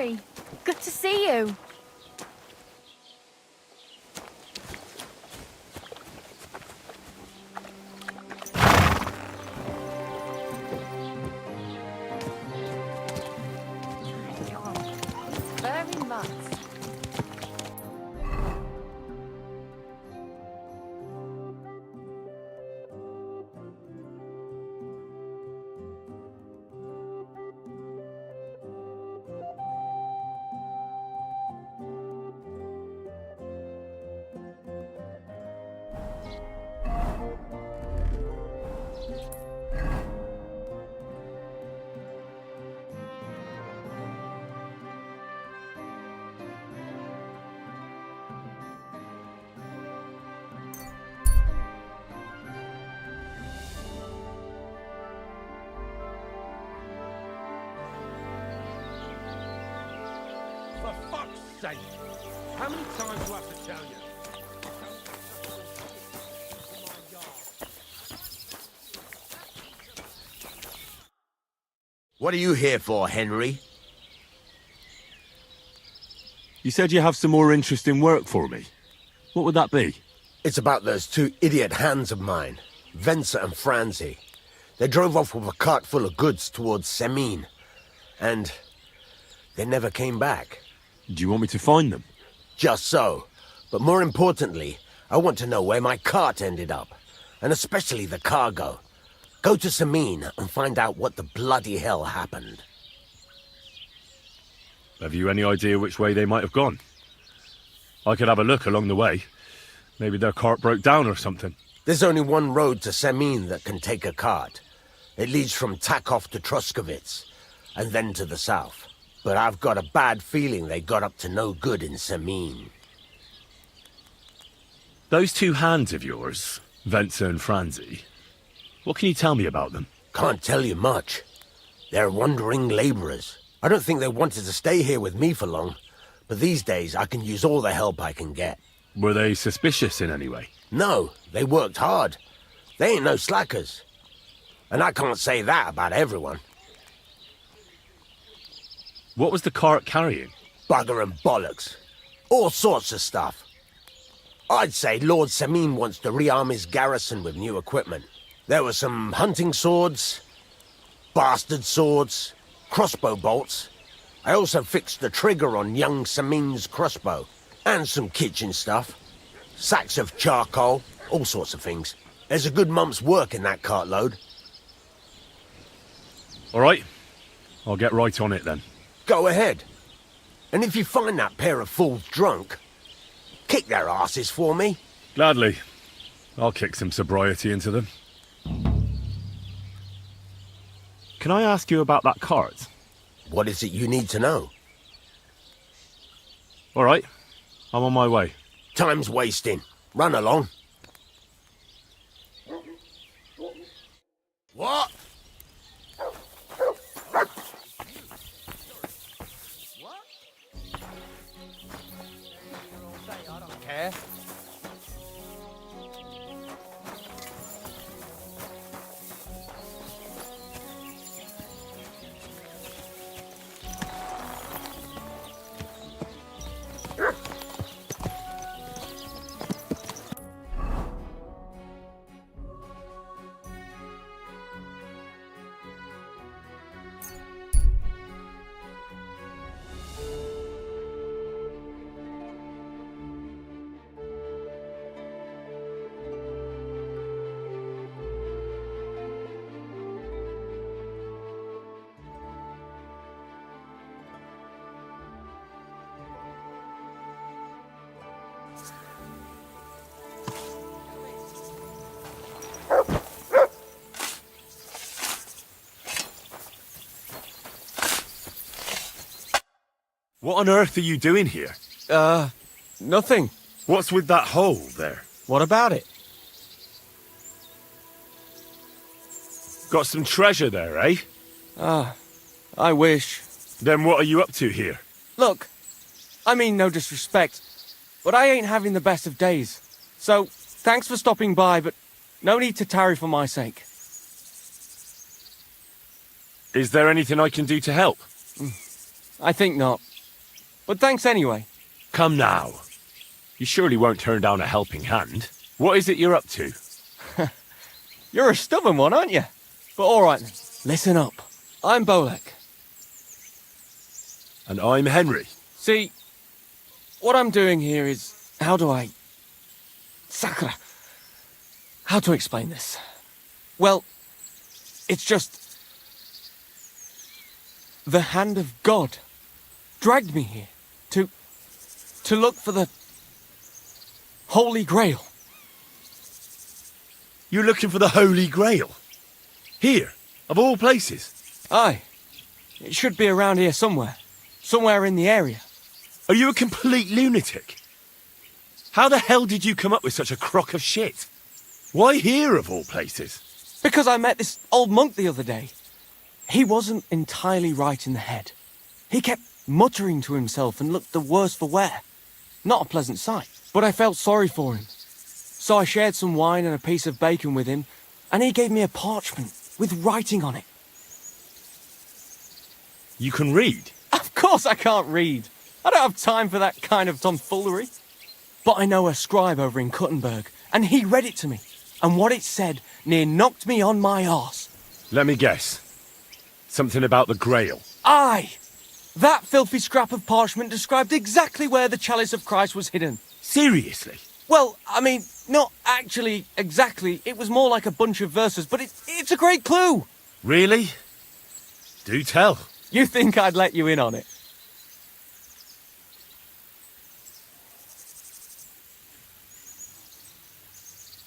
Henry. Good to see you. Very much. For fuck's sake! How many times do I have to tell you? What are you here for, Henry? You said you have some more interesting work for me. What would that be? It's about those two idiot hands of mine, Venser and Franzi. They drove off with a cart full of goods towards Semine, and they never came back. Do you want me to find them? Just so. But more importantly, I want to know where my cart ended up, and especially the cargo. Go to Semine and find out what the bloody hell happened. Have you any idea which way they might have gone? I could have a look along the way. Maybe their cart broke down or something. There's only one road to Semine that can take a cart. It leads from Takov to Troskovitz, and then to the south. But I've got a bad feeling they got up to no good in Semine. Those two hands of yours, Venser and Franzi, what can you tell me about them? Can't tell you much. They're wandering laborers. I don't think they wanted to stay here with me for long, but these days I can use all the help I can get. Were they suspicious in any way? No, they worked hard. They ain't no slackers. And I can't say that about everyone. What was the cart carrying? Bugger and bollocks. All sorts of stuff. I'd say Lord Semine wants to rearm his garrison with new equipment. There were some hunting swords, bastard swords, crossbow bolts. I also fixed the trigger on young Semine's crossbow. And some kitchen stuff. Sacks of charcoal, all sorts of things. There's a good month's work in that cartload. All right. I'll get right on it then. Go ahead. And if you find that pair of fools drunk, kick their asses for me. Gladly. I'll kick some sobriety into them. Can I ask you about that cart? What is it you need to know? All right. I'm on my way. Time's wasting. Run along. What? I don't care. What on earth are you doing here? Nothing. What's with that hole there? What about it? Got some treasure there, eh? I wish. Then what are you up to here? Look, I mean no disrespect, but I ain't having the best of days. So, thanks for stopping by, but no need to tarry for my sake. Is there anything I can do to help? I think not. But thanks anyway. Come now. You surely won't turn down a helping hand. What is it you're up to? You're a stubborn one, aren't you? But all right then. Listen up. I'm Bolek. And I'm Henry. See, what I'm doing here is... Sakura. How to explain this? Well, it's just... The hand of God dragged me here to look for the Holy Grail. You're looking for the Holy Grail? Here, of all places? Aye. It should be around here somewhere. Somewhere in the area. Are you a complete lunatic? How the hell did you come up with such a crock of shit? Why here, of all places? Because I met this old monk the other day. He wasn't entirely right in the head. He kept muttering to himself and looked the worse for wear. Not a pleasant sight, but I felt sorry for him. So I shared some wine and a piece of bacon with him, and he gave me a parchment with writing on it. You can read? Of course I can't read. I don't have time for that kind of tomfoolery. But I know a scribe over in Kuttenberg, and he read it to me. And what it said near knocked me on my arse. Let me guess. Something about the Grail. Aye! That filthy scrap of parchment described exactly where the chalice of Christ was hidden. Seriously? Well, I mean, not actually exactly. It was more like a bunch of verses, but it's a great clue. Really? Do tell. You think I'd let you in on it?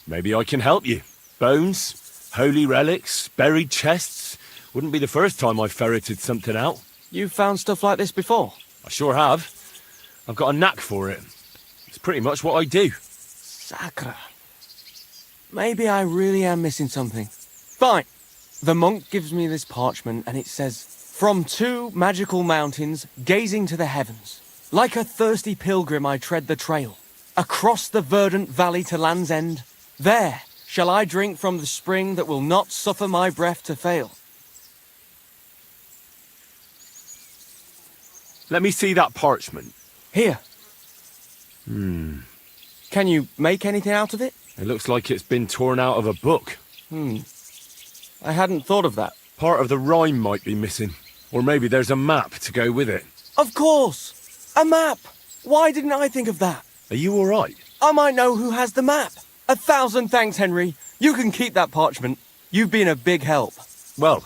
Maybe I can help you. Bones, holy relics, buried chests. Wouldn't be the first time I ferreted something out. You've found stuff like this before? I sure have. I've got a knack for it. It's pretty much what I do. Sakura. Maybe I really am missing something. Fine. The monk gives me this parchment and it says, "From two magical mountains, gazing to the heavens. Like a thirsty pilgrim I tread the trail. Across the verdant valley to Land's End. There shall I drink from the spring that will not suffer my breath to fail." Let me see that parchment. Here. Can you make anything out of it? It looks like it's been torn out of a book. I hadn't thought of that. Part of the rhyme might be missing. Or maybe there's a map to go with it. Of course! A map! Why didn't I think of that? Are you all right? I might know who has the map. 1,000 thanks, Henry. You can keep that parchment. You've been a big help. Well,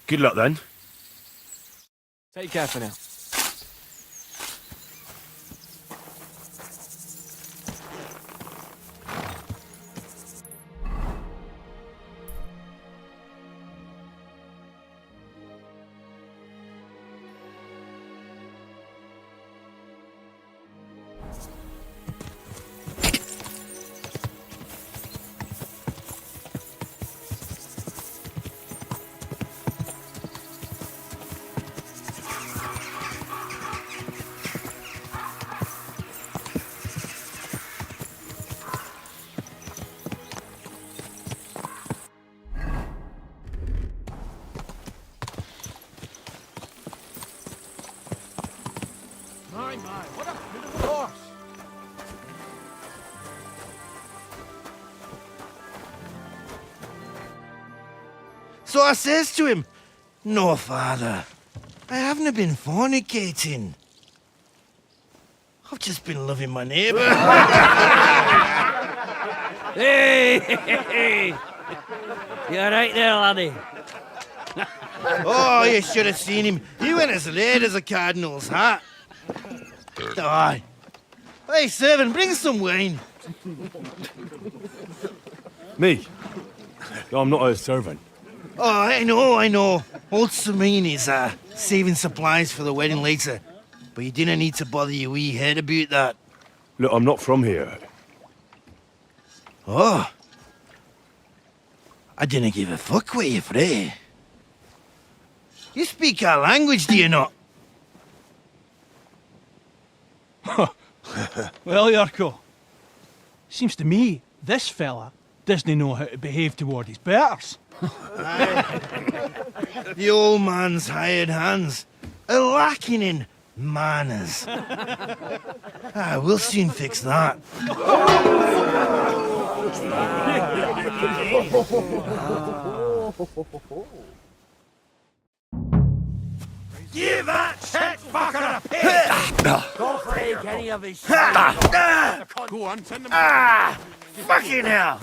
good luck then. Take care for now. My, what a beautiful horse! So I says to him, "No, father, I haven't been fornicating. I've just been loving my neighbour." Hey! You alright there, laddie? Oh, you should have seen him. He went as red as a cardinal's hat. Aye. Hey, servant, bring some wine. Me? I'm not a servant. Oh, I know. Old Samine is saving supplies for the wedding later. But you didn't need to bother your wee head about that. Look, I'm not from here. Oh. I didn't give a fuck what you're frae. You speak our language, do you not? Well, Yarko, seems to me this fella doesn't know how to behave toward his betters. The old man's hired hands are lacking in Manners. We'll soon fix that. Give that check fucker a piss! Don't take any of his shit. Go on, send them. Fucking hell!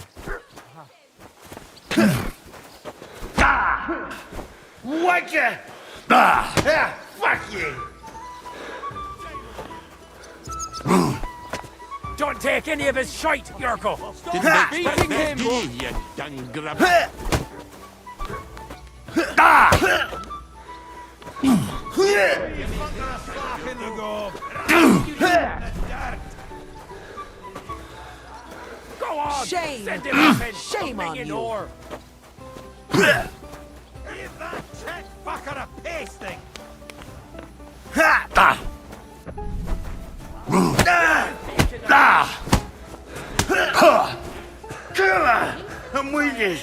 What ya? Yeah, fuck you! Don't take any of his shite, Yurko. Beating him! You dung grub. In the gob. Go on. Shame. Send him up in. Shame on you. Or. Give that check fucker a pasting! Come on! I'm with you!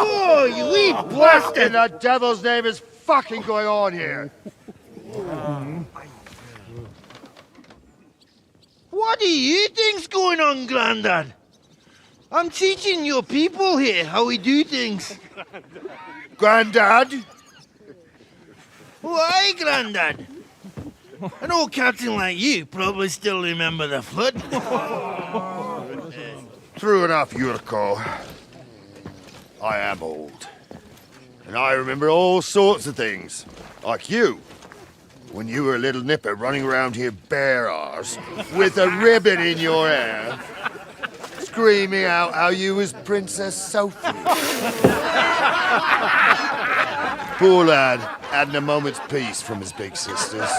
Oh, you wee blast in the devil's name is fucking going on here? What do you think's going on, Grandad? I'm teaching your people here how we do things. Grandad? Why, Grandad? An old captain like you probably still remember the flood. True enough, Yurko. I am old. And I remember all sorts of things. Like you. When you were a little nipper running around here bare arse, with a ribbon in your hair, screaming out how you was Princess Sophie. Poor lad, hadn't a moment's peace from his big sisters.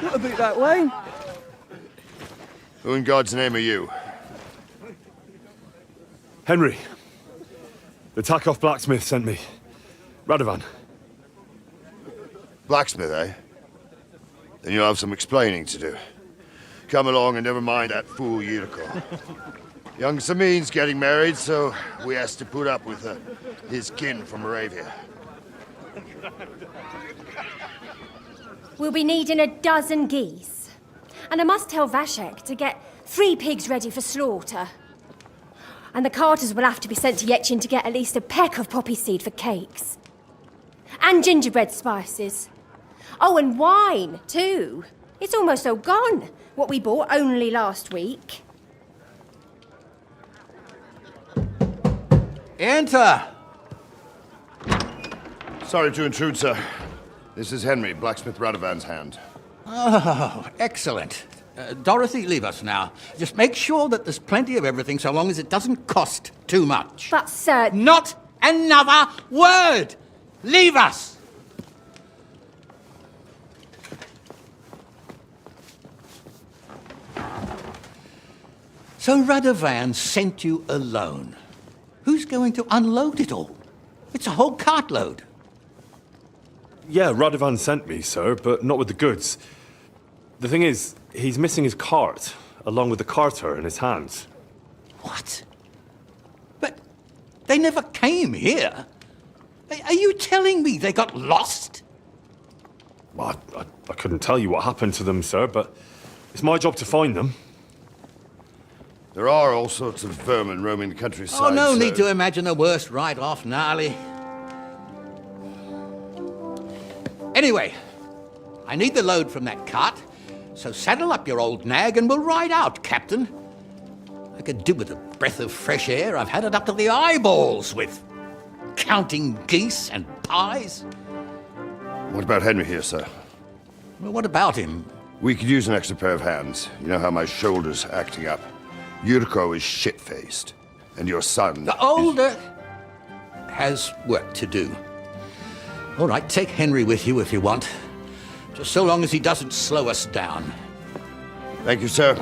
What about that way? Who in God's name are you? Henry. The Takoff blacksmith sent me. Radovan. Blacksmith, eh? Then you'll have some explaining to do. Come along and never mind that fool Yurko. Young Samin's getting married, so we has to put up with his kin from Moravia. We'll be needing a dozen geese. And I must tell Vashek to get 3 pigs ready for slaughter. And the carters will have to be sent to Yetchin to get at least a peck of poppy seed for cakes. And gingerbread spices. Oh, and wine, too. It's almost all gone, what we bought only last week. Enter! Sorry to intrude, sir. This is Henry, blacksmith Radovan's hand. Oh, excellent. Dorothy, leave us now. Just make sure that there's plenty of everything so long as it doesn't cost too much. But, sir... Not another word! Leave us! So Radovan sent you alone. Who's going to unload it all? It's a whole cartload. Yeah, Radovan sent me, sir, but not with the goods. The thing is, he's missing his cart, along with the carter in his hands. What? But they never came here. Are you telling me they got lost? Well, I couldn't tell you what happened to them, sir, but it's my job to find them. There are all sorts of vermin roaming the countryside. Oh, no so... need to imagine the worst right off, gnarly. Anyway, I need the load from that cart, so saddle up your old nag and we'll ride out, Captain. I could do with a breath of fresh air. I've had it up to the eyeballs with counting geese and pies. What about Henry here, sir? Well, what about him? We could use an extra pair of hands. You know how my shoulder's acting up. Yurko is shit-faced, and your son... The older has work to do. All right, take Henry with you if you want. Just so long as he doesn't slow us down. Thank you, sir.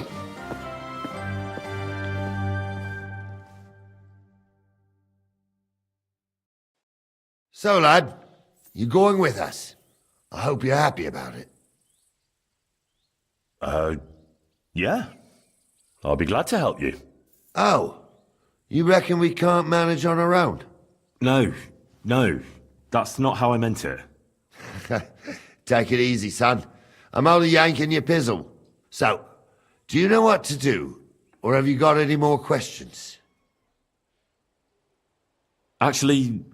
So, lad, you going with us? I hope you're happy about it. Yeah. I'll be glad to help you. Oh, you reckon we can't manage on our own? No. That's not how I meant it. Take it easy, son. I'm only yanking your pizzle. So, do you know what to do? Or have you got any more questions? Actually,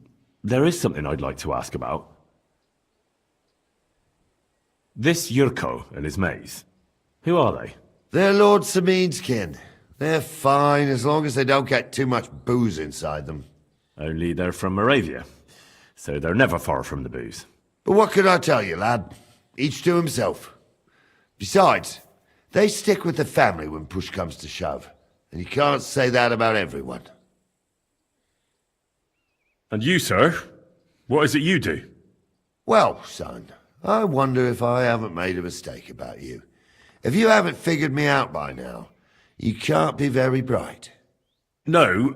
there is something I'd like to ask about. This Yurko and his mates, who are they? They're Lord Samin's kin. They're fine as long as they don't get too much booze inside them. Only they're from Moravia, so they're never far from the booze. But what can I tell you, lad? Each to himself. Besides, they stick with the family when push comes to shove. And you can't say that about everyone. And you, sir? What is it you do? Well, son, I wonder if I haven't made a mistake about you. If you haven't figured me out by now, you can't be very bright. No,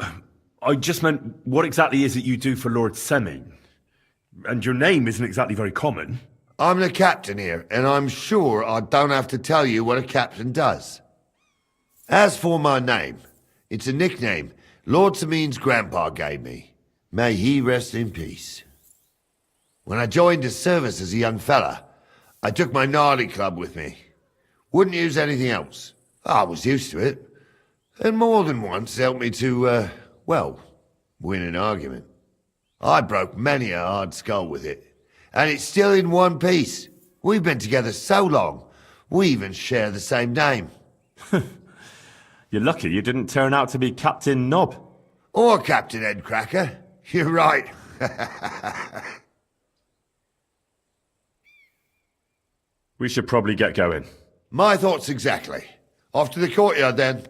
I just meant, what exactly is it you do for Lord Semin? And your name isn't exactly very common. I'm the captain here, and I'm sure I don't have to tell you what a captain does. As for my name, it's a nickname Lord Samin's grandpa gave me. May he rest in peace. When I joined his service as a young fella, I took my Nardi club with me. Wouldn't use anything else. I was used to it. And more than once helped me to, win an argument. I broke many a hard skull with it. And it's still in one piece. We've been together so long, we even share the same name. You're lucky you didn't turn out to be Captain Knob. Or Captain Headcracker. You're right. We should probably get going. My thoughts exactly. Off to the courtyard then.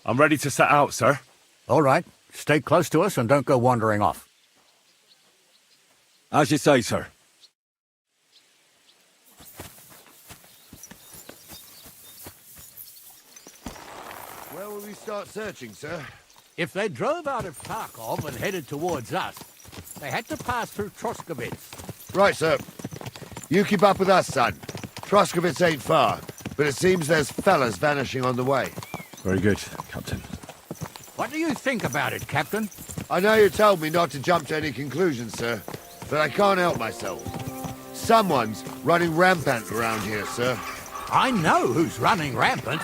I'm ready to set out, sir. All right. Stay close to us and don't go wandering off. As you say, sir. Where will we start searching, sir? If they drove out of Kharkov and headed towards us, they had to pass through Troskovitz. Right, sir. You keep up with us, son. Troskovitz ain't far, but it seems there's fellas vanishing on the way. Very good, Captain. What do you think about it, Captain? I know you told me not to jump to any conclusions, sir, but I can't help myself. Someone's running rampant around here, sir. I know who's running rampant.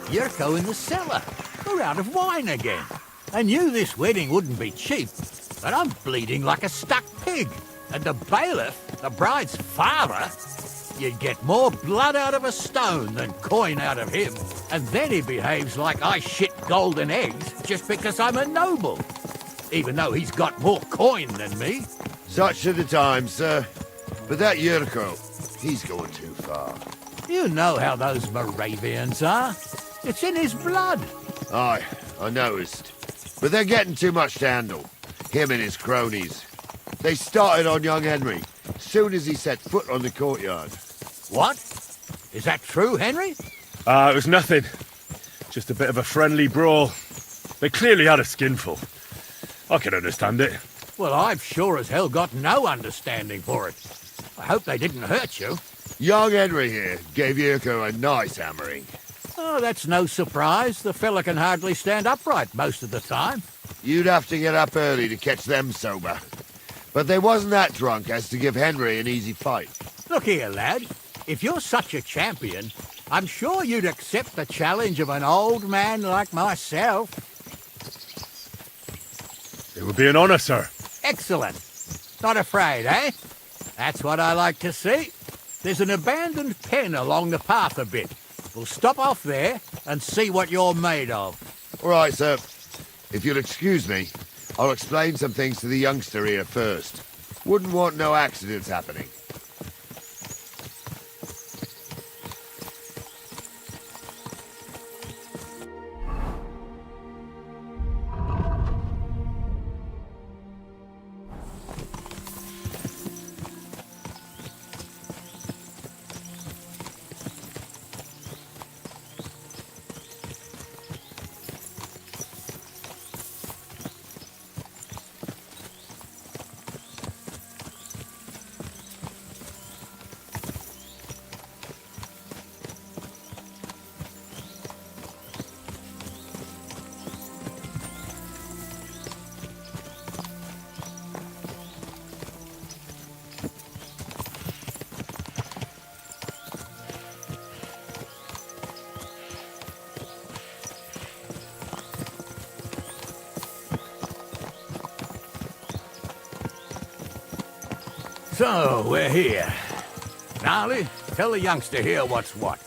Yurko in the cellar. We're out of wine again. I knew this wedding wouldn't be cheap, but I'm bleeding like a stuck pig. And the bailiff, the bride's father, you'd get more blood out of a stone than coin out of him. And then he behaves like I shit golden eggs just because I'm a noble. Even though he's got more coin than me. Such are the times, sir. But that Yurko, he's going too far. You know how those Moravians are. It's in his blood. Aye, I noticed. But they're getting too much to handle. Him and his cronies. They started on young Henry, soon as he set foot on the courtyard. What? Is that true, Henry? It was nothing. Just a bit of a friendly brawl. They clearly had a skinful. I can understand it. Well, I've sure as hell got no understanding for it. I hope they didn't hurt you. Young Henry here gave Yurko a nice hammering. Oh, that's no surprise. The fella can hardly stand upright most of the time. You'd have to get up early to catch them sober. But they wasn't that drunk as to give Henry an easy fight. Look here, lad. If you're such a champion, I'm sure you'd accept the challenge of an old man like myself. It would be an honor, sir. Excellent. Not afraid, eh? That's what I like to see. There's an abandoned pen along the path a bit. We'll stop off there and see what you're made of. All right, sir. If you'll excuse me, I'll explain some things to the youngster here first. Wouldn't want no accidents happening. So, we're here. Gnarly, tell the youngster here what's what.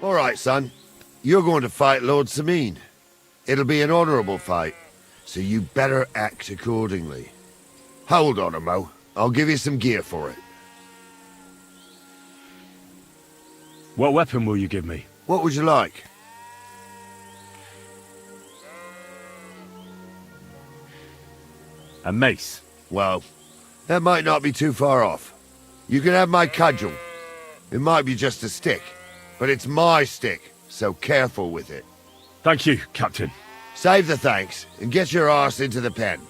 All right, son. You're going to fight Lord Sameen. It'll be an honorable fight, so you better act accordingly. Hold on, Mo. I'll give you some gear for it. What weapon will you give me? What would you like? A mace. Well, that might not be too far off. You can have my cudgel. It might be just a stick, but it's my stick, so careful with it. Thank you, Captain. Save the thanks, and get your arse into the pen.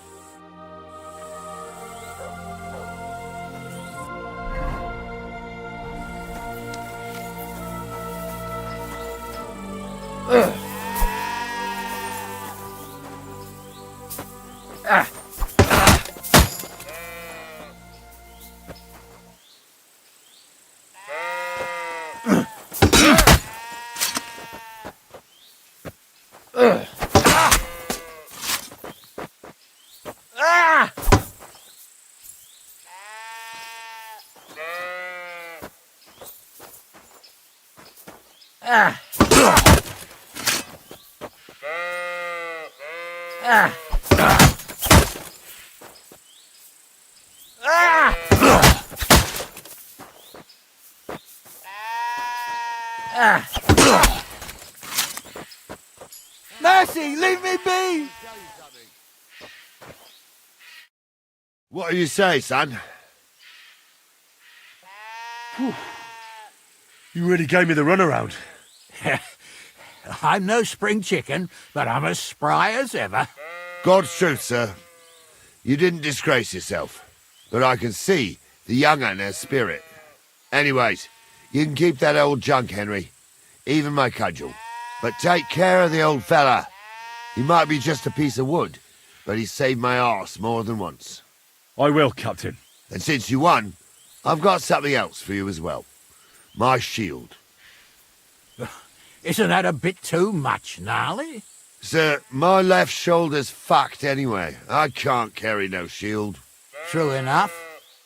Mercy, leave me be! What do you say, son? You really gave me the runaround. I'm no spring chicken, but I'm as spry as ever. God's truth, sir. You didn't disgrace yourself, but I can see the young un has spirit. Anyways, you can keep that old junk, Henry. Even my cudgel. But take care of the old fella. He might be just a piece of wood, but he's saved my arse more than once. I will, Captain. And since you won, I've got something else for you as well. My shield. Isn't that a bit too much, Gnarly? Sir, my left shoulder's fucked anyway. I can't carry no shield. True enough.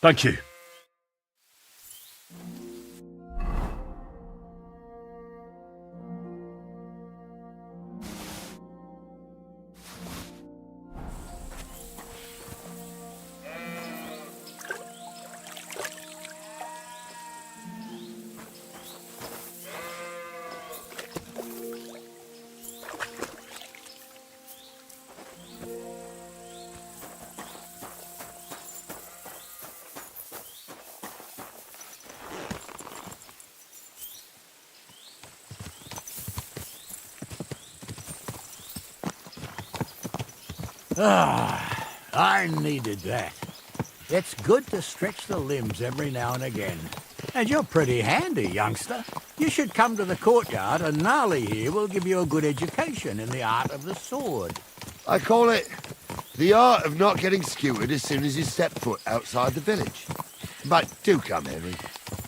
Thank you. I needed that. It's good to stretch the limbs every now and again. And you're pretty handy, youngster. You should come to the courtyard and Gnarly here will give you a good education in the art of the sword. I call it the art of not getting skewered as soon as you step foot outside the village. But do come, Henry.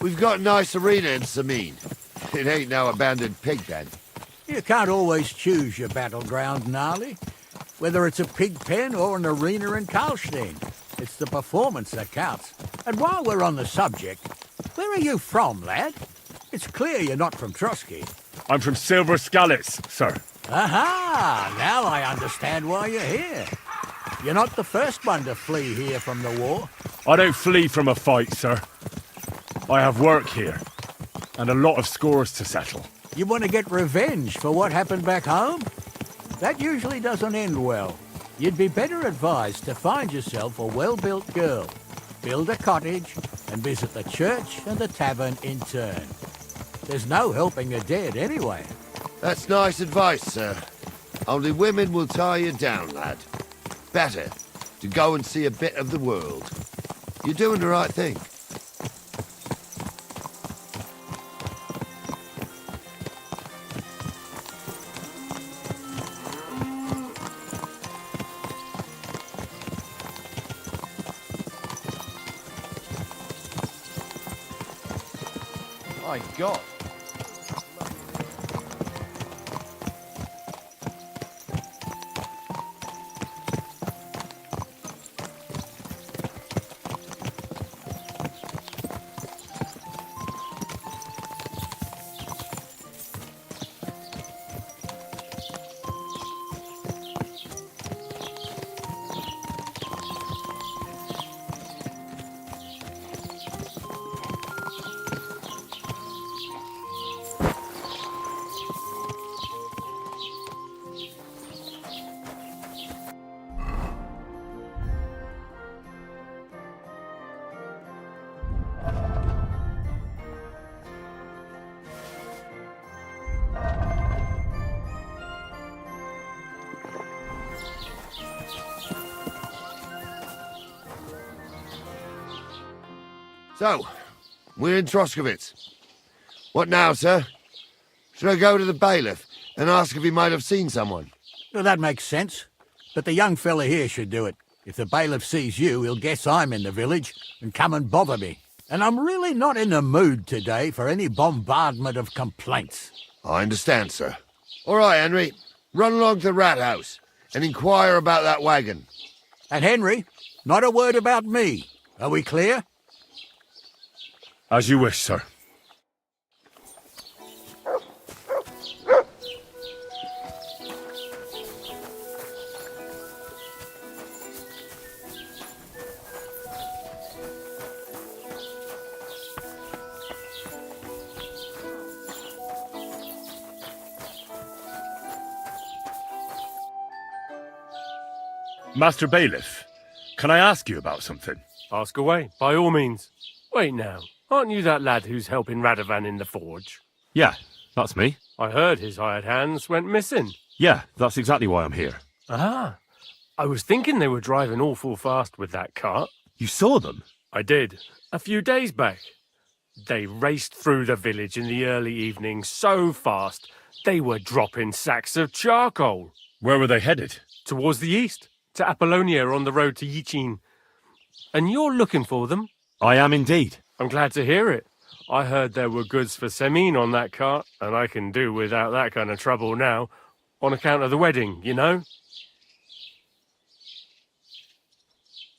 We've got a nice arena in Samin. It ain't no abandoned pig pen. You can't always choose your battleground, Gnarly. Whether it's a pig pen or an arena in Karlstein, it's the performance that counts. And while we're on the subject, where are you from, lad? It's clear you're not from Trotsky. I'm from Silver Scallops, sir. Aha! Now I understand why you're here. You're not the first one to flee here from the war. I don't flee from a fight, sir. I have work here, and a lot of scores to settle. You want to get revenge for what happened back home? That usually doesn't end well. You'd be better advised to find yourself a well-built girl, build a cottage, and visit the church and the tavern in turn. There's no helping the dead anyway. That's nice advice, sir. Only women will tie you down, lad. Better to go and see a bit of the world. You're doing the right thing. My God. So, we're in Troskowitz. What now, sir? Should I go to the bailiff and ask if he might have seen someone? Well, that makes sense. But the young fella here should do it. If the bailiff sees you, he'll guess I'm in the village and come and bother me. And I'm really not in the mood today for any bombardment of complaints. I understand, sir. All right, Henry. Run along to the rat house and inquire about that wagon. And Henry, not a word about me. Are we clear? As you wish, sir. Master Bailiff, can I ask you about something? Ask away, by all means. Wait now, aren't you that lad who's helping Radovan in the forge? Yeah, that's me. I heard his hired hands went missing. Yeah, that's exactly why I'm here. Ah, I was thinking they were driving awful fast with that cart. You saw them? I did, a few days back. They raced through the village in the early evening so fast, they were dropping sacks of charcoal. Where were they headed? Towards the east, to Apollonia on the road to Yichin. And you're looking for them? I am indeed. I'm glad to hear it. I heard there were goods for Semin on that cart, and I can do without that kind of trouble now, on account of the wedding, you know?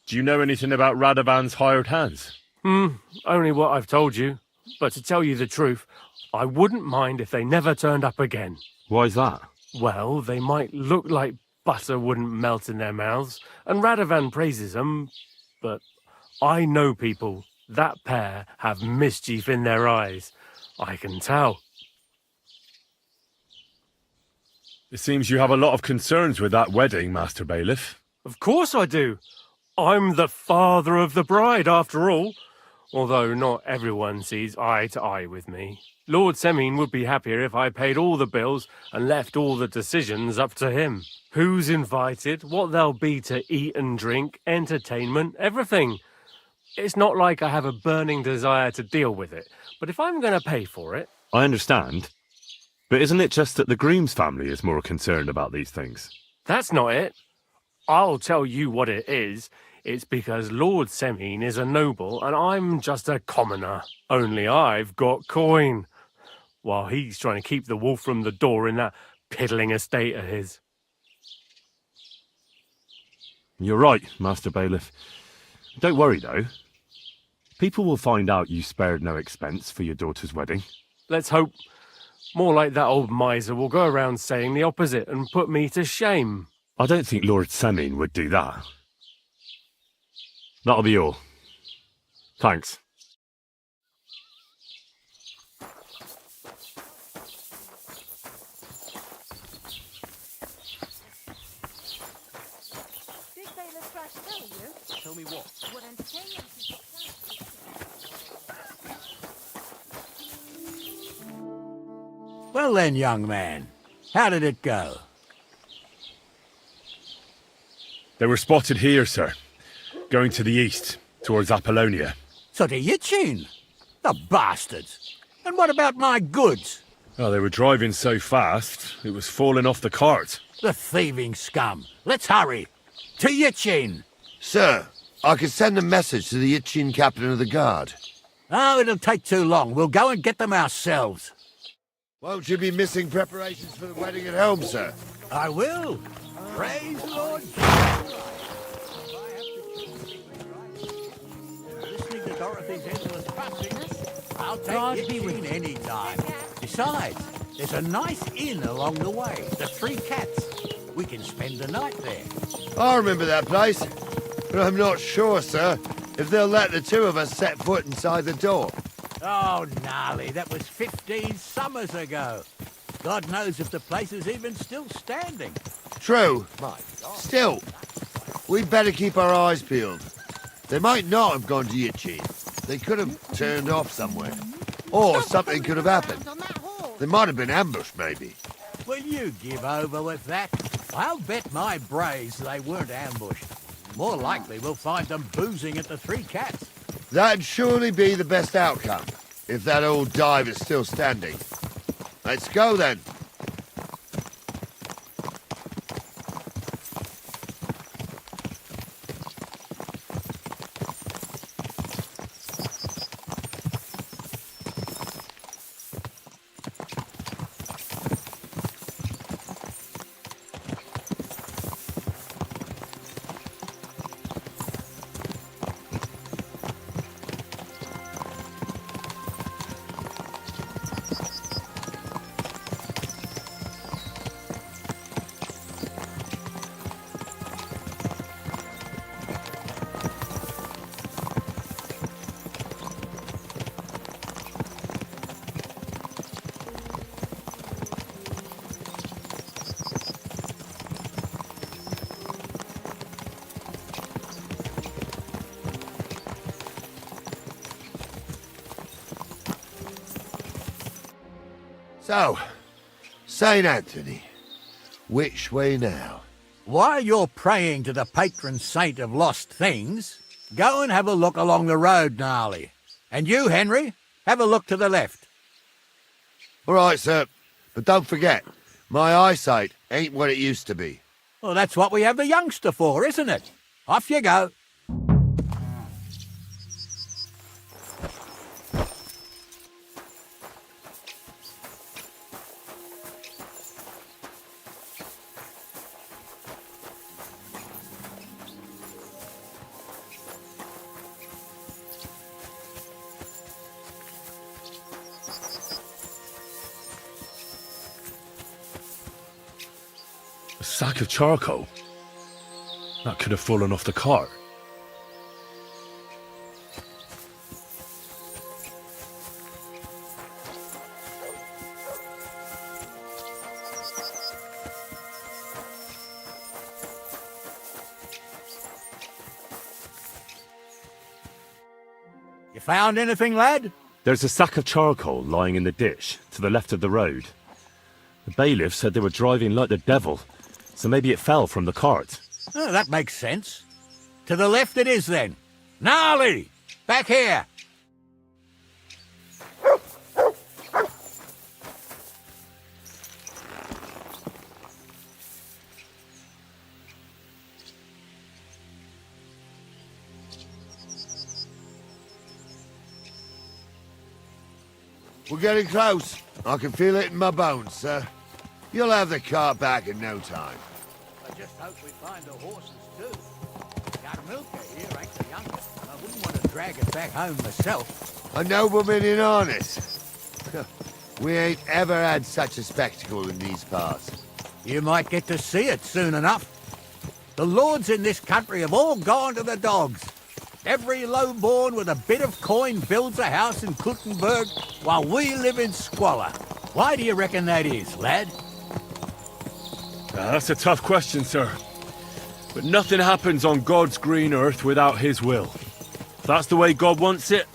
Do you know anything about Radovan's hired hands? Only what I've told you. But to tell you the truth, I wouldn't mind if they never turned up again. Why's that? Well, they might look like butter wouldn't melt in their mouths, and Radovan praises them, but I know people. That pair have mischief in their eyes. I can tell. It seems you have a lot of concerns with that wedding, Master Bailiff. Of course I do. I'm the father of the bride, after all. Although not everyone sees eye to eye with me. Lord Semin would be happier if I paid all the bills and left all the decisions up to him. Who's invited, what there'll be to eat and drink, entertainment, everything. It's not like I have a burning desire to deal with it, but if I'm going to pay for it... I understand. But isn't it just that the groom's family is more concerned about these things? That's not it. I'll tell you what it is. It's because Lord Semine is a noble and I'm just a commoner. Only I've got coin. While he's trying to keep the wolf from the door in that piddling estate of his. You're right, Master Bailiff. Don't worry, though. People will find out you spared no expense for your daughter's wedding. Let's hope. More like that old miser will go around saying the opposite and put me to shame. I don't think Lord Semine would do that. That'll be all. Thanks. Did Bailiff Thrash tell you? Tell me what? What entertainment he's got planned. Well then, young man, how did it go? They were spotted here, sir. Going to the east, towards Apollonia. So to Yitchin? The bastards! And what about my goods? Oh, they were driving so fast, it was falling off the cart. The thieving scum. Let's hurry. To Yitchin! Sir, I can send a message to the Itchin captain of the guard. Oh, it'll take too long. We'll go and get them ourselves. Won't you be missing preparations for the wedding at home, sir? I will. Praise the Lord. Listening to Dorothy's endless fussing, I'll take Yitchin any time. Besides, there's a nice inn along the way, the Three Cats. We can spend the night there. I remember that place, but I'm not sure, sir, if they'll let the two of us set foot inside the door. Oh, gnarly, that was 15 summers ago. God knows if the place is even still standing. True. Still, we'd better keep our eyes peeled. They might not have gone to Yitchin. They could have turned off somewhere. Or something could have happened. They might have been ambushed, maybe. Will you give over with that? I'll bet my brains they weren't ambushed. More likely we'll find them boozing at the Three Cats. That'd surely be the best outcome, if that old dive is still standing. Let's go, then. So, St. Anthony, which way now? While you're praying to the patron saint of lost things, go and have a look along the road, gnarly. And you, Henry, have a look to the left. All right, sir, but don't forget, my eyesight ain't what it used to be. Well, that's what we have the youngster for, isn't it? Off you go. A sack of charcoal? That could have fallen off the cart. You found anything, lad? There's a sack of charcoal lying in the ditch to the left of the road. The bailiff said they were driving like the devil, so maybe it fell from the cart. Oh, that makes sense. To the left it is, then. Gnarly! Back here! We're getting close. I can feel it in my bones, sir. You'll have the cart back in no time. I just hope we find the horses, too. Young Milker here ain't the youngest. I wouldn't want to drag it back home myself. A nobleman in harness. We ain't ever had such a spectacle in these parts. You might get to see it soon enough. The lords in this country have all gone to the dogs. Every lowborn with a bit of coin builds a house in Kuttenberg while we live in squalor. Why do you reckon that is, lad? That's a tough question, sir. But nothing happens on God's green earth without his will. If that's the way God wants it,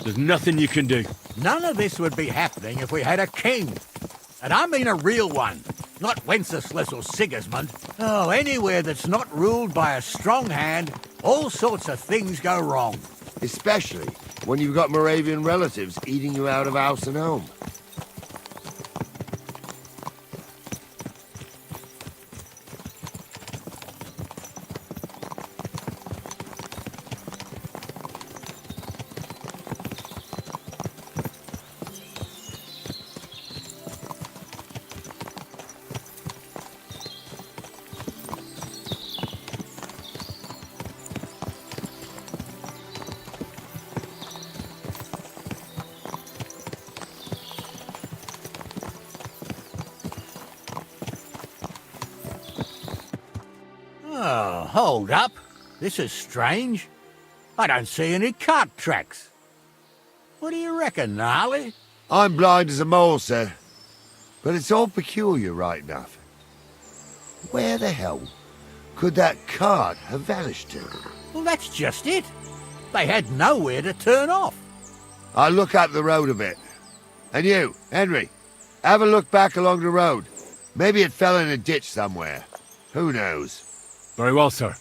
there's nothing you can do. None of this would be happening if we had a king. And I mean a real one, not Wenceslas or Sigismund. Oh, anywhere that's not ruled by a strong hand, all sorts of things go wrong. Especially when you've got Moravian relatives eating you out of house and home. Oh, hold up. This is strange. I don't see any cart tracks. What do you reckon, Gnarly? I'm blind as a mole, sir. But it's all peculiar, right enough. Where the hell could that cart have vanished to? Well, that's just it. They had nowhere to turn off. I'll look up the road a bit. And you, Henry, have a look back along the road. Maybe it fell in a ditch somewhere. Who knows? Very well, sir.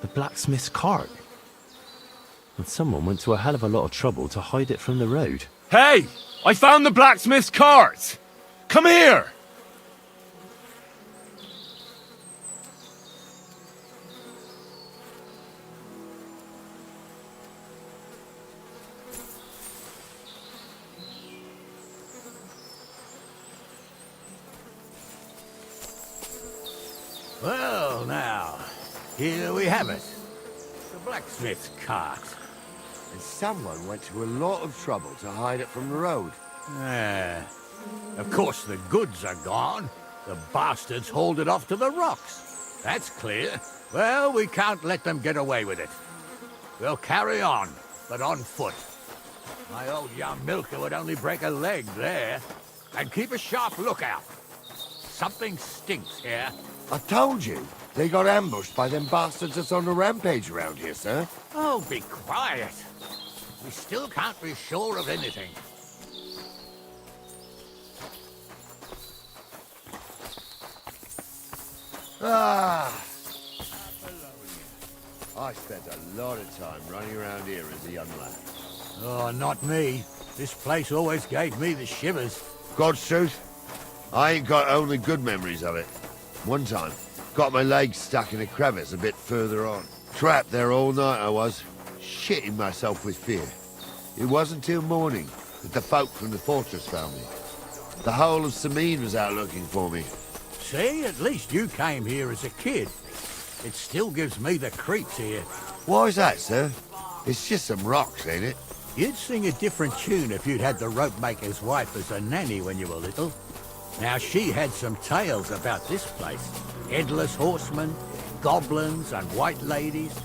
The blacksmith's cart. And someone went to a hell of a lot of trouble to hide it from the road. Hey! I found the blacksmith's cart! Come here! Well, now, here we have it. The blacksmith's cart. And someone went to a lot of trouble to hide it from the road. Of course, the goods are gone. The bastards hauled it off to the rocks. That's clear. Well, we can't let them get away with it. We'll carry on, but on foot. My old young milker would only break a leg there. And keep a sharp lookout. Something stinks here. I told you, they got ambushed by them bastards that's on the rampage around here, sir. Oh, be quiet. We still can't be sure of anything. Ah! I spent a lot of time running around here as a young lad. Oh, not me. This place always gave me the shivers. God's truth, I ain't got only good memories of it. One time, got my legs stuck in a crevice a bit further on. Trapped there all night I was, shitting myself with fear. It wasn't till morning that the folk from the fortress found me. The whole of Sameen was out looking for me. See, at least you came here as a kid. It still gives me the creeps here. Why's that, sir? It's just some rocks, ain't it? You'd sing a different tune if you'd had the rope maker's wife as a nanny when you were little. Now, she had some tales about this place. Headless horsemen, goblins and white ladies.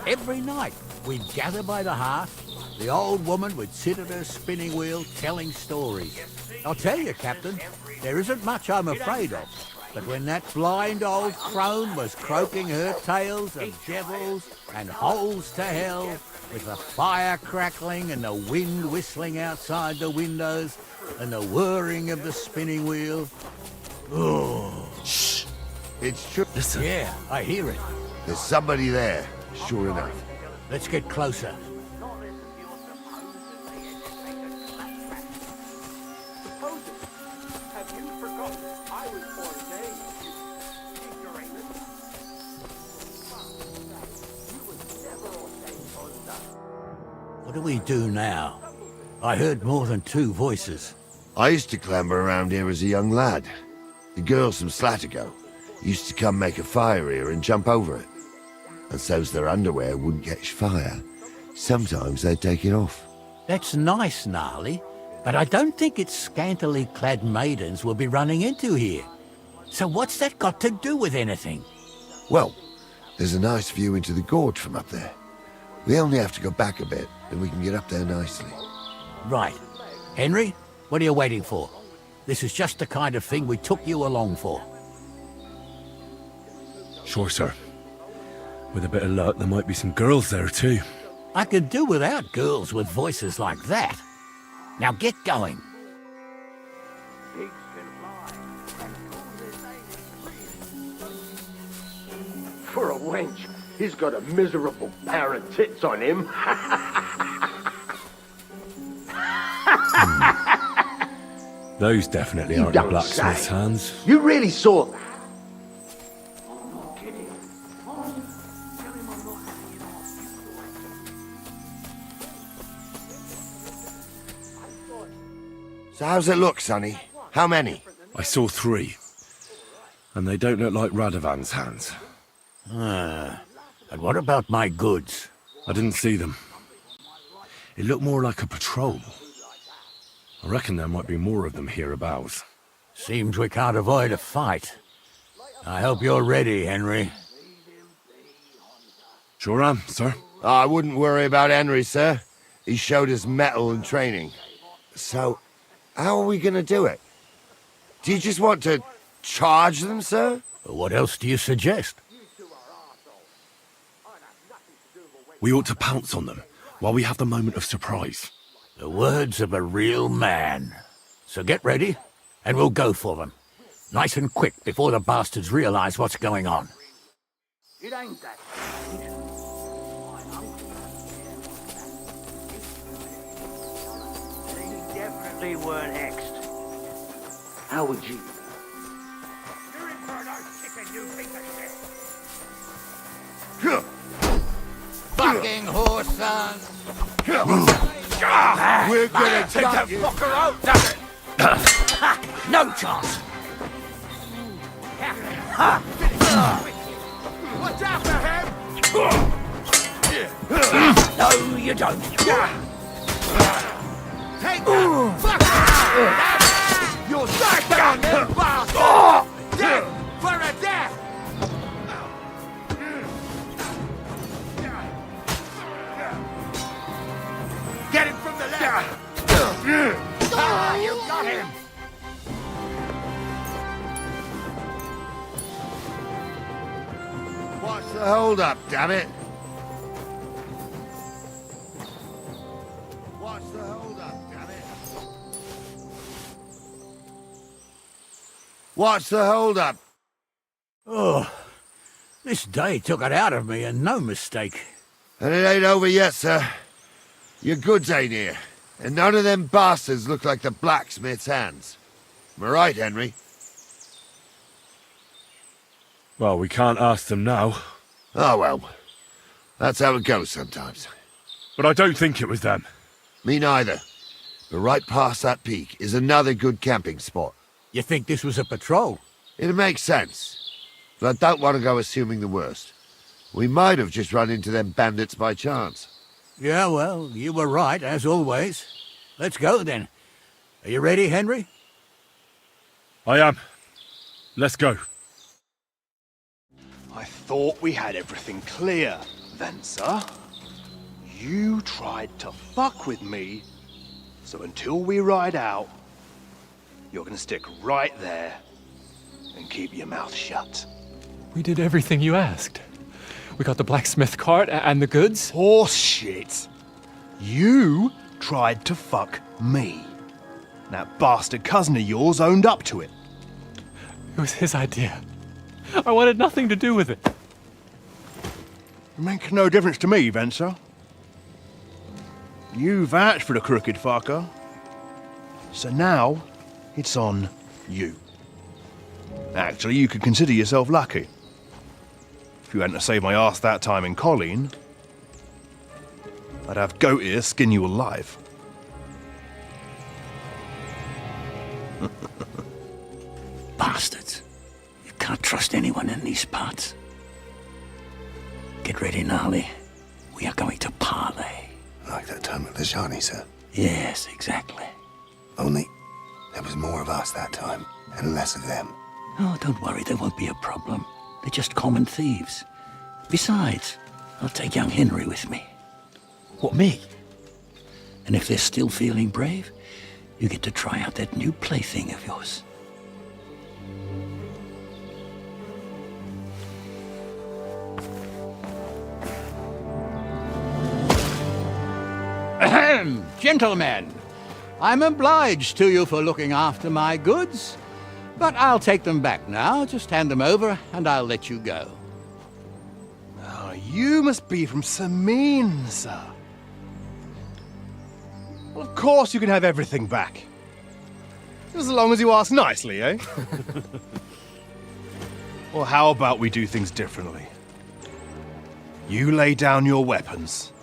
Every night, we'd gather by the hearth. The old woman would sit at her spinning wheel telling stories. I'll tell you, Captain, There isn't much I'm afraid of, but when that blind old crone was croaking her tales of devils and holes to hell, with the fire crackling and the wind whistling outside the windows and the whirring of the spinning wheel... Oh. Shh! It's true. Listen. Yeah, I hear it. There's somebody there, sure enough. Let's get closer. What do we do now? I heard more than two voices. I used to clamber around here as a young lad. The girls from Slatigo used to come make a fire here and jump over it. And so's their underwear wouldn't catch fire, sometimes they'd take it off. That's nice, Gnarly, but I don't think it's scantily clad maidens we'll be running into here. So what's that got to do with anything? Well, there's a nice view into the gorge from up there. We only have to go back a bit, and we can get up there nicely. Right. Henry, what are you waiting for? This is just the kind of thing we took you along for. Sure, sir. With a bit of luck, there might be some girls there too. I could do without girls with voices like that. Now get going. For a wench, he's got a miserable pair of tits on him. Those definitely aren't the blacksmith's hands. You really saw that? So how's it look, Sonny? How many? I saw 3. And they don't look like Radovan's hands. And what about my goods? I didn't see them. It looked more like a patrol. I reckon there might be more of them hereabouts. Seems we can't avoid a fight. I hope you're ready, Henry. Sure am, sir. I wouldn't worry about Henry, sir. He showed us mettle and training. So, how are we gonna do it? Do you just want to charge them, sir? What else do you suggest? We ought to pounce on them while we have the moment of surprise. The words of a real man. So get ready, and we'll go for them. Nice and quick before the bastards realize what's going on. It ain't that. They definitely weren't hexed. How would you? You're in for no chicken, you piece of shit. Fucking whore son! We're gonna Take that fucker out, damn it! No chance! Watch out for him! No, you don't. Take that fucker! You'll die down there, bastard! Death for a death! Get him from the left! Ah, you got him! What's the hold up, damn it? What's the hold up, damn it? What's the hold up? Oh, this day took it out of me, and no mistake. And it ain't over yet, sir. Your goods ain't here, and none of them bastards look like the blacksmith's hands. Am I right, Henry? Well, we can't ask them now. Oh, well. That's how it goes sometimes. But I don't think it was them. Me neither. But right past that peak is another good camping spot. You think this was a patrol? It makes sense. But I don't want to go assuming the worst. We might have just run into them bandits by chance. Yeah, well, you were right, as always. Let's go, then. Are you ready, Henry? I am. Let's go. I thought we had everything clear, then, sir. You tried to fuck with me, so until we ride out, you're gonna stick right there and keep your mouth shut. We did everything you asked. We got the blacksmith cart and the goods. Horse shit. You tried to fuck me. That bastard cousin of yours owned up to it. It was his idea. I wanted nothing to do with it. It makes no difference to me, Venser. You vouched for the crooked fucker. So now, it's on you. Actually, you could consider yourself lucky. If you hadn't saved my ass that time in Colleen, I'd have goat ear skin you alive. Bastards. You can't trust anyone in these parts. Get ready, Gnarly. We are going to parley. Like that time with the Johnny, sir? Yes, exactly. Only there was more of us that time, and less of them. Oh, don't worry, there won't be a problem. They're just common thieves. Besides, I'll take young Henry with me. What, me? And if they're still feeling brave, you get to try out that new plaything of yours. Ahem, gentlemen, I'm obliged to you for looking after my goods, but I'll take them back now. Just hand them over and I'll let you go. Oh, you must be from Samin, sir. Well, of course you can have everything back. As long as you ask nicely, eh? Well, how about we do things differently? You lay down your weapons,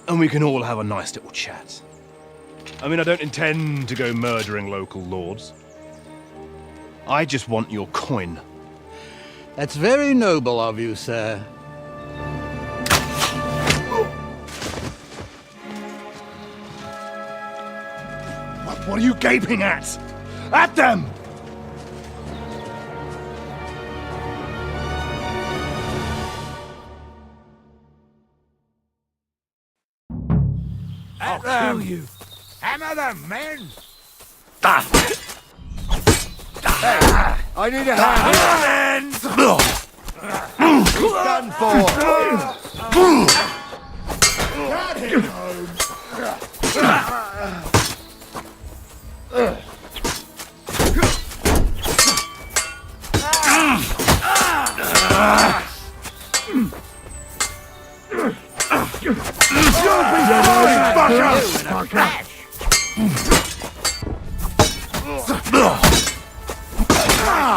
and we can all have a nice little chat. I mean, I don't intend to go murdering local lords. I just want your coin. That's very noble of you, sir. What are you gaping at? At them! At them! You. Hammer them, men! I need a hand. He's done for. Got him home.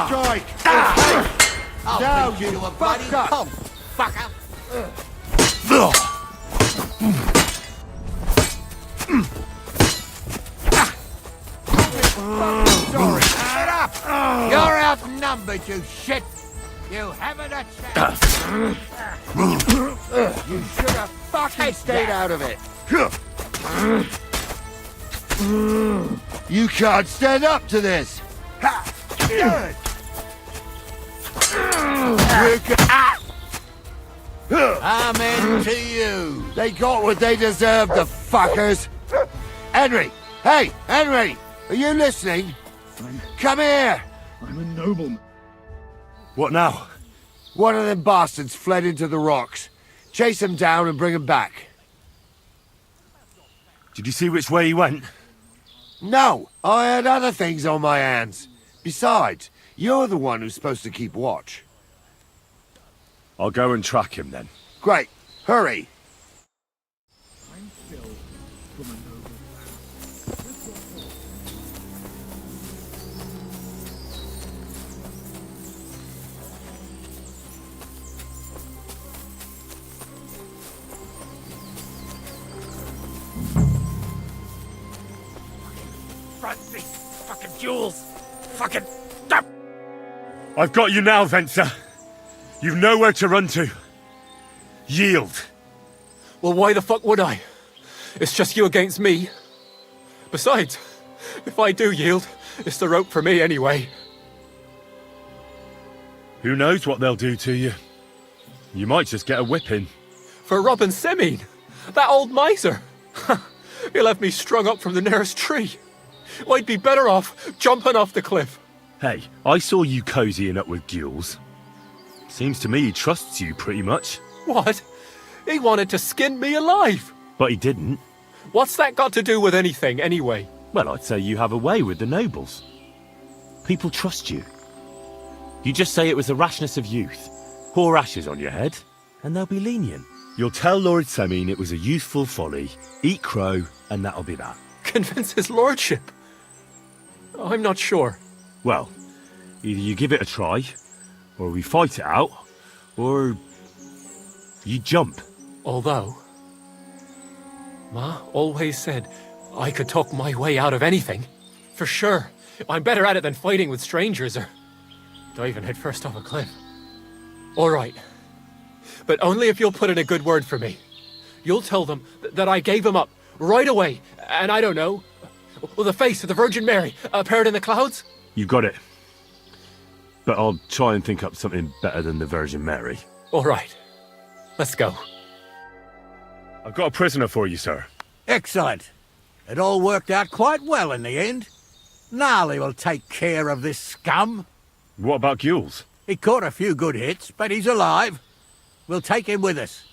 Strike! I'll Down, beat you you to a bloody fucker. pulp, fucker! Sorry. Get up! You're outnumbered, you shit! You haven't a chance! You should have fucking stayed out of it. You can't stand up to this. Amen to you. They got what they deserved, the fuckers. Henry! Hey, Henry! Are you listening? Come here! I'm a nobleman. What now? One of them bastards fled into the rocks. Chase him down and bring him back. Did you see which way he went? No, I had other things on my hands. Besides, you're the one who's supposed to keep watch. I'll go and track him then. Great. Hurry. Fucking jewels! Fucking... I've got you now, Venser. You've nowhere to run to. Yield. Well, why the fuck would I? It's just you against me. Besides, if I do yield, it's the rope for me anyway. Who knows what they'll do to you? You might just get a whipping. For robbing Semine, that old miser. He'll have me strung up from the nearest tree. I'd be better off jumping off the cliff. Hey, I saw you cozying up with Gules. Seems to me he trusts you pretty much. What? He wanted to skin me alive. But he didn't. What's that got to do with anything, anyway? Well, I'd say you have a way with the nobles. People trust you. You just say it was the rashness of youth. Pour ashes on your head, and they'll be lenient. You'll tell Lord Semine it was a youthful folly, eat crow, and that'll be that. Convince his lordship? I'm not sure. Well, either you give it a try, or we fight it out, or you jump. Although, Ma always said I could talk my way out of anything. For sure. I'm better at it than fighting with strangers or diving headfirst off a cliff. All right. But only if you'll put in a good word for me. You'll tell them that I gave him up right away, and I don't know, the face of the Virgin Mary appeared in the clouds? You got it. But I'll try and think up something better than the Virgin Mary. All right. Let's go. I've got a prisoner for you, sir. Excellent. It all worked out quite well in the end. Gnarly will take care of this scum. What about Gules? He caught a few good hits, but he's alive. We'll take him with us.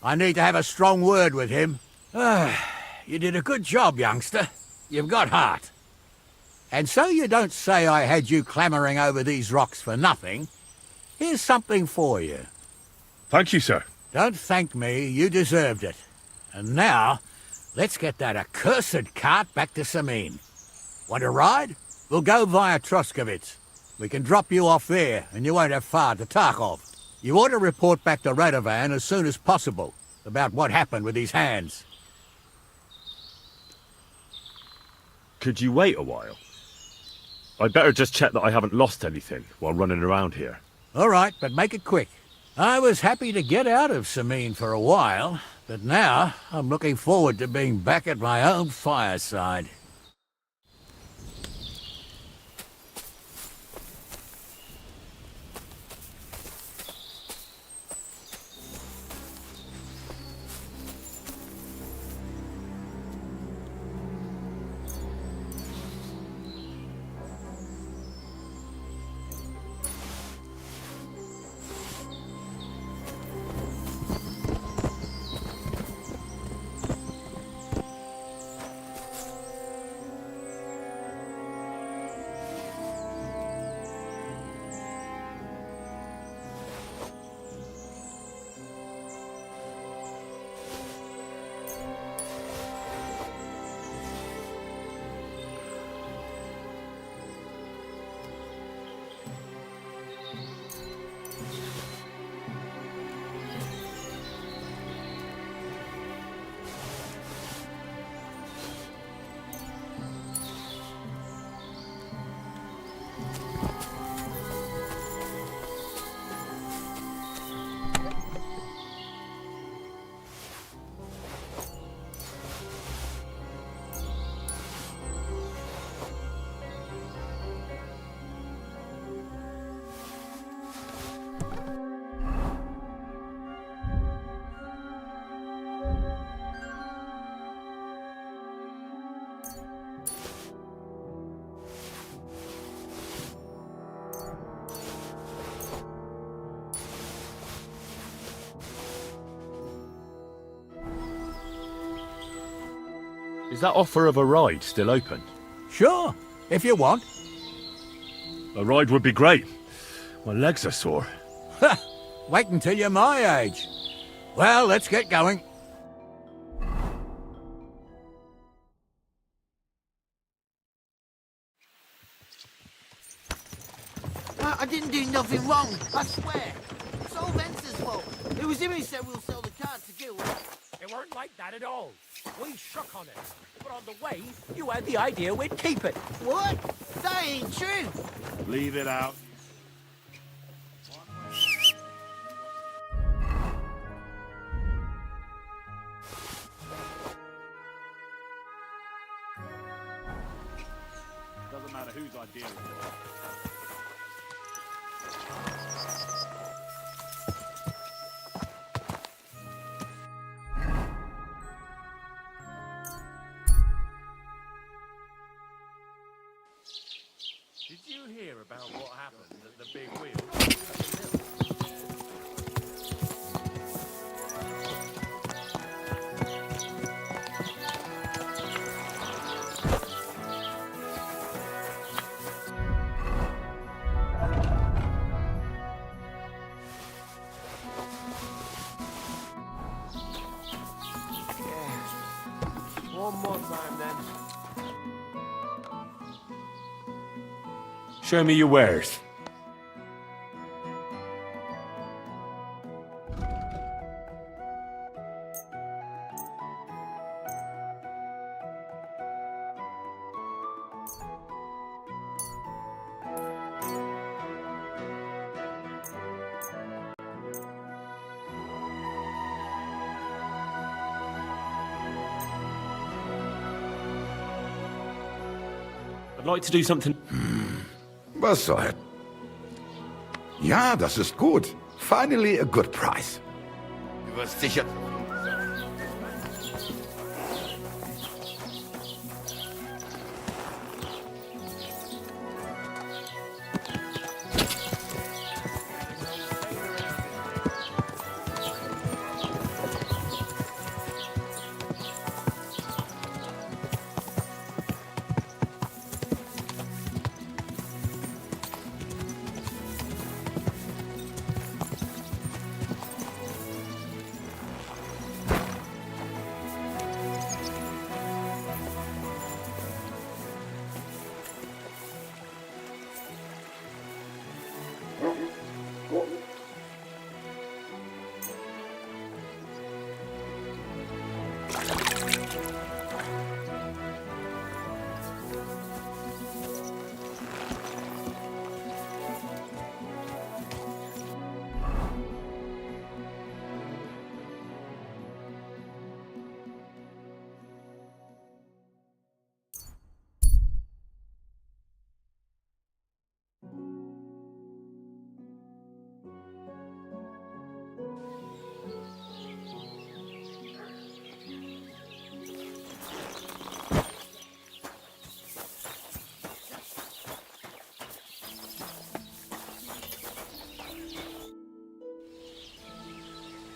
I need to have a strong word with him. You did a good job, youngster. You've got heart. And so you don't say I had you clambering over these rocks for nothing. Here's something for you. Thank you, sir. Don't thank me, you deserved it. And now, let's get that accursed cart back to Semine. Want to ride? We'll go via Troskovitz. We can drop you off there, and you won't have far to Tarkov. You ought to report back to Radovan as soon as possible about what happened with his hands. Could you wait a while? I'd better just check that I haven't lost anything while running around here. All right, but make it quick. I was happy to get out of Semine for a while, but now I'm looking forward to being back at my own fireside. Is that offer of a ride still open? Sure, if you want. A ride would be great. My legs are sore. Wait until you're my age. Well, let's get going. I didn't do nothing wrong, I swear. It's all Vence's fault. It was him who said we'll sell the cart to Gil. It weren't like that at all. We shook on it. But on the way, you had the idea we'd keep it. What? That ain't true. Leave it out. Doesn't matter whose idea it was. hear about what happened at the big wheel? One more time, then. Show me your wares. I'd like to do something. Was soll? Ja, das ist gut. Finally a good price. Du wirst sicher...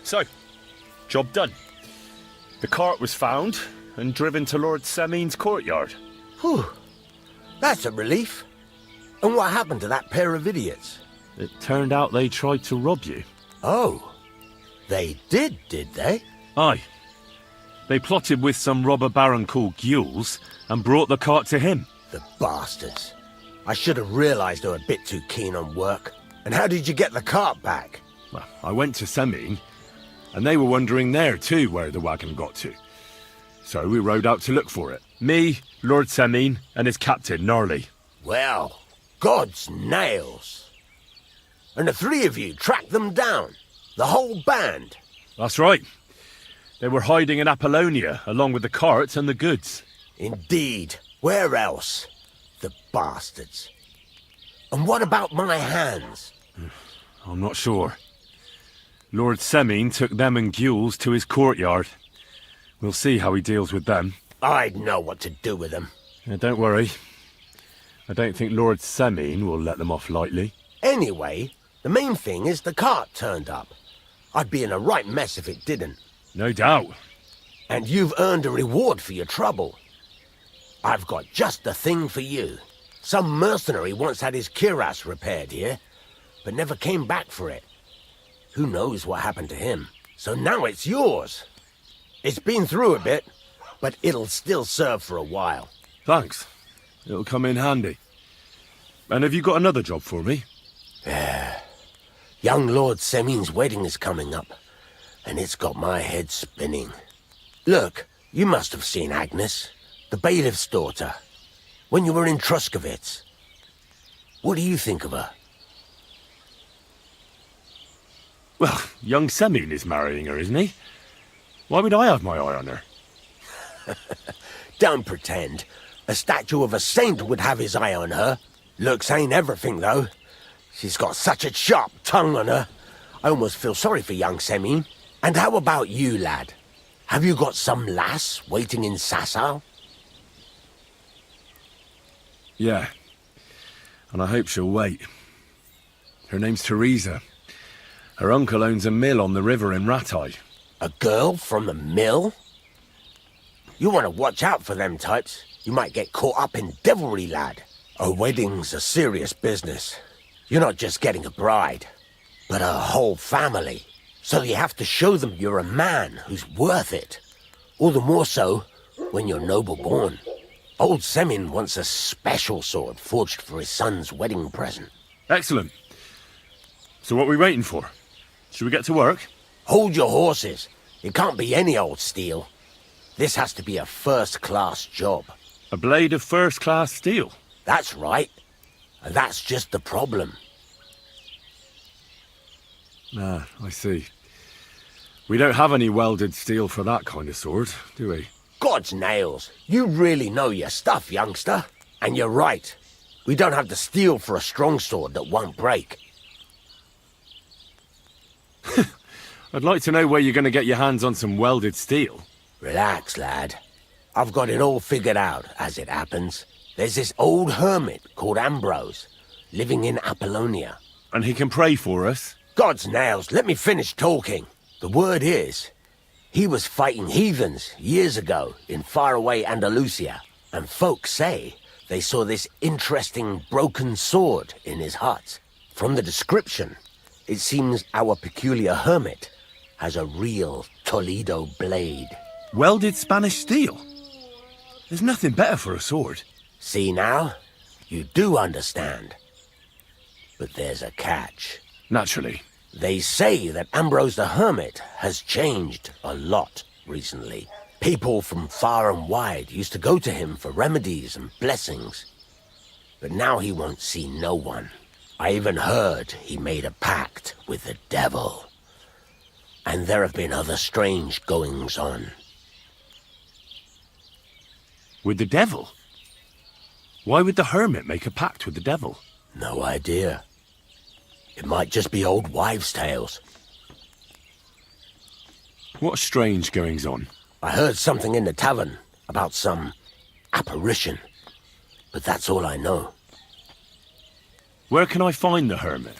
So, job done. The cart was found and driven to Lord Semin's courtyard. Whew. That's a relief. And what happened to that pair of idiots? It turned out they tried to rob you. Oh. They did they? Aye. They plotted with some robber baron called Gules and brought the cart to him. The bastards. I should have realised they were a bit too keen on work. And how did you get the cart back? Well, I went to Semin, and they were wondering there too where the wagon got to. So we rode out to look for it. Me, Lord Semin, and his captain, Gnarly. Well, God's nails. And the three of you tracked them down? The whole band? That's right. They were hiding in Apollonia, along with the cart and the goods. Indeed. Where else? The bastards. And what about my hands? I'm not sure. Lord Semin took them and Gules to his courtyard. We'll see how he deals with them. I'd know what to do with them. Don't worry. I don't think Lord Semin will let them off lightly. Anyway, the main thing is the cart turned up. I'd be in a right mess if it didn't. No doubt. And you've earned a reward for your trouble. I've got just the thing for you. Some mercenary once had his cuirass repaired here, but never came back for it. Who knows what happened to him? So now it's yours. It's been through a bit, but it'll still serve for a while. Thanks. It'll come in handy. And have you got another job for me? Young Lord Semin's wedding is coming up, and it's got my head spinning. Look, you must have seen Agnes, the bailiff's daughter, when you were in Truscovitz. What do you think of her? Well, young Semin is marrying her, isn't he? Why would I have my eye on her? Don't pretend. A statue of a saint would have his eye on her. Looks ain't everything, though. She's got such a sharp tongue on her. I almost feel sorry for young Semin. And how about you, lad? Have you got some lass waiting in Sasau? Yeah. and I hope she'll wait. Her name's Teresa. Her uncle owns a mill on the river in Rattay. A girl from the mill? You want to watch out for them types. You might get caught up in devilry, lad. A wedding's a serious business. You're not just getting a bride, but a whole family. So you have to show them you're a man who's worth it. All the more so when you're noble-born. Old Semin wants a special sword forged for his son's wedding present. Excellent. So what are we waiting for? Should we get to work? Hold your horses. It can't be any old steel. This has to be a first-class job. A blade of first-class steel? That's right. And that's just the problem. Ah, I see. We don't have any welded steel for that kind of sword, do we? God's nails. You really know your stuff, youngster. And you're right. We don't have the steel for a strong sword that won't break. I'd like to know where you're going to get your hands on some welded steel. Relax, lad. I've got it all figured out, as it happens. There's this old hermit called Ambrose, living in Apollonia. And he can pray for us? God's nails, let me finish talking. The word is, he was fighting heathens years ago in faraway Andalusia, and folks say they saw this interesting broken sword in his hut. From the description, it seems our peculiar hermit has a real Toledo blade. Welded Spanish steel? There's nothing better for a sword. See now? You do understand. But there's a catch. Naturally. They say that Ambrose the Hermit has changed a lot recently. People from far and wide used to go to him for remedies and blessings. But now he won't see no one. I even heard he made a pact with the devil. And there have been other strange goings-on. With the devil? Why would the hermit make a pact with the devil? No idea. It might just be old wives' tales. What strange goings-on? I heard something in the tavern about some apparition. But that's all I know. Where can I find the hermit?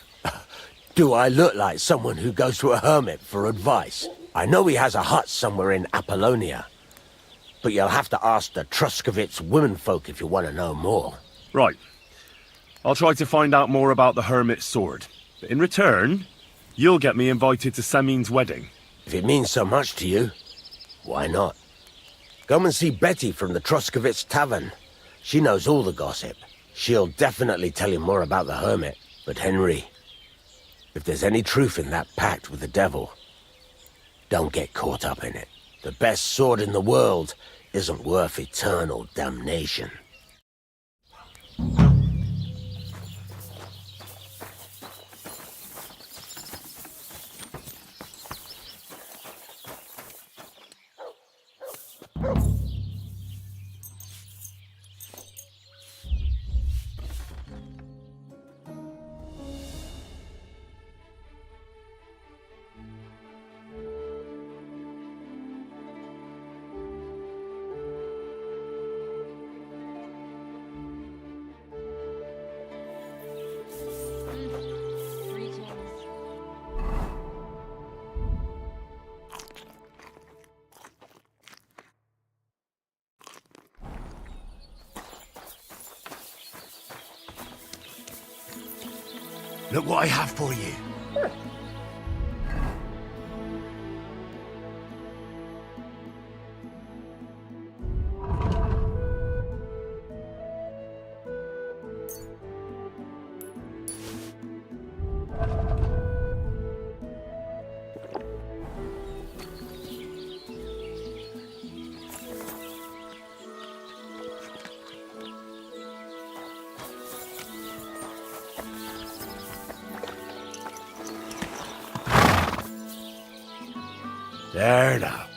Do I look like someone who goes to a hermit for advice? I know he has a hut somewhere in Apollonia. But you'll have to ask the Truscovitz womenfolk if you want to know more. Right. I'll try to find out more about the hermit's sword. But in return, you'll get me invited to Semin's wedding. If it means so much to you, why not? Go and see Betty from the Truscovitz Tavern. She knows all the gossip. She'll definitely tell you more about the hermit. But Henry, if there's any truth in that pact with the devil, don't get caught up in it. The best sword in the world isn't worth eternal damnation. Look what I have for you. There now.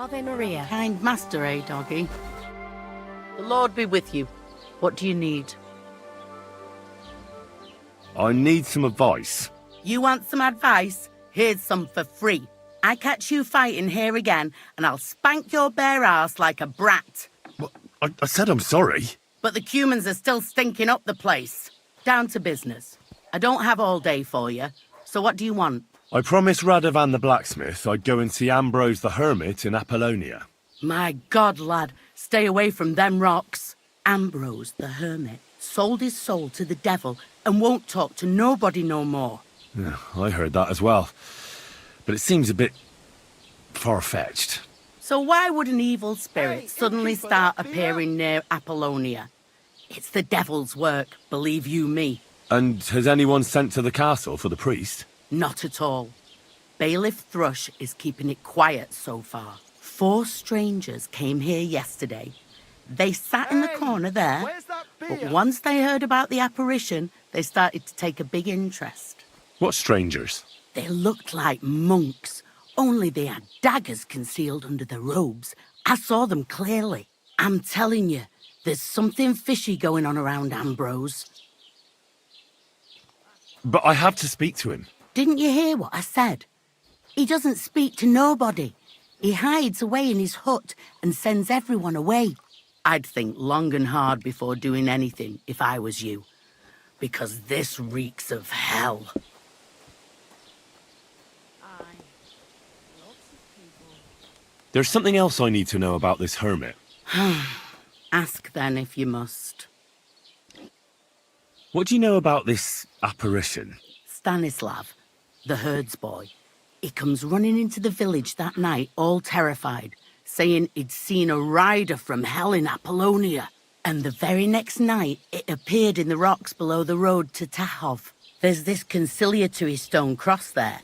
Ave Maria. Kind master, eh, doggy? The Lord be with you. What do you need? I need some advice. You want some advice? Here's some for free. I catch you fighting here again, and I'll spank your bare ass like a brat. I said I'm sorry. But the cumans are still stinking up the place. Down to business. I don't have all day for you, so what do you want? I promised Radovan the blacksmith I'd go and see Ambrose the hermit in Apollonia. My God, lad, stay away from them rocks. Ambrose the hermit sold his soul to the devil and won't talk to nobody no more. Yeah, I heard that as well. But it seems a bit far-fetched. So why would an evil spirit suddenly start appearing near Apollonia? It's the devil's work, believe you me. And has anyone sent to the castle for the priest? Not at all. Bailiff Thrush is keeping it quiet so far. 4 strangers came here yesterday. They sat in the corner there, but once they heard about the apparition, they started to take a big interest. What strangers? They looked like monks, only they had daggers concealed under their robes. I saw them clearly. I'm telling you, there's something fishy going on around Ambrose. But I have to speak to him. Didn't you hear what I said? He doesn't speak to nobody. He hides away in his hut and sends everyone away. I'd think long and hard before doing anything if I was you, because this reeks of hell. There's something else I need to know about this hermit. Ask then if you must. What do you know about this apparition? Stanislav, the herds boy. He comes running into the village that night, all terrified, saying he'd seen a rider from hell in Apollonia. And the very next night, it appeared in the rocks below the road to Tahov. There's this conciliatory stone cross there.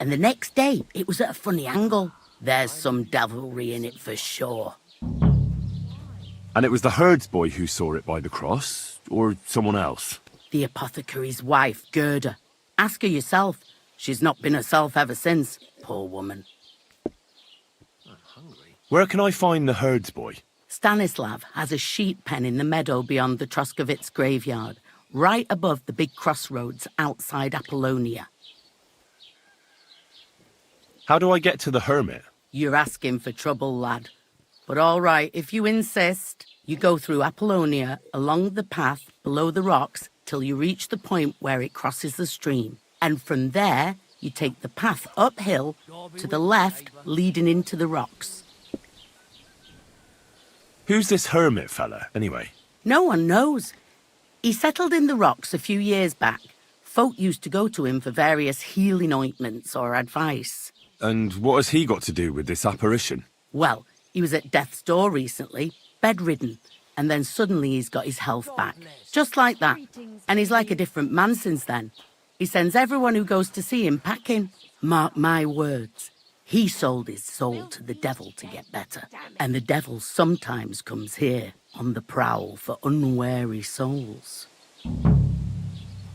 And the next day, it was at a funny angle. There's some devilry in it for sure. And it was the herds boy who saw it by the cross, or someone else? The apothecary's wife, Gerda. Ask her yourself. She's not been herself ever since, poor woman. Where can I find the herds boy? Stanislav has a sheep pen in the meadow beyond the Troskovitz graveyard, right above the big crossroads outside Apollonia. How do I get to the hermit? You're asking for trouble, lad. But all right, if you insist, you go through Apollonia along the path below the rocks till you reach the point where it crosses the stream. And from there, you take the path uphill to the left, leading into the rocks. Who's this hermit fella, anyway? No one knows. He settled in the rocks a few years back. Folk used to go to him for various healing ointments or advice. And what has he got to do with this apparition? Well, he was at death's door recently, bedridden, and then suddenly he's got his health back. Just like that. And he's like a different man since then. He sends everyone who goes to see him packing. Mark my words. He sold his soul to the devil to get better. And the devil sometimes comes here on the prowl for unwary souls.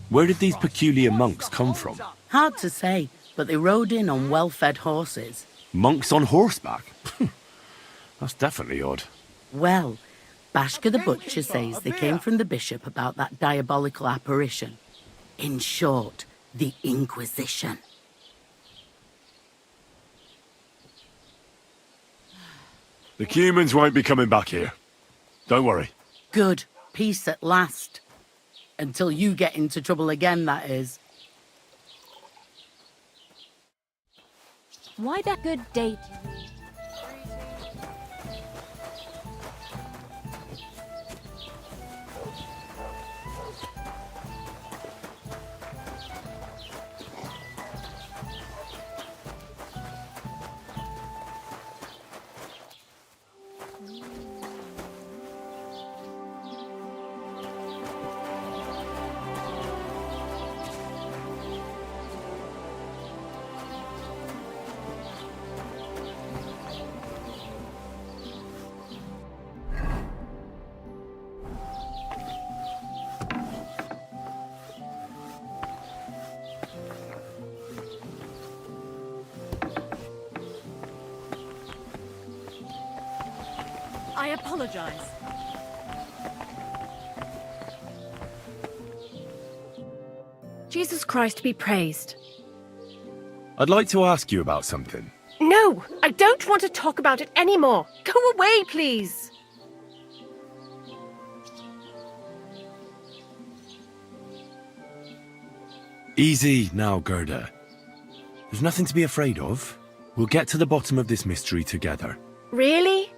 Where did these peculiar monks come from? Hard to say, but they rode in on well-fed horses. Monks on horseback? That's definitely odd. Well, Bashka the butcher says they came from the bishop about that diabolical apparition. In short, the Inquisition. The humans won't be coming back here. Don't worry. Good. Peace at last. Until you get into trouble again, that is. Why that good date? I apologize. Jesus Christ be praised. I'd like to ask you about something. No, I don't want to talk about it anymore. Go away, please. Easy now, Gerda. There's nothing to be afraid of. We'll get to the bottom of this mystery together. Really?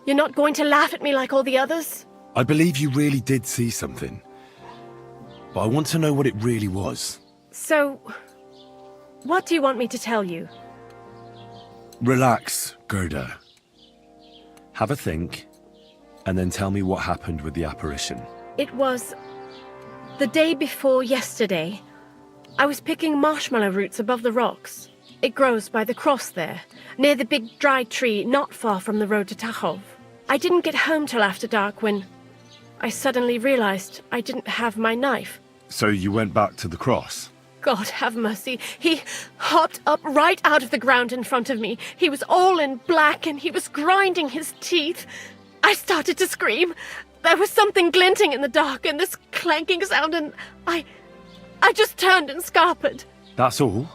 You're not going to laugh at me like all the others? I believe you really did see something. But I want to know what it really was. So, what do you want me to tell you? Relax, Gerda. Have a think, and then tell me what happened with the apparition. It was the day before yesterday. I was picking marshmallow roots above the rocks. It grows by the cross there, near the big dry tree not far from the road to Tachov. I didn't get home till after dark when I suddenly realized I didn't have my knife. So you went back to the cross? God have mercy. He hopped up right out of the ground in front of me. He was all in black and he was grinding his teeth. I started to scream. There was something glinting in the dark and this clanking sound and I just turned and scarpered. That's all?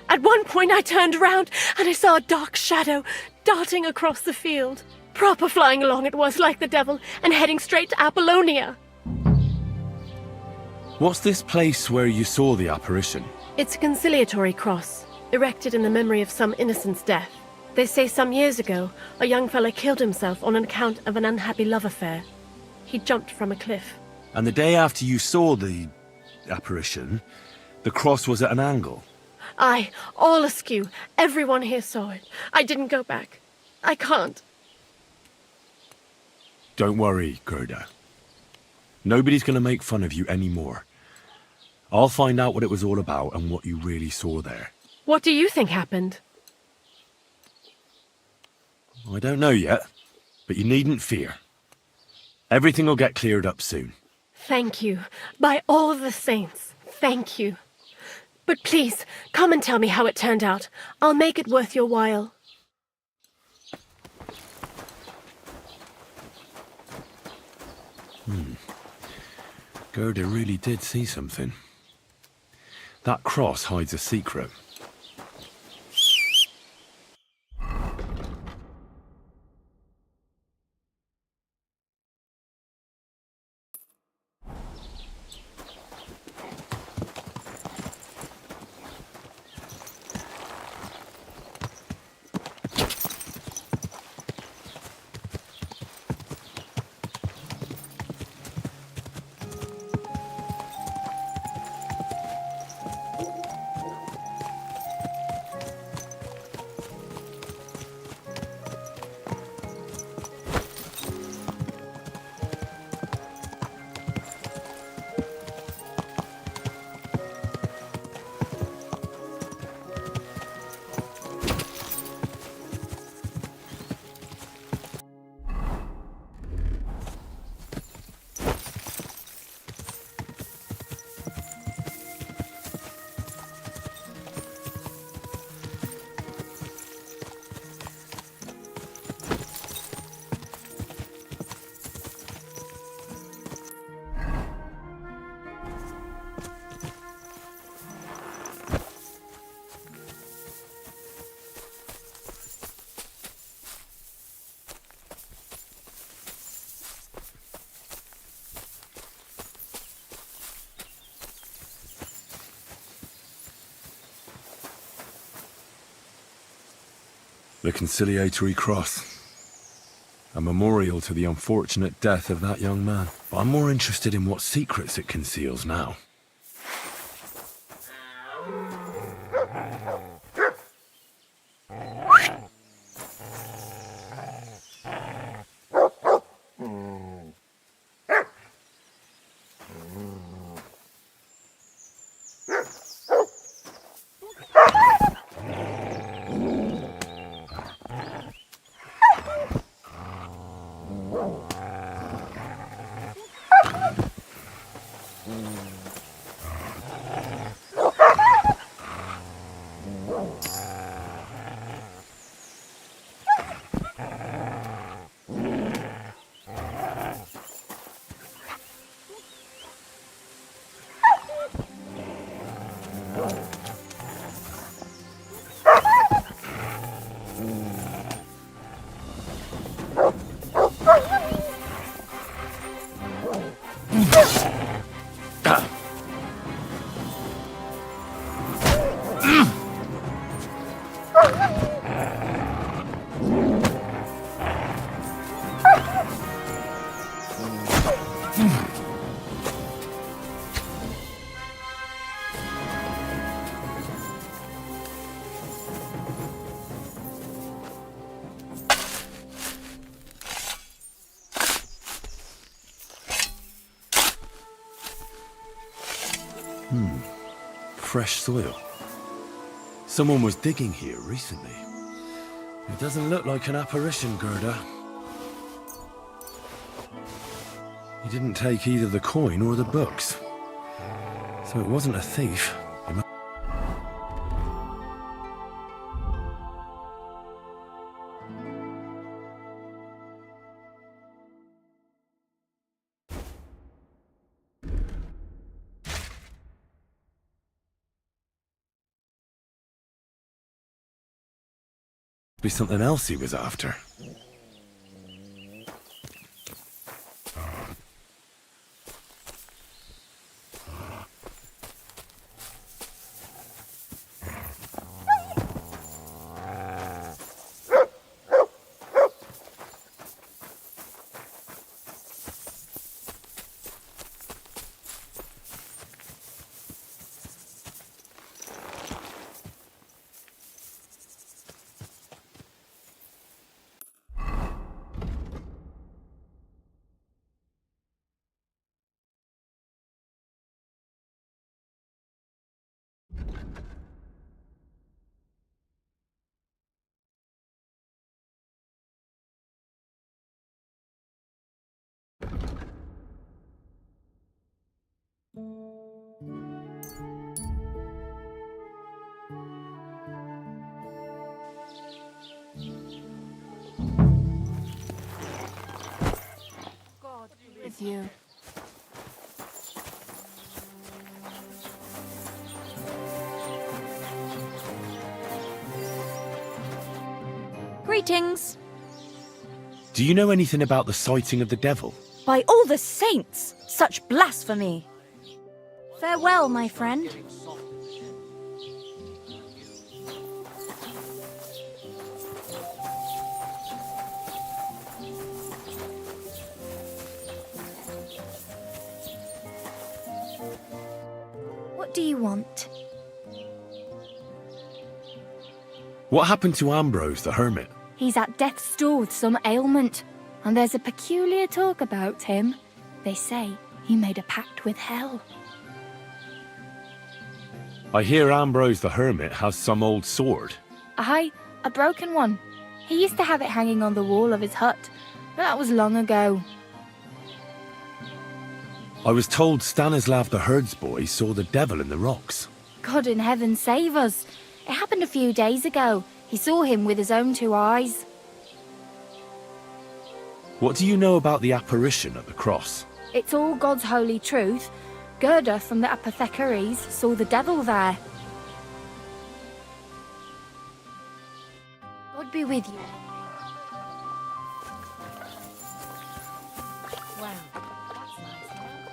At one point I turned around and I saw a dark shadow darting across the field. Proper flying along it was like the devil and heading straight to Apollonia. What's this place where you saw the apparition? It's a conciliatory cross, erected in the memory of some innocent's death. They say some years ago, a young fellow killed himself on account of an unhappy love affair. He jumped from a cliff. And the day after you saw the apparition, the cross was at an angle? Aye, all askew. Everyone here saw it. I didn't go back. I can't. Don't worry, Gerda. Nobody's going to make fun of you anymore. I'll find out what it was all about and what you really saw there. What do you think happened? I don't know yet, but you needn't fear. Everything will get cleared up soon. Thank you. By all of the saints, thank you. But please, come and tell me how it turned out. I'll make it worth your while. Gerda really did see something. That cross hides a secret. The conciliatory cross. A memorial to the unfortunate death of that young man. But I'm more interested in what secrets it conceals now. Fresh soil. Someone was digging here recently. It doesn't look like an apparition, Gerda. He didn't take either the coin or the books. So it wasn't a thief. It mu- be something else he was after. With you. Greetings. Do you know anything about the sighting of the devil? By all the saints, such blasphemy. Farewell, my friend. What do you want? What happened to Ambrose the hermit? He's at death's door with some ailment, and there's a peculiar talk about him. They say he made a pact with hell. I hear Ambrose the hermit has some old sword. Aye, a broken one. He used to have it hanging on the wall of his hut, but that was long ago. I was told Stanislav the herdsboy saw the devil in the rocks. God in heaven save us. It happened a few days ago. He saw him with his own 2 eyes. What do you know about the apparition at the cross? It's all God's holy truth. Gerda from the apothecaries saw the devil there. God be with you. Wow, that's nice, huh?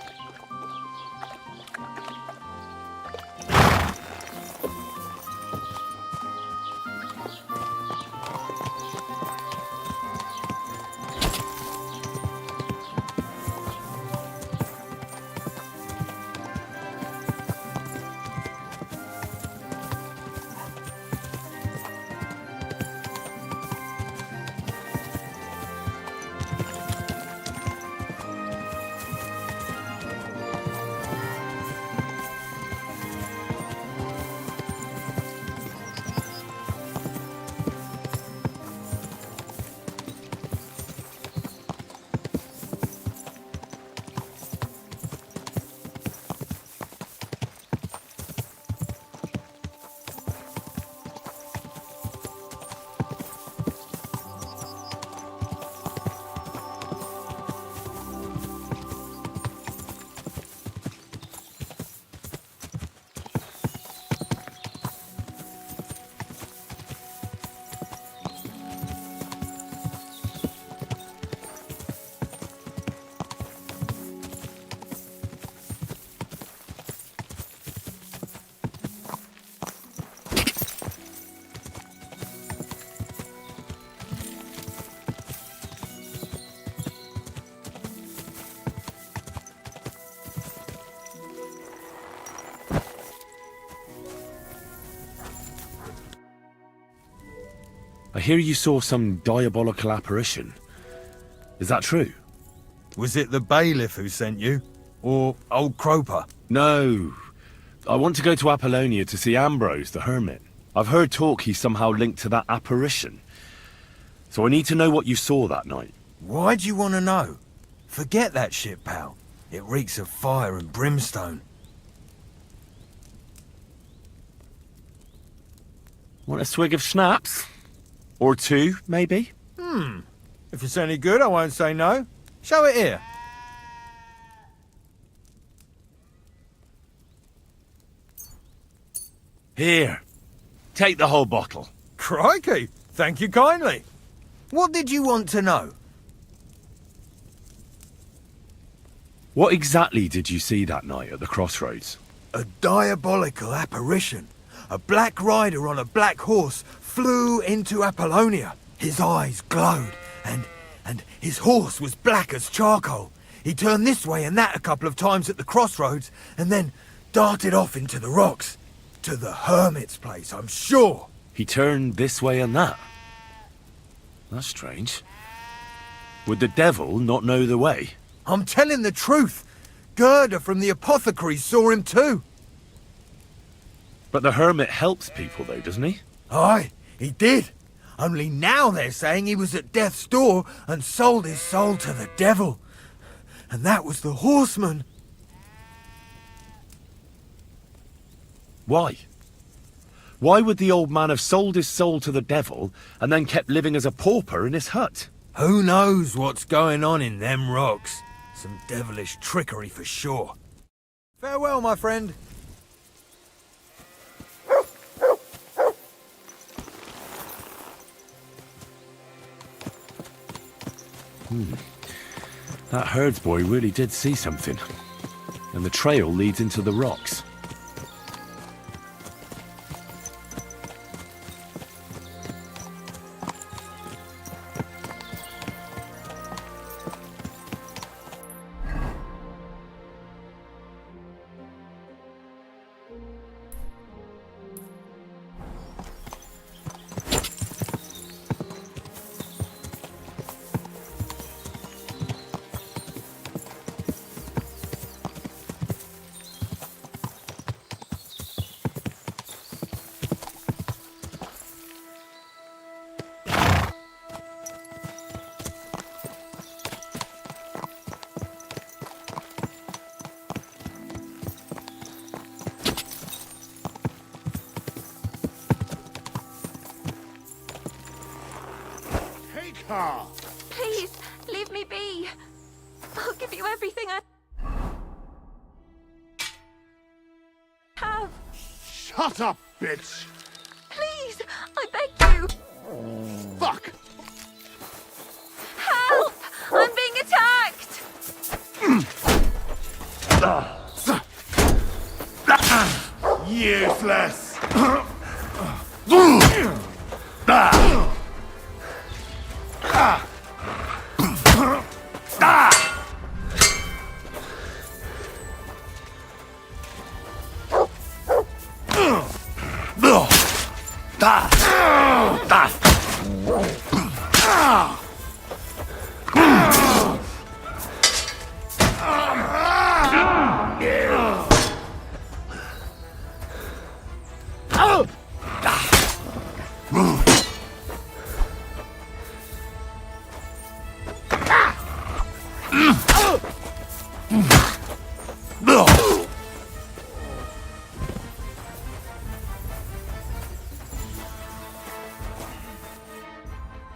I hear you saw some diabolical apparition. Is that true? Was it the bailiff who sent you? Or old Croper? No. I want to go to Apollonia to see Ambrose, the hermit. I've heard talk he's somehow linked to that apparition. So I need to know what you saw that night. Why do you want to know? Forget that shit, pal. It reeks of fire and brimstone. Want a swig of schnapps? Or two, maybe? If it's any good, I won't say no. Show it here. Here. Take the whole bottle. Crikey! Thank you kindly. What did you want to know? What exactly did you see that night at the crossroads? A diabolical apparition. A black rider on a black horse flew into Apollonia. His eyes glowed, and his horse was black as charcoal. He turned this way and that a couple of times at the crossroads, and then darted off into the rocks. To the hermit's place, I'm sure. He turned this way and that? That's strange. Would the devil not know the way? I'm telling the truth. Gerda from the apothecary saw him too. But the hermit helps people though, doesn't he? Aye, he did. Only now they're saying he was at death's door and sold his soul to the devil. And that was the horseman. Why? Why would the old man have sold his soul to the devil and then kept living as a pauper in his hut? Who knows what's going on in them rocks? Some devilish trickery for sure. Farewell, my friend. That herds boy really did see something. And the trail leads into the rocks. Please, leave me be. I'll give you everything I have. Shut up, bitch! Please, I beg you. Fuck! Help! I'm being attacked. Useless!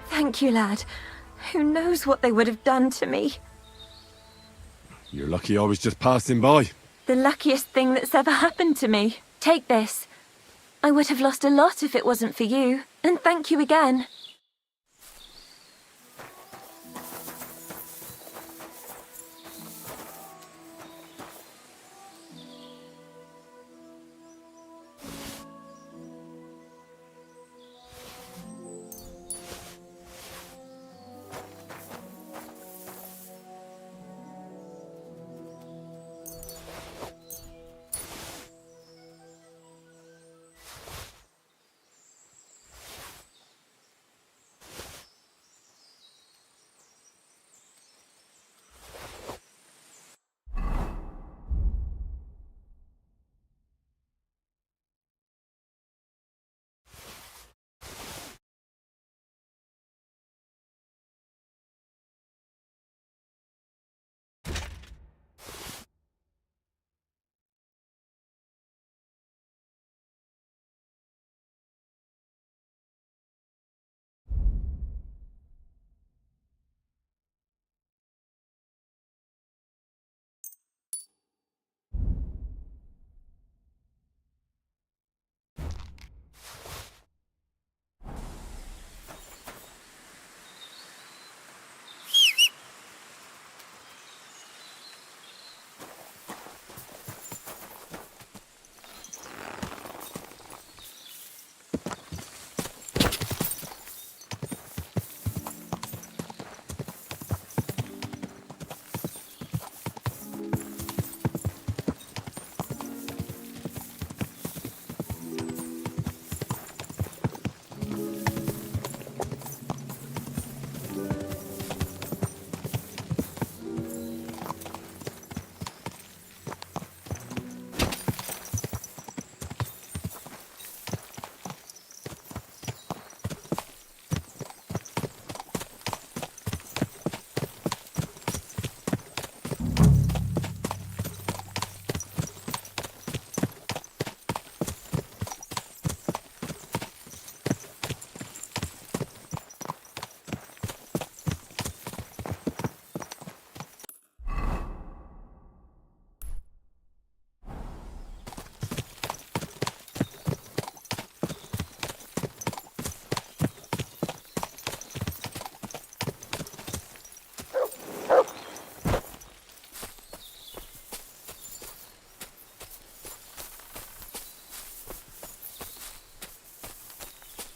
Thank you, lad. Who knows what they would have done to me? You're lucky I was just passing by. The luckiest thing that's ever happened to me. Take this. I would have lost a lot if it wasn't for you. And thank you again.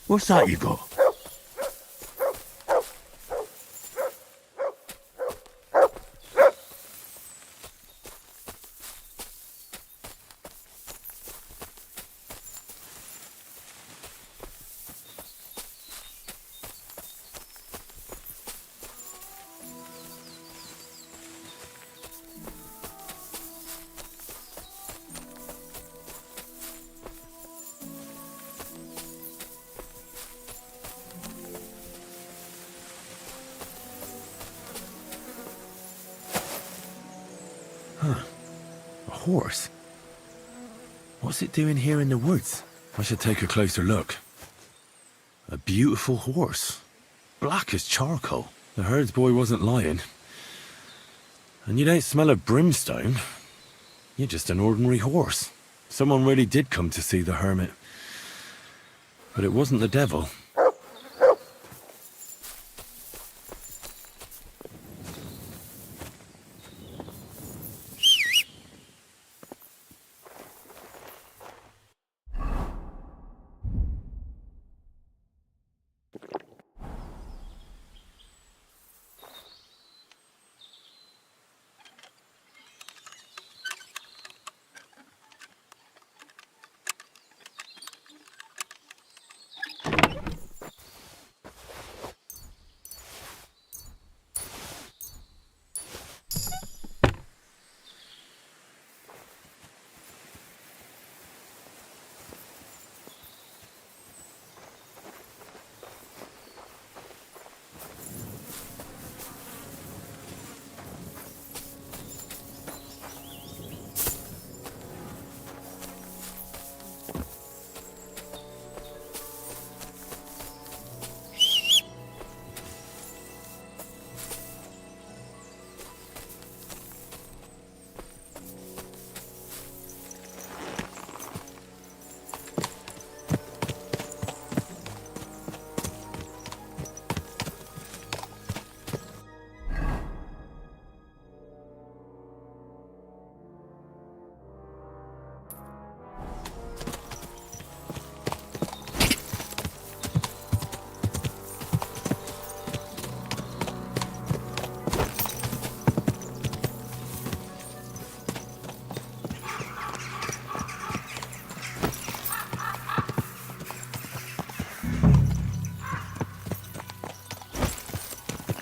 What's that you got? A horse? What's it doing here in the woods? I should take a closer look. A beautiful horse. Black as charcoal. The herdsboy wasn't lying. And you don't smell of brimstone. You're just an ordinary horse. Someone really did come to see the hermit. But it wasn't the devil.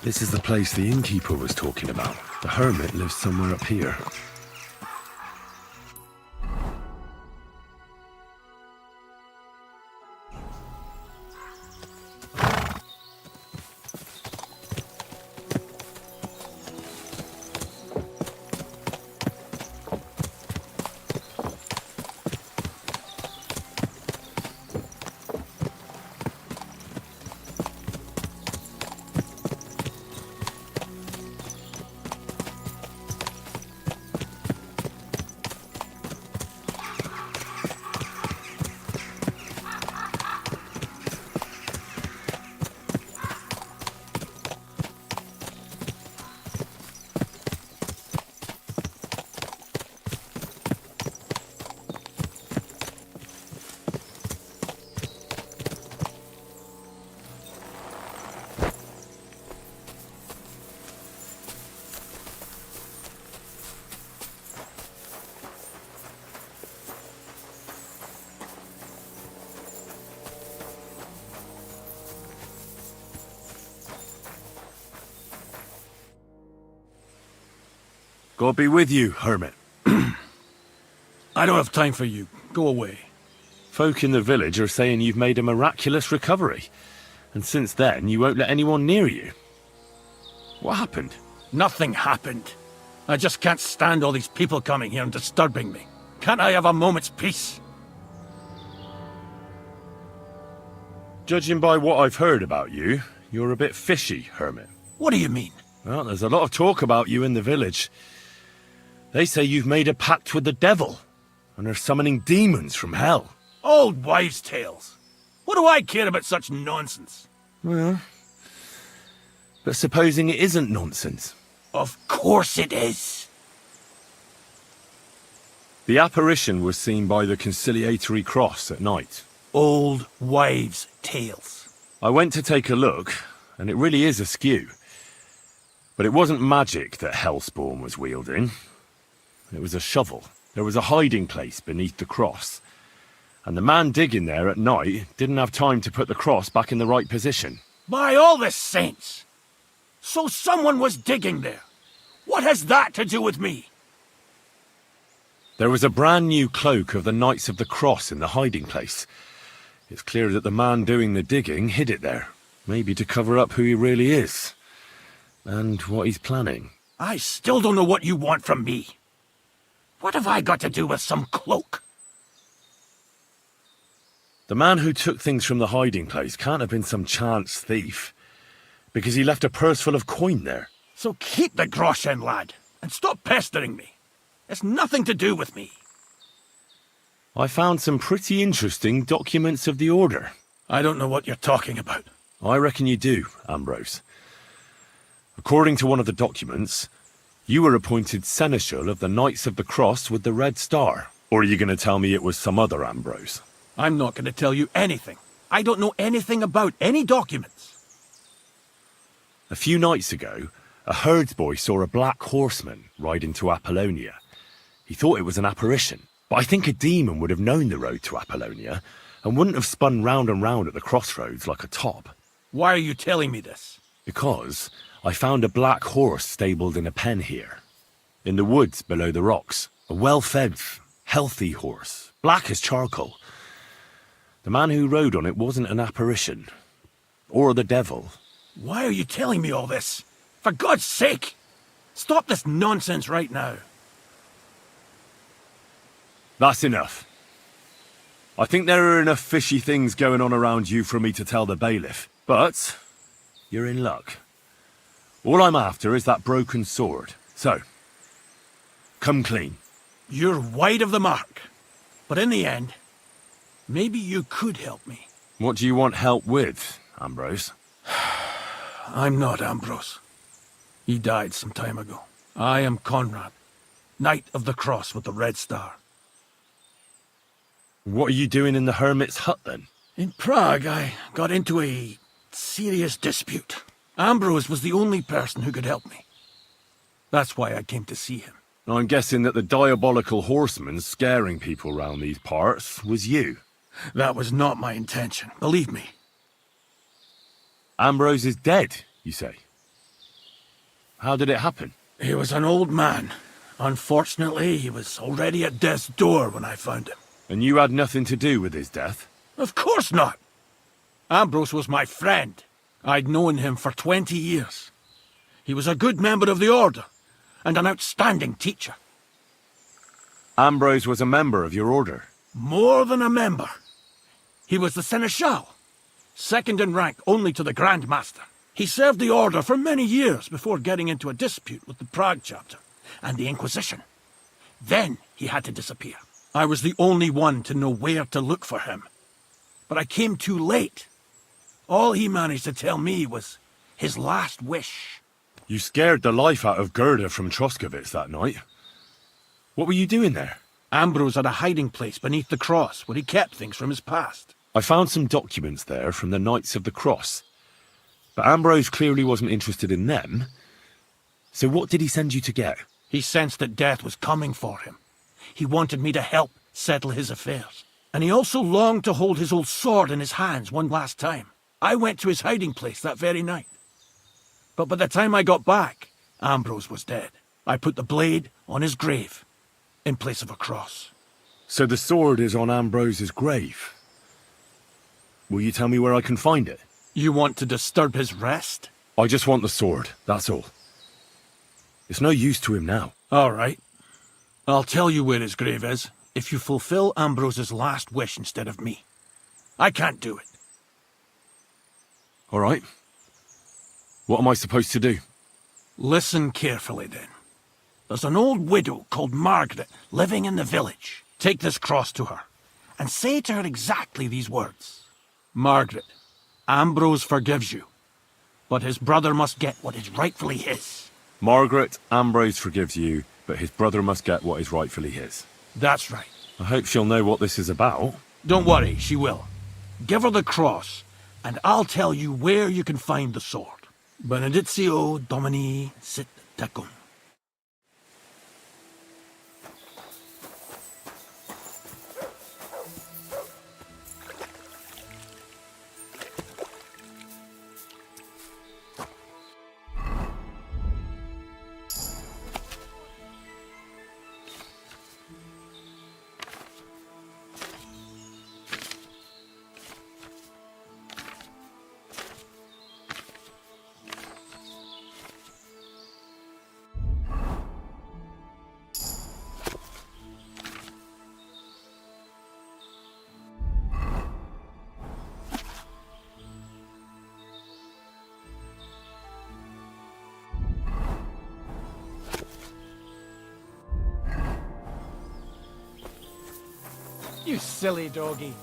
This is the place the innkeeper was talking about. The hermit lives somewhere up here. God be with you, hermit. I don't have time for you. Go away. Folk in the village are saying you've made a miraculous recovery. And since then, you won't let anyone near you. What happened? Nothing happened. I just can't stand all these people coming here and disturbing me. Can't I have a moment's peace? Judging by what I've heard about you, you're a bit fishy, hermit. What do you mean? Well, there's a lot of talk about you in the village. They say you've made a pact with the devil, and are summoning demons from hell. Old wives' tales. What do I care about such nonsense? Well, but supposing it isn't nonsense? Of course it is. The apparition was seen by the conciliatory cross at night. old wives' tales. I went to take a look, and it really is askew. But it wasn't magic that Hellspawn was wielding. It was a shovel. There was a hiding place beneath the cross. And the man digging there at night didn't have time to put the cross back in the right position. By all the saints! So someone was digging there. What has that to do with me? There was a brand new cloak of the Knights of the Cross in the hiding place. It's clear that the man doing the digging hid it there, maybe to cover up who he really is, and what he's planning. I still don't know what you want from me. What have I got to do with some cloak? The man who took things from the hiding place can't have been some chance thief, because he left a purse full of coin there. So keep the groschen, lad, and stop pestering me. It's nothing to do with me. I found some pretty interesting documents of the Order. I don't know what you're talking about. I reckon you do, Ambrose. According to one of the documents, you were appointed Seneschal of the Knights of the Cross with the Red Star. Or are you going to tell me it was some other Ambrose? I'm not going to tell you anything. I don't know anything about any documents. A few nights ago, a herdsboy saw a black horseman ride into Apollonia. He thought it was an apparition, but I think a demon would have known the road to Apollonia and wouldn't have spun round and round at the crossroads like a top. Why are you telling me this? Because I found a black horse stabled in a pen here, in the woods below the rocks. A well-fed, healthy horse, black as charcoal. The man who rode on it wasn't an apparition, or the devil. Why are you telling me all this? For God's sake! Stop this nonsense right now. That's enough. I think there are enough fishy things going on around you for me to tell the bailiff, but you're in luck. All I'm after is that broken sword. So, come clean. You're wide of the mark. But in the end, maybe you could help me. What do you want help with, Ambrose? I'm not Ambrose. He died some time ago. I am Conrad, Knight of the Cross with the Red Star. What are you doing in the hermit's hut, then? In Prague, I got into a serious dispute. Ambrose was the only person who could help me. That's why I came to see him. I'm guessing that the diabolical horseman scaring people round these parts was you. That was not my intention, believe me. Ambrose is dead, you say? How did it happen? He was an old man. Unfortunately, he was already at death's door when I found him. And you had nothing to do with his death? Of course not. Ambrose was my friend. I'd known him for 20 years. He was a good member of the Order, and an outstanding teacher. Ambrose was a member of your order? More than a member. He was the Seneschal, second in rank only to the Grand Master. He served the Order for many years before getting into a dispute with the Prague chapter and the Inquisition. Then he had to disappear. I was the only one to know where to look for him. But I came too late. All he managed to tell me was his last wish. You scared the life out of Gerda from Troskovitz that night. What were you doing there? Ambrose had a hiding place beneath the cross where he kept things from his past. I found some documents there from the Knights of the Cross. But Ambrose clearly wasn't interested in them. So what did he send you to get? He sensed that death was coming for him. He wanted me to help settle his affairs. And he also longed to hold his old sword in his hands one last time. I went to his hiding place that very night. But by the time I got back, Ambrose was dead. I put the blade on his grave, in place of a cross. So the sword is on Ambrose's grave? Will you tell me where I can find it? You want to disturb his rest? I just want the sword, that's all. It's no use to him now. All right. I'll tell you where his grave is, if you fulfill Ambrose's last wish instead of me. I can't do it. All right. What am I supposed to do? Listen carefully, then. There's an old widow called Margaret living in the village. Take this cross to her, and say to her exactly these words. Margaret, Ambrose forgives you, but his brother must get what is rightfully his. Margaret, Ambrose forgives you, but his brother must get what is rightfully his. That's right. I hope she'll know what this is about. Don't worry, she will. Give her the cross, and I'll tell you where you can find the sword. Benedictio Domini sit tecum. You silly doggy.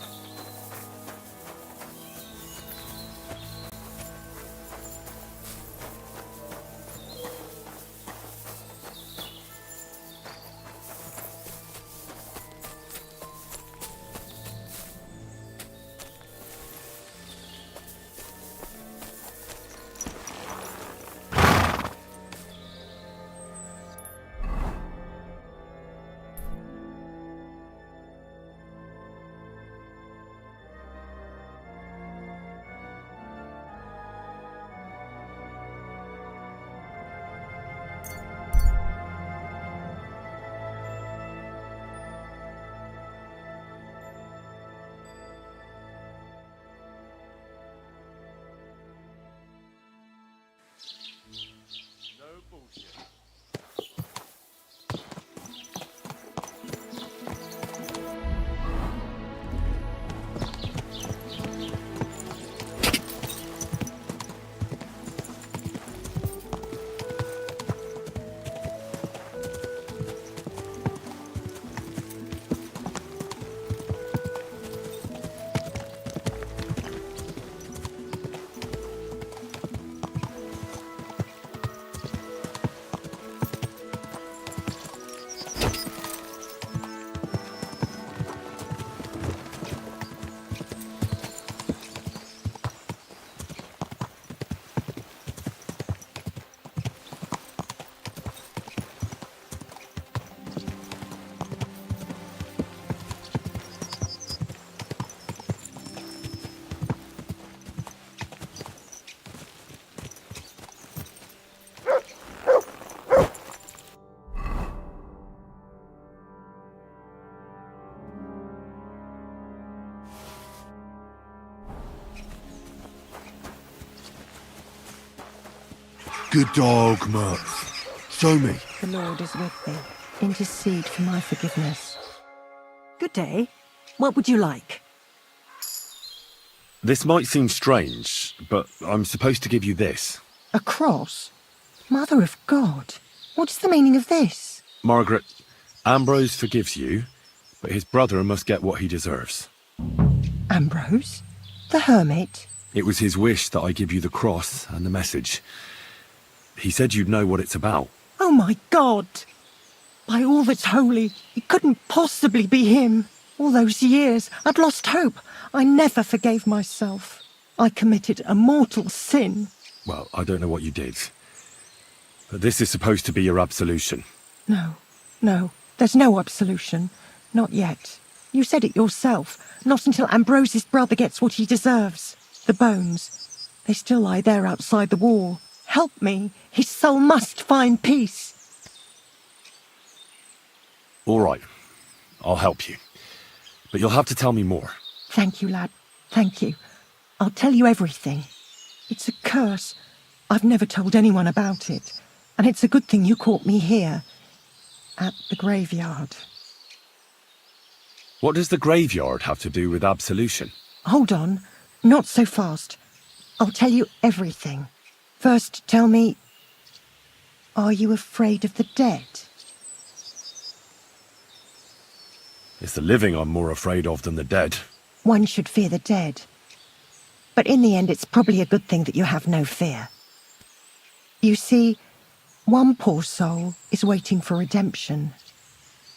Good dog, Murph. Show me. The Lord is with thee. Intercede for my forgiveness. Good day. What would you like? This might seem strange, but I'm supposed to give you this. A cross? Mother of God. What is the meaning of this? Margaret, Ambrose forgives you, but his brother must get what he deserves. Ambrose? The hermit? It was his wish that I give you the cross and the message. He said you'd know what it's about. Oh my God! By all that's holy, it couldn't possibly be him. All those years, I'd lost hope. I never forgave myself. I committed a mortal sin. Well, I don't know what you did. But this is supposed to be your absolution. No, there's no absolution. Not yet. You said it yourself. Not until Ambrose's brother gets what he deserves. The bones. They still lie there outside the wall. Help me. His soul must find peace. All right. I'll help you. But you'll have to tell me more. Thank you, lad. Thank you. I'll tell you everything. It's a curse. I've never told anyone about it. And it's a good thing you caught me here. At the graveyard. What does the graveyard have to do with absolution? Hold on. Not so fast. I'll tell you everything. First, tell me, are you afraid of the dead? It's the living I'm more afraid of than the dead. One should fear the dead. But in the end, it's probably a good thing that you have no fear. You see, one poor soul is waiting for redemption.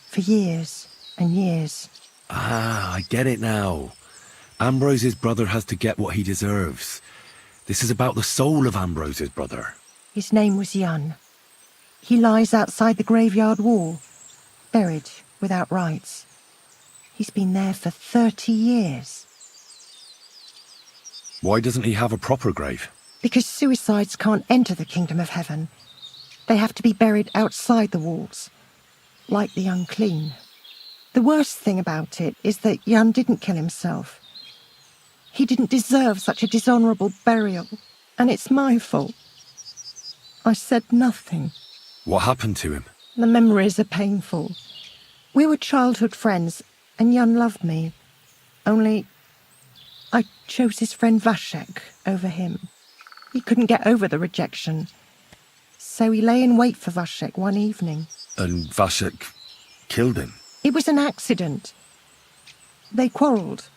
For years and years. Ah, I get it now. Ambrose's brother has to get what he deserves. This is about the soul of Ambrose's brother. His name was Jan. He lies outside the graveyard wall, buried without rites. He's been there for 30 years. Why doesn't he have a proper grave? Because suicides can't enter the kingdom of heaven. They have to be buried outside the walls, like the unclean. The worst thing about it is that Jan didn't kill himself. He didn't deserve such a dishonourable burial, and it's my fault. I said nothing. What happened to him? The memories are painful. We were childhood friends, and Jan loved me. Only I chose his friend Vashek over him. He couldn't get over the rejection. So he lay in wait for Vashek one evening. And Vashek killed him? It was an accident. They quarrelled.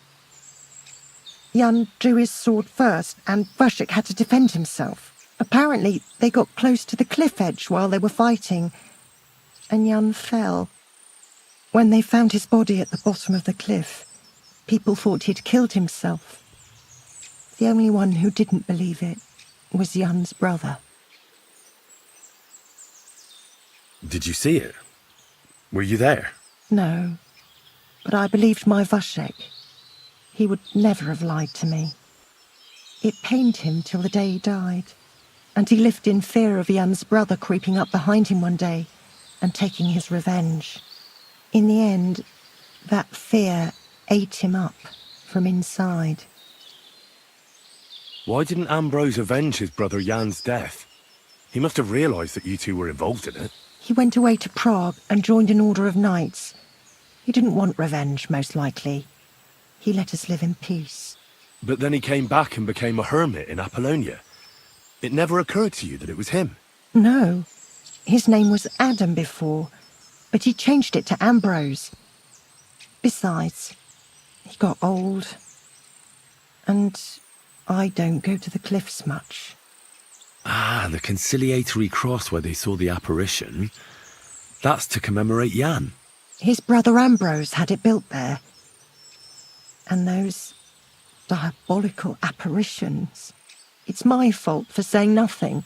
Jan drew his sword first, and Vashek had to defend himself. Apparently, they got close to the cliff edge while they were fighting, and Jan fell. When they found his body at the bottom of the cliff, people thought he'd killed himself. The only one who didn't believe it was Jan's brother. Did you see it? Were you there? No, but I believed my Vashek. He would never have lied to me. It pained him till the day he died, and he lived in fear of Jan's brother creeping up behind him one day and taking his revenge. In the end, that fear ate him up from inside. Why didn't Ambrose avenge his brother Jan's death? He must have realised that you two were involved in it. He went away to Prague and joined an order of knights. He didn't want revenge, most likely. He let us live in peace. But then he came back and became a hermit in Apollonia. It never occurred to you that it was him? No. His name was Adam before, but he changed it to Ambrose. Besides, he got old. And I don't go to the cliffs much. Ah, the conciliatory cross where they saw the apparition. That's to commemorate Jan. His brother Ambrose had it built there. And those diabolical apparitions. It's my fault for saying nothing.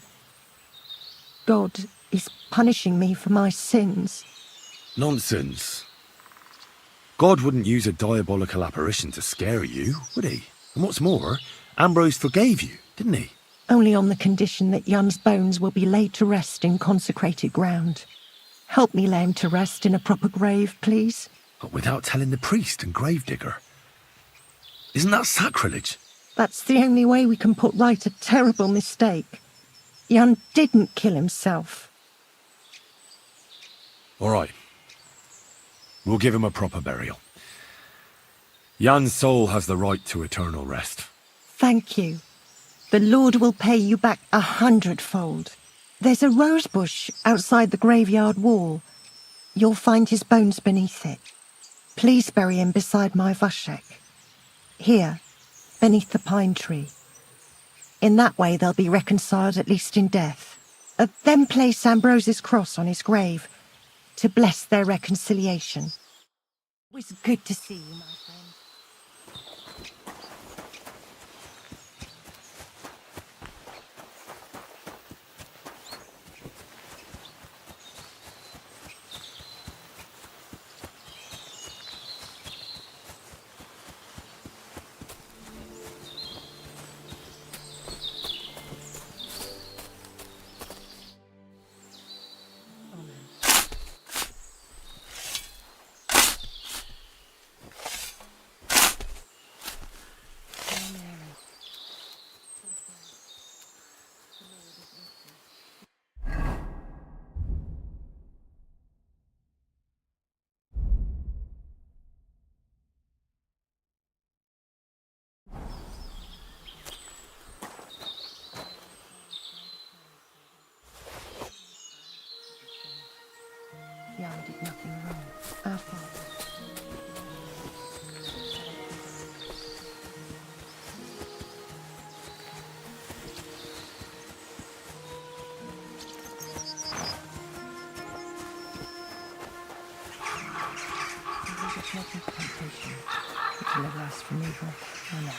God is punishing me for my sins. Nonsense. God wouldn't use a diabolical apparition to scare you, would he? And what's more, Ambrose forgave you, didn't he? Only on the condition that Jan's bones will be laid to rest in consecrated ground. Help me lay him to rest in a proper grave, please. But without telling the priest and gravedigger. Isn't that sacrilege? That's the only way we can put right a terrible mistake. Jan didn't kill himself. All right. We'll give him a proper burial. Jan's soul has the right to eternal rest. Thank you. The Lord will pay you back 100-fold. There's a rose bush outside the graveyard wall. You'll find his bones beneath it. Please bury him beside my Vashek. Here, beneath the pine tree. In that way they'll be reconciled, at least in death. Then place Ambrose's cross on his grave to bless their reconciliation. It was good to see you, my friend. Jan did nothing wrong. Our Father. Temptation. deliver us from evil. Amen.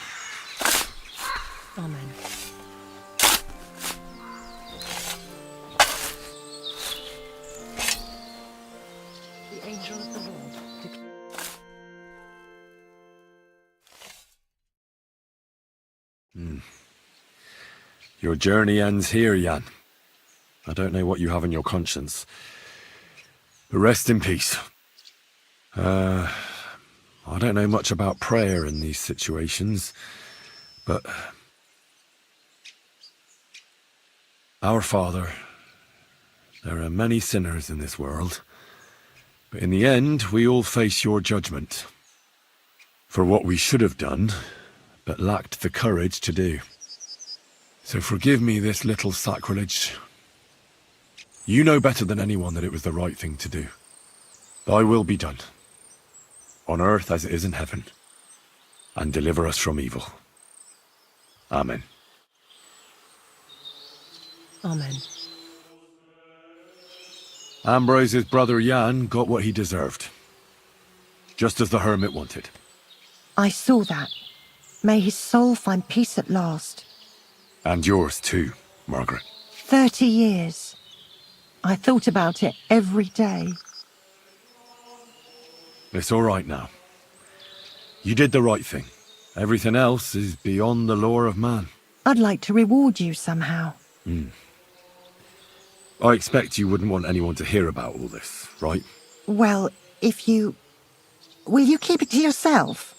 Amen. The angel of the Lord Your journey ends here, Jan. I don't know what you have on your conscience. But rest in peace. I don't know much about prayer in these situations, but... Our Father, there are many sinners in this world, but in the end, we all face your judgment for what we should have done, but lacked the courage to do. So forgive me this little sacrilege. You know better than anyone that it was the right thing to do. Thy will be done, on earth as it is in heaven, and deliver us from evil. Amen. Amen. Ambrose's brother Jan got what he deserved, just as the hermit wanted. I saw that. May his soul find peace at last. And yours too, Margaret. 30 years. I thought about it every day. It's all right now. You did the right thing. Everything else is beyond the law of man. I'd like to reward you somehow. I expect you wouldn't want anyone to hear about all this, right? Well, if you... Will you keep it to yourself?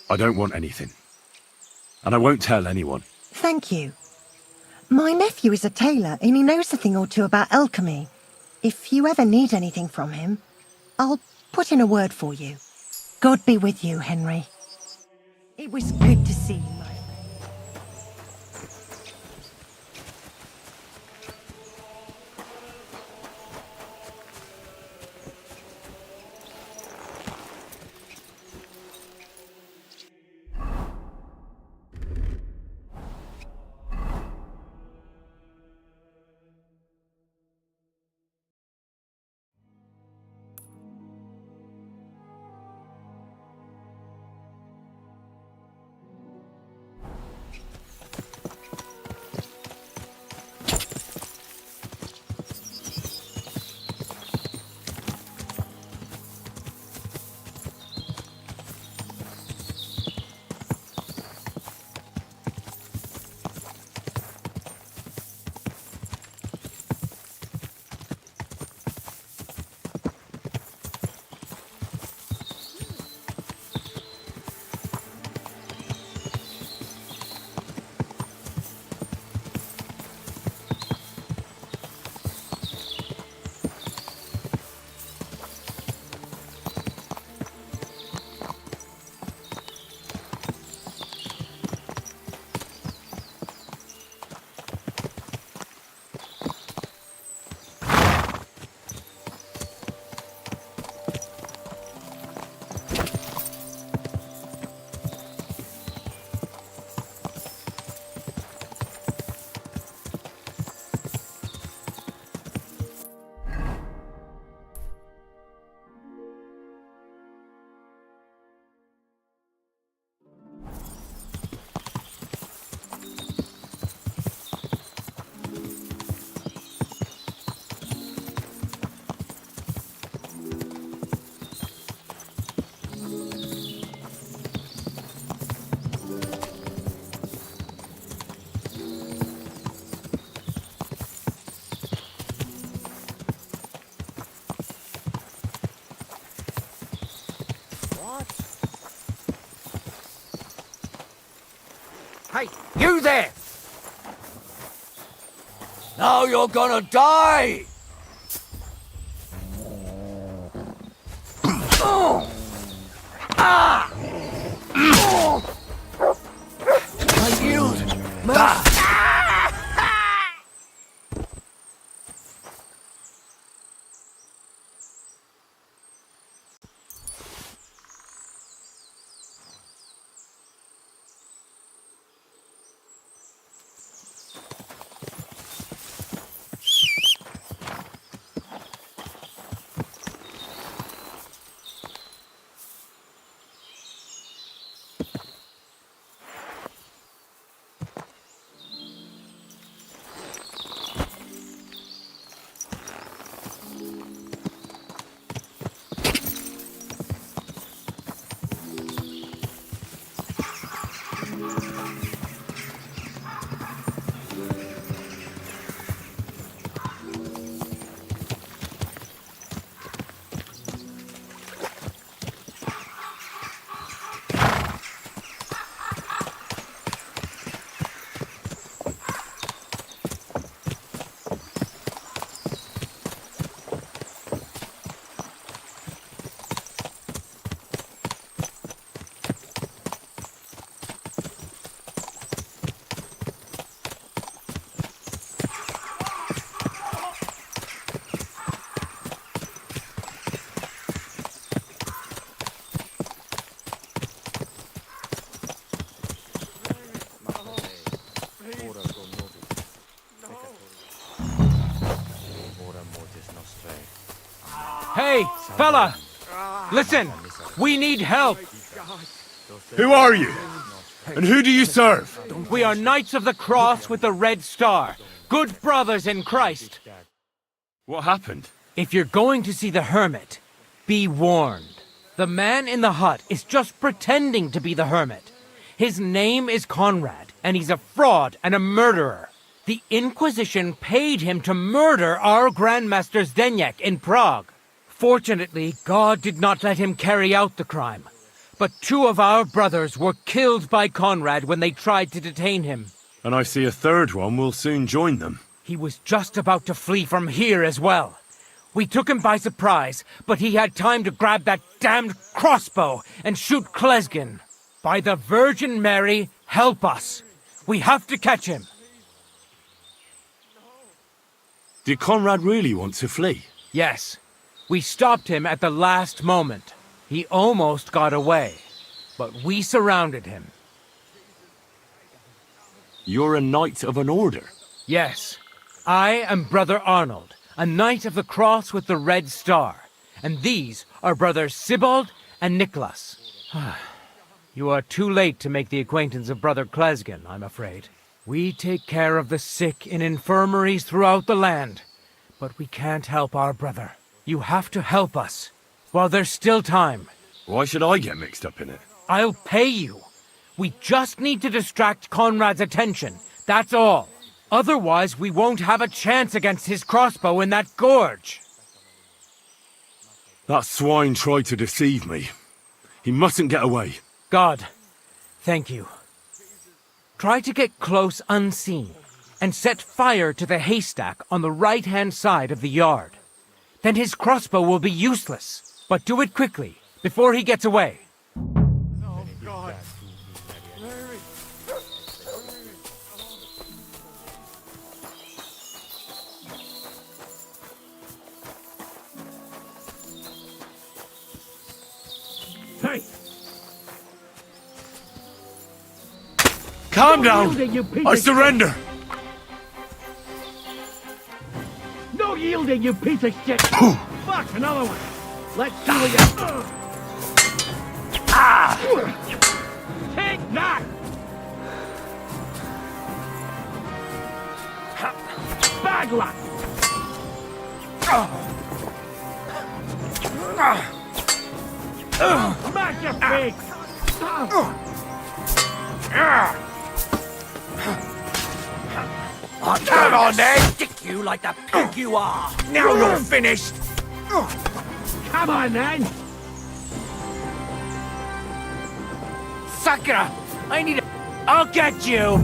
I don't want anything. And I won't tell anyone. Thank you. My nephew is a tailor and he knows a thing or two about alchemy. If you ever need anything from him, I'll put in a word for you. God be with you, Henry. It was good to see you, my friend. Hey, you there! Now you're gonna die! I yield! Hey, fella! Listen! We need help! Who are you? And who do you serve? We are Knights of the Cross with the Red Star. Good brothers in Christ. What happened? If you're going to see the hermit, be warned. The man in the hut is just pretending to be the hermit. His name is Conrad, and he's a fraud and a murderer. The Inquisition paid him to murder our Grandmaster Zdeněk in Prague. Fortunately, God did not let him carry out the crime. But 2 of our brothers were killed by Conrad when they tried to detain him. And I see a third one will soon join them. He was just about to flee from here as well. We took him by surprise, but he had time to grab that damned crossbow and shoot Klesgin. By the Virgin Mary, help us. We have to catch him. Did Conrad really want to flee? Yes. We stopped him at the last moment. He almost got away, but we surrounded him. You're a knight of an order? Yes. I am Brother Arnold, a Knight of the Cross with the Red Star. And these are Brothers Sibald and Nicholas. You are too late to make the acquaintance of Brother Klesgin, I'm afraid. We take care of the sick in infirmaries throughout the land, but we can't help our brother. You have to help us, while there's still time. Why should I get mixed up in it? I'll pay you. We just need to distract Conrad's attention, that's all. Otherwise, we won't have a chance against his crossbow in that gorge. That swine tried to deceive me. He mustn't get away. God, thank you. Try to get close unseen, and set fire to the haystack on the right-hand side of the yard. Then his crossbow will be useless, but do it quickly, before he gets away. Oh, God. Hey! Calm down! I surrender! No yielding, you piece of shit! Fuck, another one! Let's see what you... Take that! Bad luck! Smash your face! Come on then! Stick you like the pig you are! Now you're finished! Come on then! Sucker! I need a... I'll get you!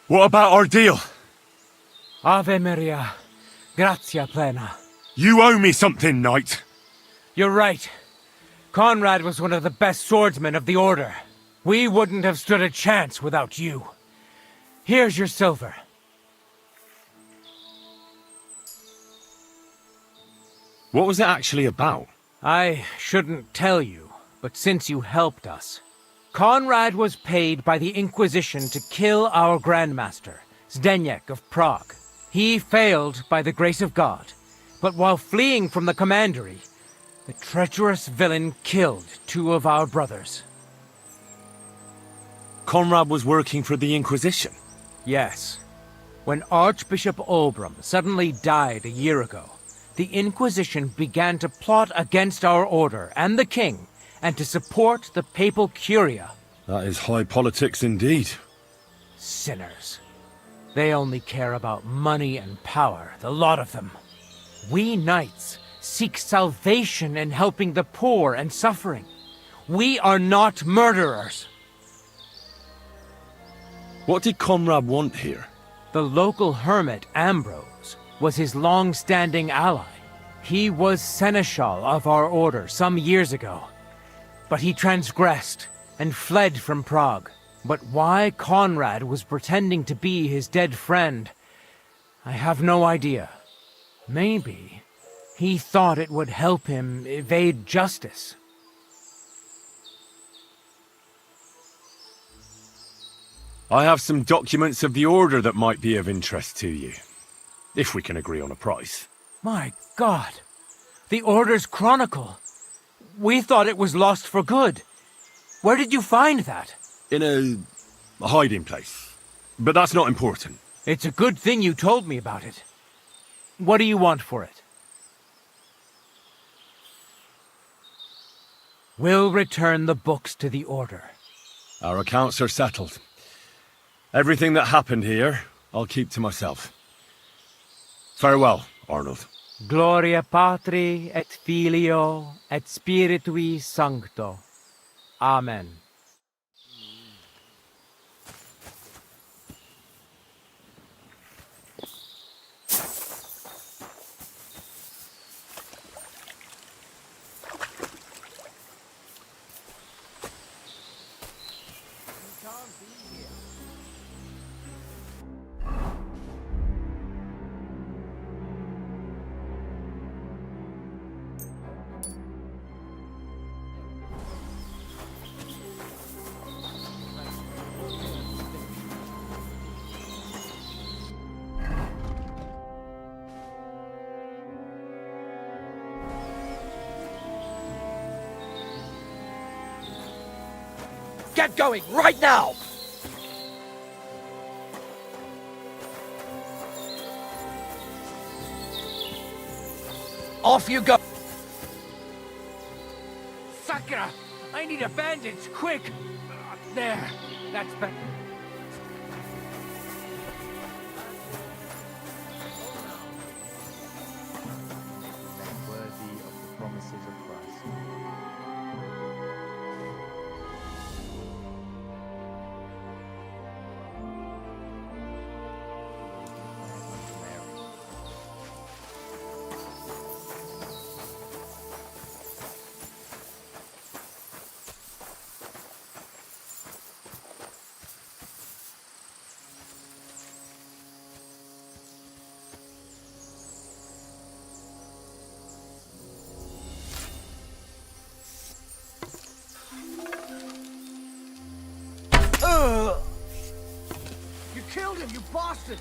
What about our deal? Ave Maria, gratia plena. You owe me something, knight. You're right. Conrad was one of the best swordsmen of the Order. We wouldn't have stood a chance without you. Here's your silver. What was it actually about? I shouldn't tell you, but since you helped us... Conrad was paid by the Inquisition to kill our Grandmaster, Zdeněk of Prague. He failed by the grace of God, but while fleeing from the commandery, the treacherous villain killed 2 of our brothers. Conrad was working for the Inquisition? Yes. When Archbishop Olbram suddenly died a year ago, the Inquisition began to plot against our order and the king, and to support the papal curia. That is high politics indeed. Sinners. They only care about money and power, the lot of them. We knights seek salvation in helping the poor and suffering. We are not murderers. What did Conrad want here? The local hermit, Ambrose, was his long-standing ally. He was seneschal of our order some years ago. But he transgressed and fled from Prague. But why Conrad was pretending to be his dead friend, I have no idea. Maybe he thought it would help him evade justice. I have some documents of the Order that might be of interest to you, if we can agree on a price. My God! The Order's Chronicle! We thought it was lost for good. Where did you find that? In a hiding place. But that's not important. It's a good thing you told me about it. What do you want for it? We'll return the books to the Order. Our accounts are settled. Everything that happened here, I'll keep to myself. Farewell, Arnold. Gloria Patri et Filio et Spiritui Sancto. Amen. Get going right now! Off you go! Sakura! I need a bandage, quick! There, that's better. Worthy of the promises of Christ. You killed him, you bastard!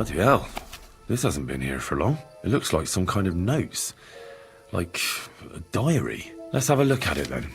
Bloody hell. This hasn't been here for long. It looks like some kind of notes. Like a diary. Let's have a look at it then.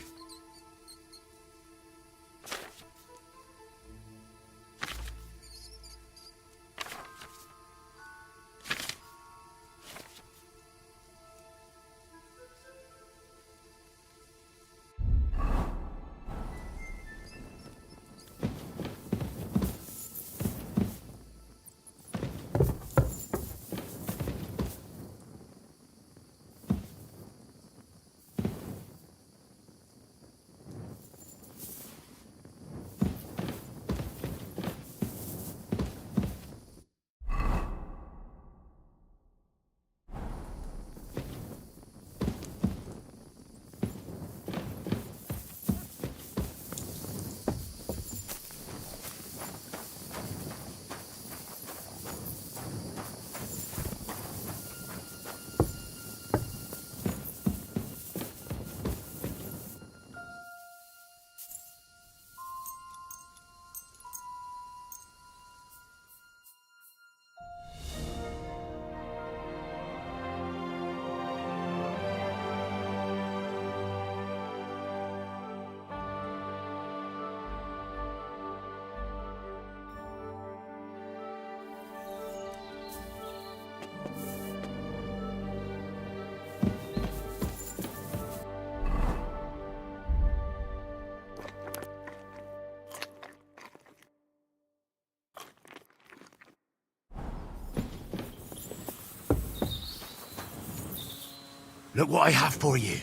Look what I have for you.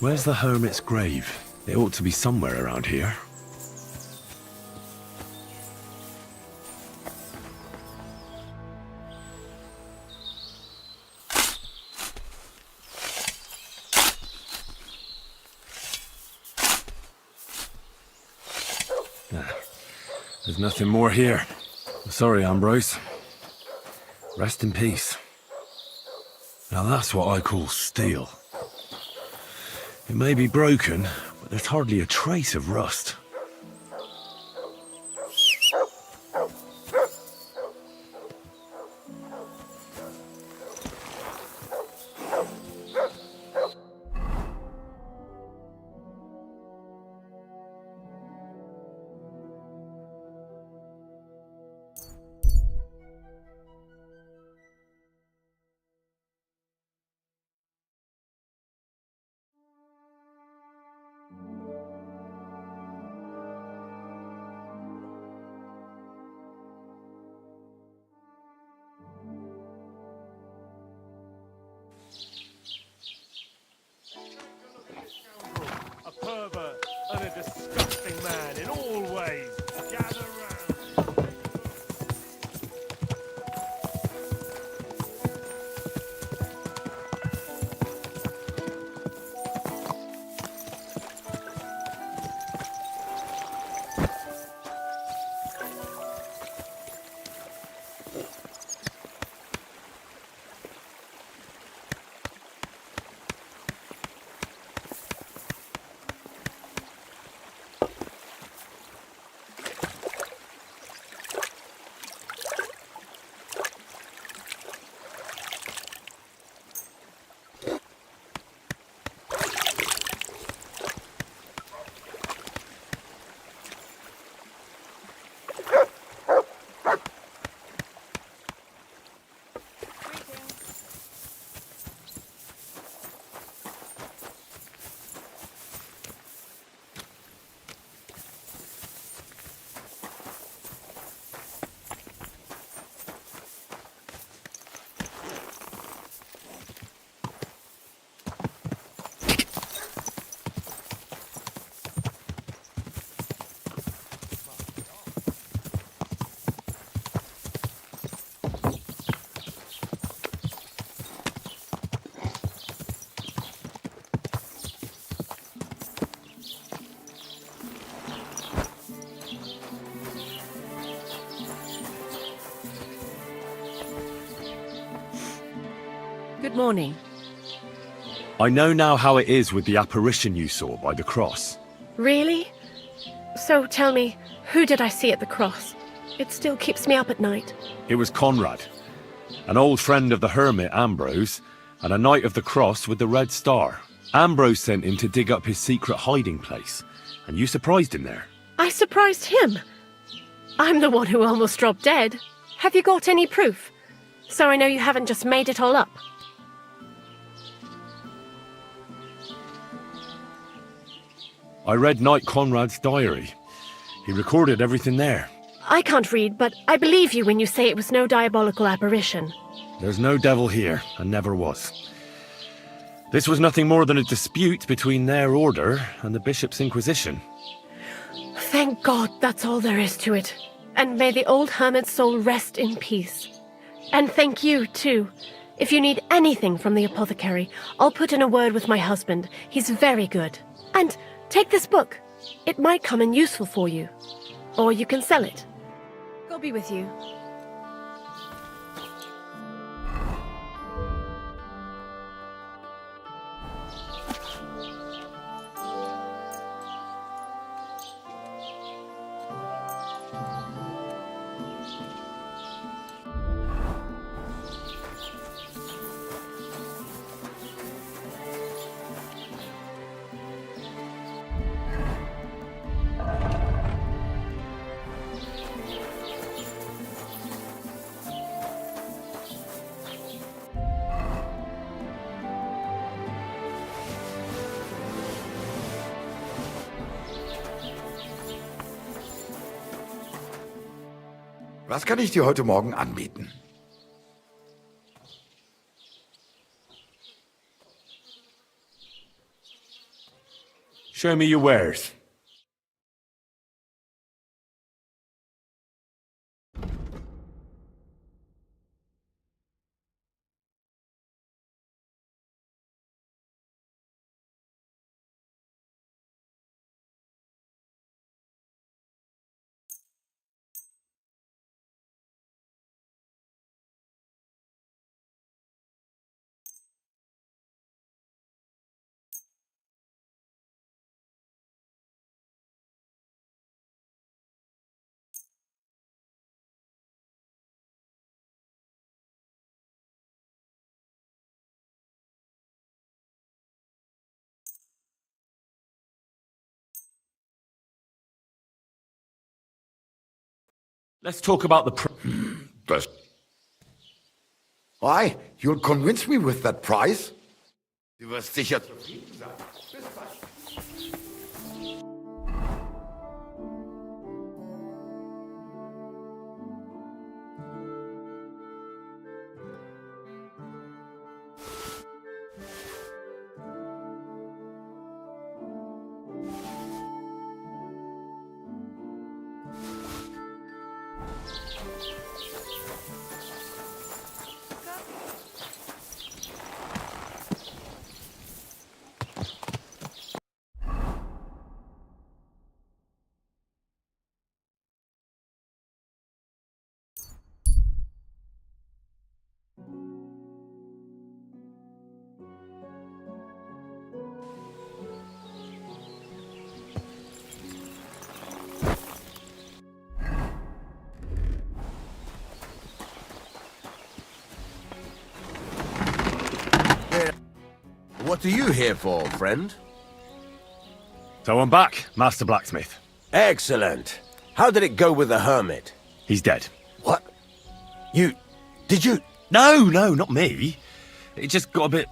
Where's the hermit's grave? It ought to be somewhere around here. There's nothing more here. Sorry, Ambrose. Rest in peace. Now that's what I call steel. It may be broken, but there's hardly a trace of rust. Good morning. I know now how it is with the apparition you saw by the cross. Really? So tell me, who did I see at the cross? It still keeps me up at night. It was Conrad, an old friend of the hermit Ambrose, and a knight of the cross with the red star. Ambrose sent him to dig up his secret hiding place, and you surprised him there. I surprised him. I'm the one who almost dropped dead. Have you got any proof? So I know you haven't just made it all up. I read Knight Conrad's diary. He recorded everything there. I can't read, but I believe you when you say it was no diabolical apparition. There's no devil here, and never was. This was nothing more than a dispute between their order and the Bishop's Inquisition. Thank God that's all there is to it. And may the old hermit's soul rest in peace. And thank you, too. If you need anything from the apothecary, I'll put in a word with my husband. He's very good. And take this book. It might come in useful for you. Or you can sell it. God be with you. Was kann ich dir heute Morgen anbieten? Show me your wares. Let's talk about the Why? You'll convince me with that price? Du wirst sicher zufrieden sein. Bis bald. What are you here for, friend? So I'm back, Master Blacksmith. Excellent. How did it go with the hermit? He's dead. What? Did you? No, not me. It just got a bit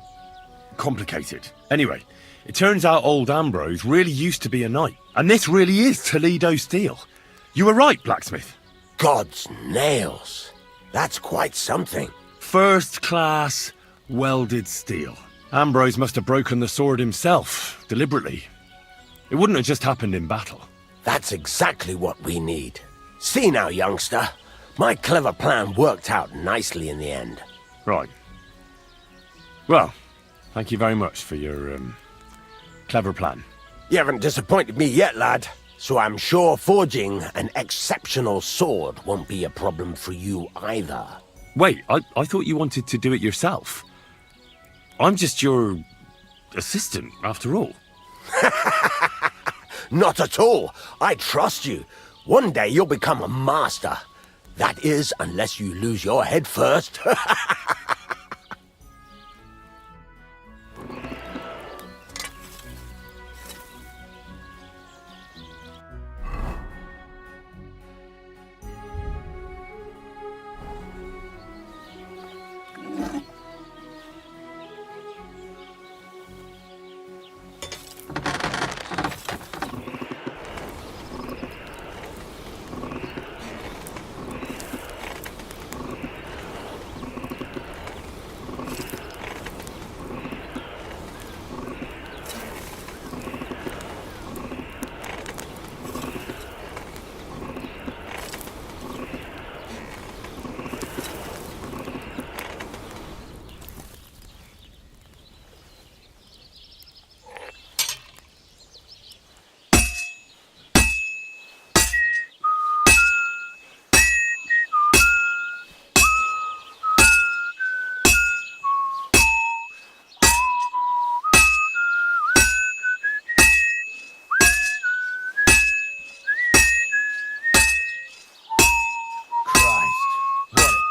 complicated. Anyway, it turns out old Ambrose really used to be a knight. And this really is Toledo steel. You were right, Blacksmith. God's nails. That's quite something. First class welded steel. Ambrose must have broken the sword himself, deliberately. It wouldn't have just happened in battle. That's exactly what we need. See now, youngster. My clever plan worked out nicely in the end. Right. Well, thank you very much for your, clever plan. You haven't disappointed me yet, lad. So I'm sure forging an exceptional sword won't be a problem for you either. Wait, I thought you wanted to do it yourself. I'm just your assistant, after all. Not at all. I trust you. One day you'll become a master. That is, unless you lose your head first.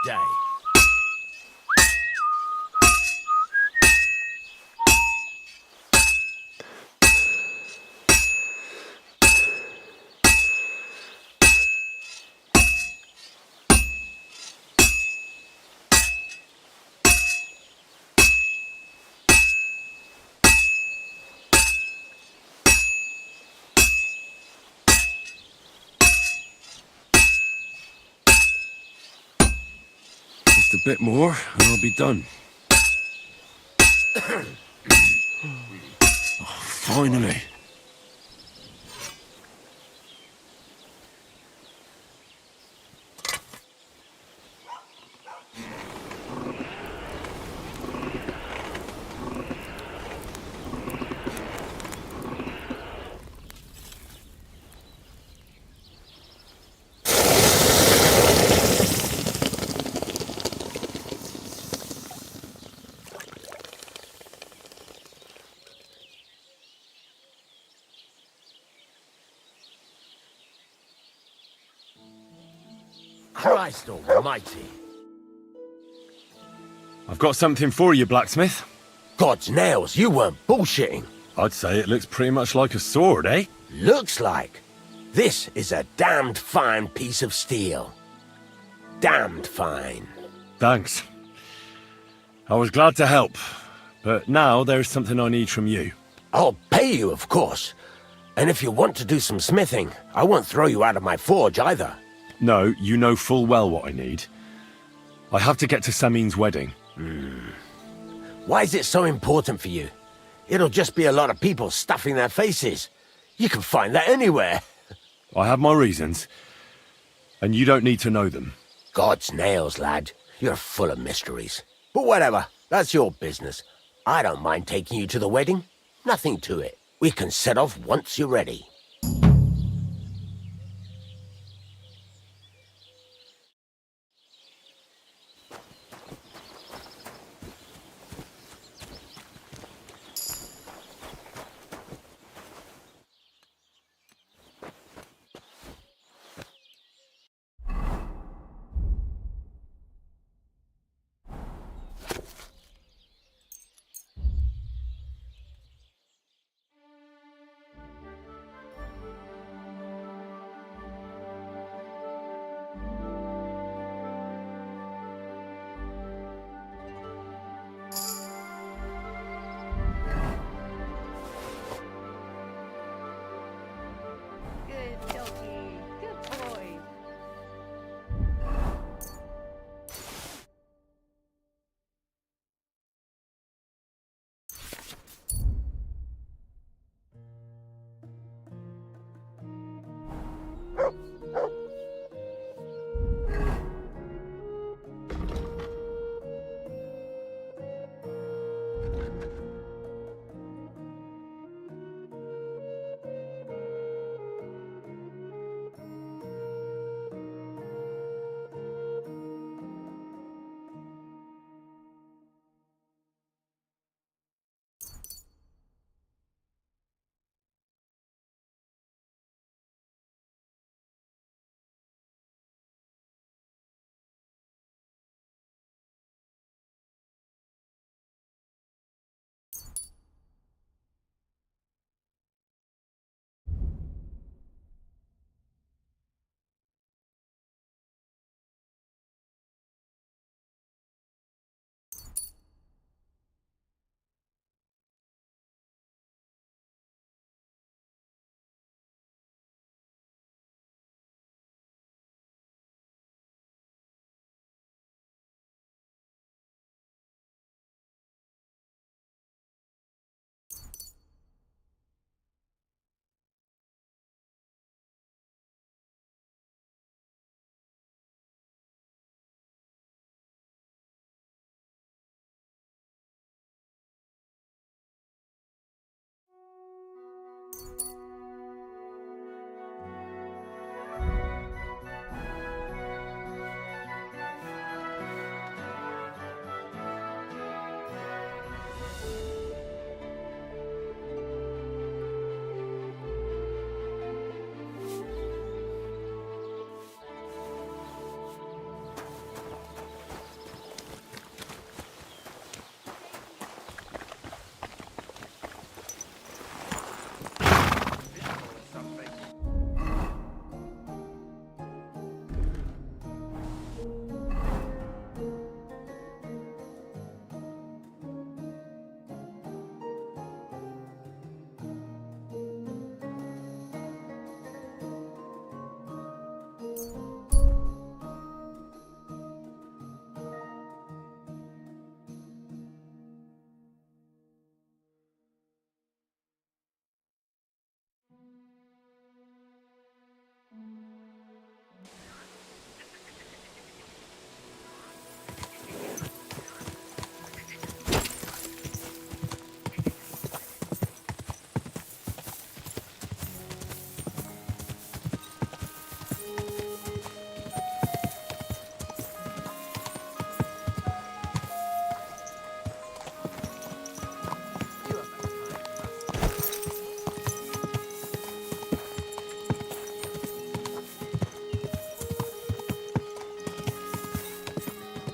Day. Just a bit more, and I'll be done. Oh, finally. Christ almighty. I've got something for you, blacksmith. God's nails, you weren't bullshitting. I'd say it looks pretty much like a sword, eh? Looks like. This is a damned fine piece of steel. Damned fine. Thanks. I was glad to help, but now there's something I need from you. I'll pay you, of course. And if you want to do some smithing, I won't throw you out of my forge either. No, you know full well what I need. I have to get to Samin's wedding. Why is it so important for you? It'll just be a lot of people stuffing their faces. You can find that anywhere. I have my reasons, and you don't need to know them. God's nails, lad. You're full of mysteries. But whatever, that's your business. I don't mind taking you to the wedding. Nothing to it. We can set off once you're ready.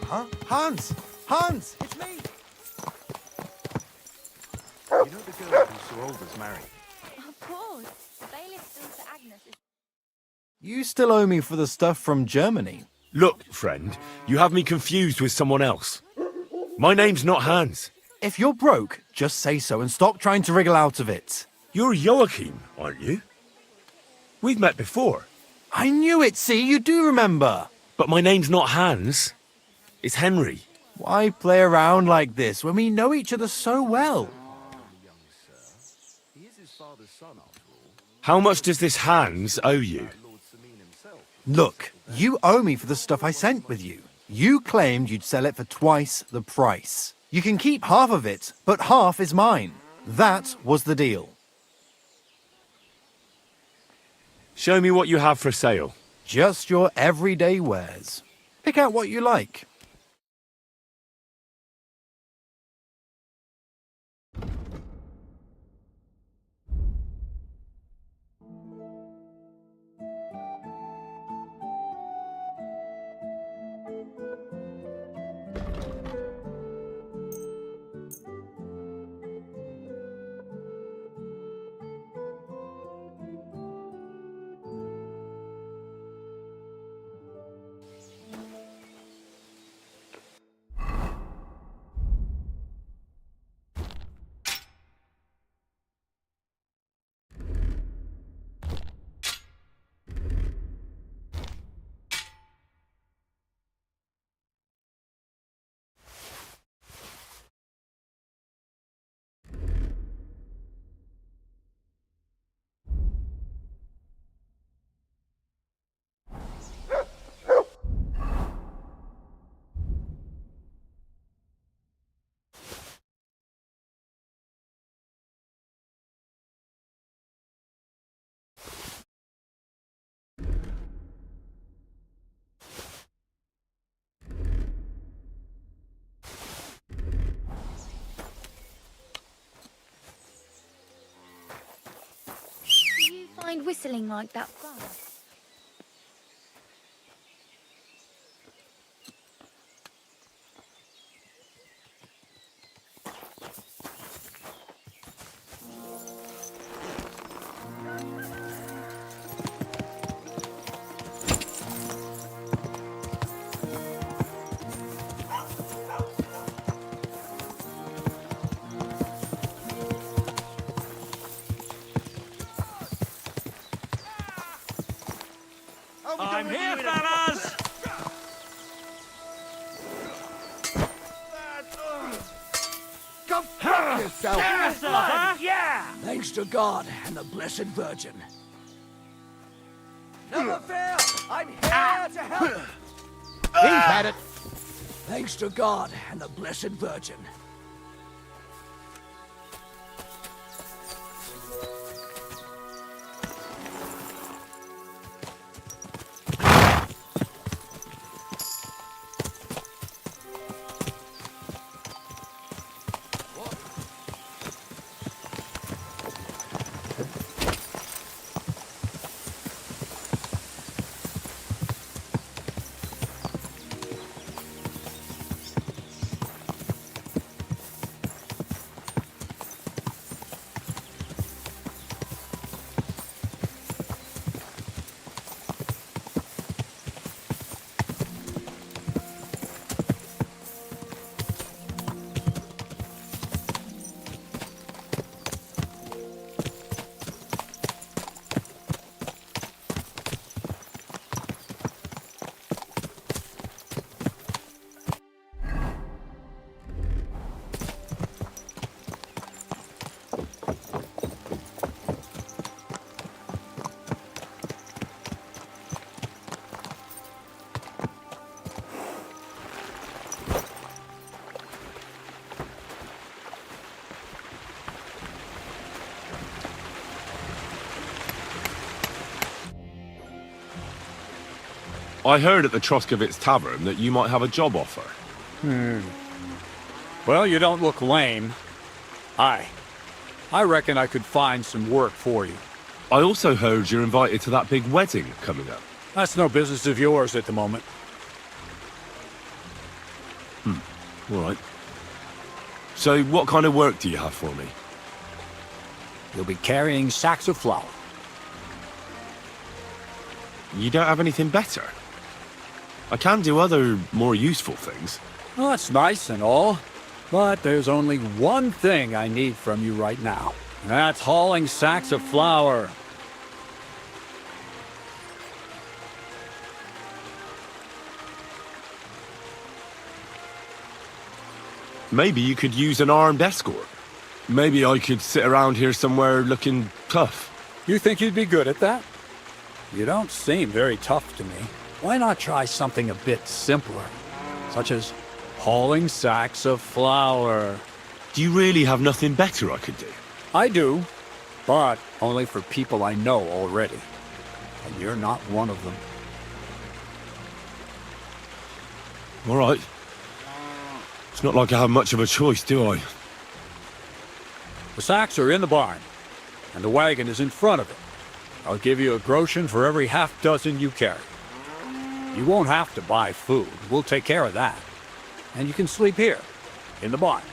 Huh? Hans! Hans! It's me! You know the girl who Sir Older's married? Of course. The bailiff's daughter Agnes is... You still owe me for the stuff from Germany. Look, friend, you have me confused with someone else. My name's not Hans. If you're broke, just say so and stop trying to wriggle out of it. You're Joachim, aren't you? We've met before. I knew it, see? You do remember. But my name's not Hans. It's Henry. Why play around like this when we know each other so well? How much does this Hans owe you? Look, you owe me for the stuff I sent with you. You claimed you'd sell it for twice the price. You can keep half of it, but half is mine. That was the deal. Show me what you have for sale. Just your everyday wares. Pick out what you like. Do you find whistling like that fun? I'm here, fellas! Go fuck yourself! Yeah! Thanks to God and the Blessed Virgin. Never fear! I'm here to help! He's had it. Thanks to God and the Blessed Virgin. I heard at the Troskovitz Tavern that you might have a job offer. Well, you don't look lame. I reckon I could find some work for you. I also heard you're invited to that big wedding coming up. That's no business of yours at the moment. All right. So, what kind of work do you have for me? You'll be carrying sacks of flour. You don't have anything better? I can do other, more useful things. Well, that's nice and all, but there's only one thing I need from you right now. And that's hauling sacks of flour. Maybe you could use an armed escort. Maybe I could sit around here somewhere looking tough. You think you'd be good at that? You don't seem very tough to me. Why not try something a bit simpler, such as hauling sacks of flour? Do you really have nothing better I could do? I do, but only for people I know already. And you're not one of them. All right. It's not like I have much of a choice, do I? The sacks are in the barn, and the wagon is in front of it. I'll give you a groschen for every half dozen you carry. You won't have to buy food. We'll take care of that. And you can sleep here, in the barn.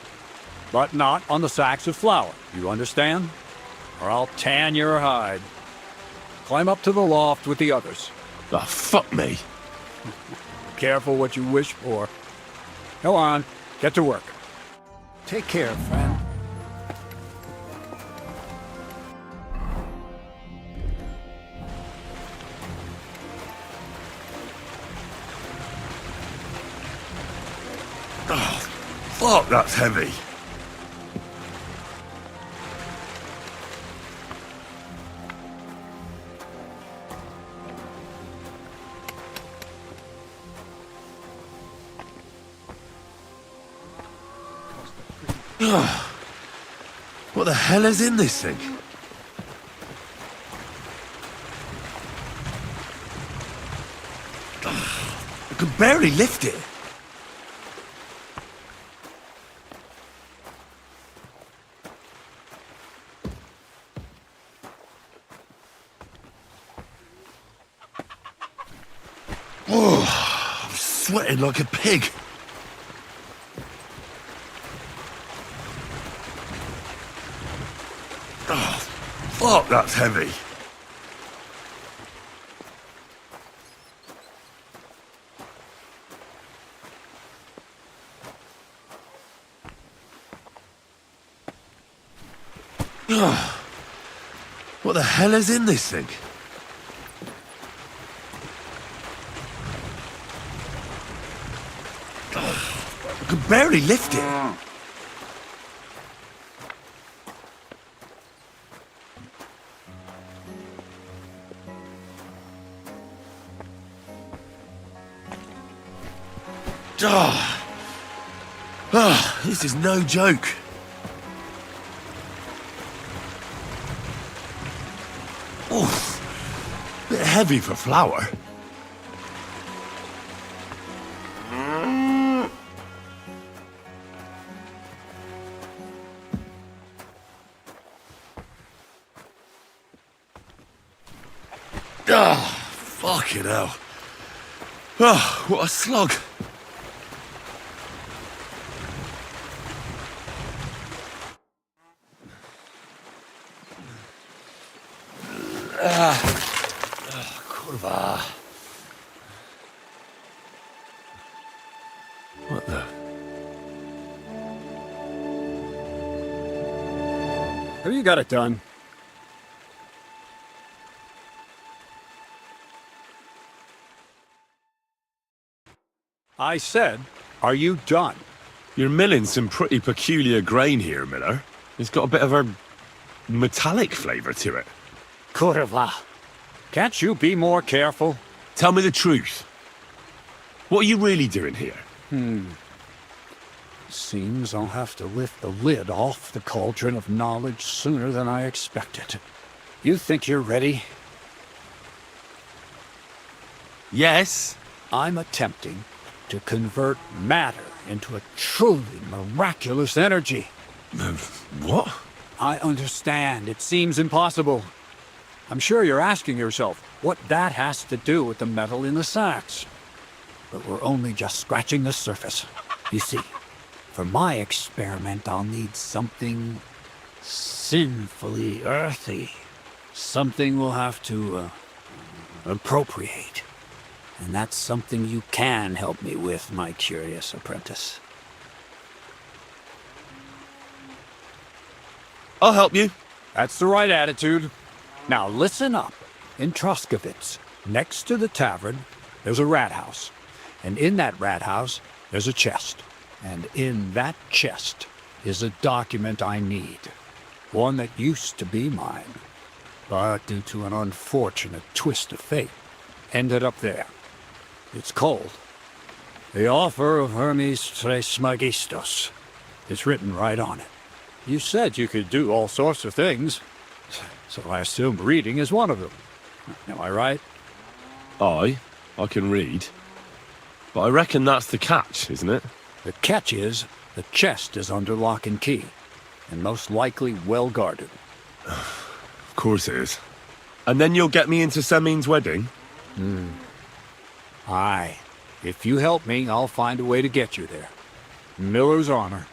But not on the sacks of flour, you understand? Or I'll tan your hide. Climb up to the loft with the others. Ah, fuck me. Careful what you wish for. Go on, get to work. Take care, friend. Oh, fuck, that's heavy. What the hell is in this thing? I can barely lift it. Oh, I'm sweating like a pig. Oh, fuck, that's heavy. Oh, what the hell is in this thing? I can barely lift it. This is no joke. Oh, bit heavy for flour. Fucking hell. Oh, what a slog. Kurwa. What the? Have you got it done? I said, are you done? You're milling some pretty peculiar grain here, Miller. It's got a bit of a metallic flavour to it. Kurwa. Can't you be more careful? Tell me the truth. What are you really doing here? Seems I'll have to lift the lid off the cauldron of knowledge sooner than I expected. You think you're ready? Yes. I'm attempting to convert matter into a truly miraculous energy. What? I understand. It seems impossible. I'm sure you're asking yourself what that has to do with the metal in the sacks. But we're only just scratching the surface. You see, for my experiment, I'll need something sinfully earthy. Something we'll have to appropriate. And that's something you can help me with, my curious apprentice. I'll help you. That's the right attitude. Now listen up. In Troskovitz, next to the tavern, there's a rat house. And in that rat house, there's a chest. And in that chest is a document I need. One that used to be mine. But due to an unfortunate twist of fate, ended up there. It's called The Offer of Hermes Trismegistos. It's written right on it. You said you could do all sorts of things, so I assume reading is one of them. Am I right? I can read. But I reckon that's the catch, isn't it? The catch is, the chest is under lock and key, and most likely well guarded. Of course it is. And then you'll get me into Semin's wedding? Aye. If you help me, I'll find a way to get you there. Miller's honor.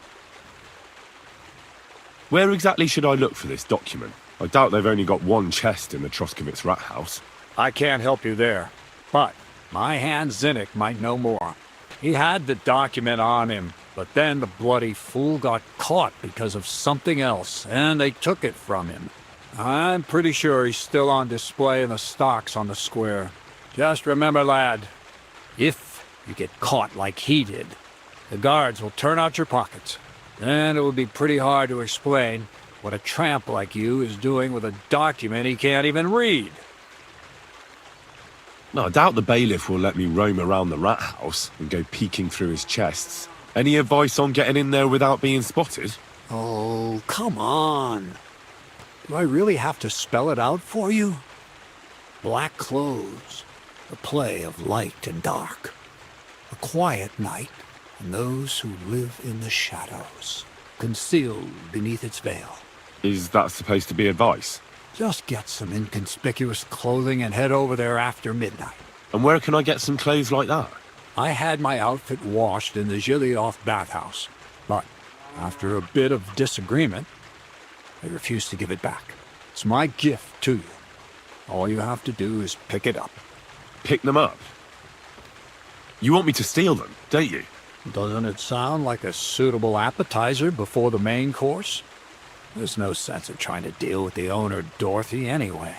Where exactly should I look for this document? I doubt they've only got one chest in the Troskovitz rat house. I can't help you there, but my hand Zinnik might know more. He had the document on him, but then the bloody fool got caught because of something else, and they took it from him. I'm pretty sure he's still on display in the stocks on the square. Just remember, lad, if you get caught like he did, the guards will turn out your pockets. Then it will be pretty hard to explain what a tramp like you is doing with a document he can't even read. No, I doubt the bailiff will let me roam around the rat house and go peeking through his chests. Any advice on getting in there without being spotted? Oh, come on. Do I really have to spell it out for you? Black clothes, a play of light and dark. A quiet night, and those who live in the shadows, concealed beneath its veil. Is that supposed to be advice? Just get some inconspicuous clothing and head over there after midnight. And where can I get some clothes like that? I had my outfit washed in the Gilioth bathhouse, but after a bit of disagreement, I refused to give it back. It's my gift to you. All you have to do is pick it up. Pick them up? You want me to steal them, don't you? Doesn't it sound like a suitable appetizer before the main course? There's no sense in trying to deal with the owner, Dorothy, anyway.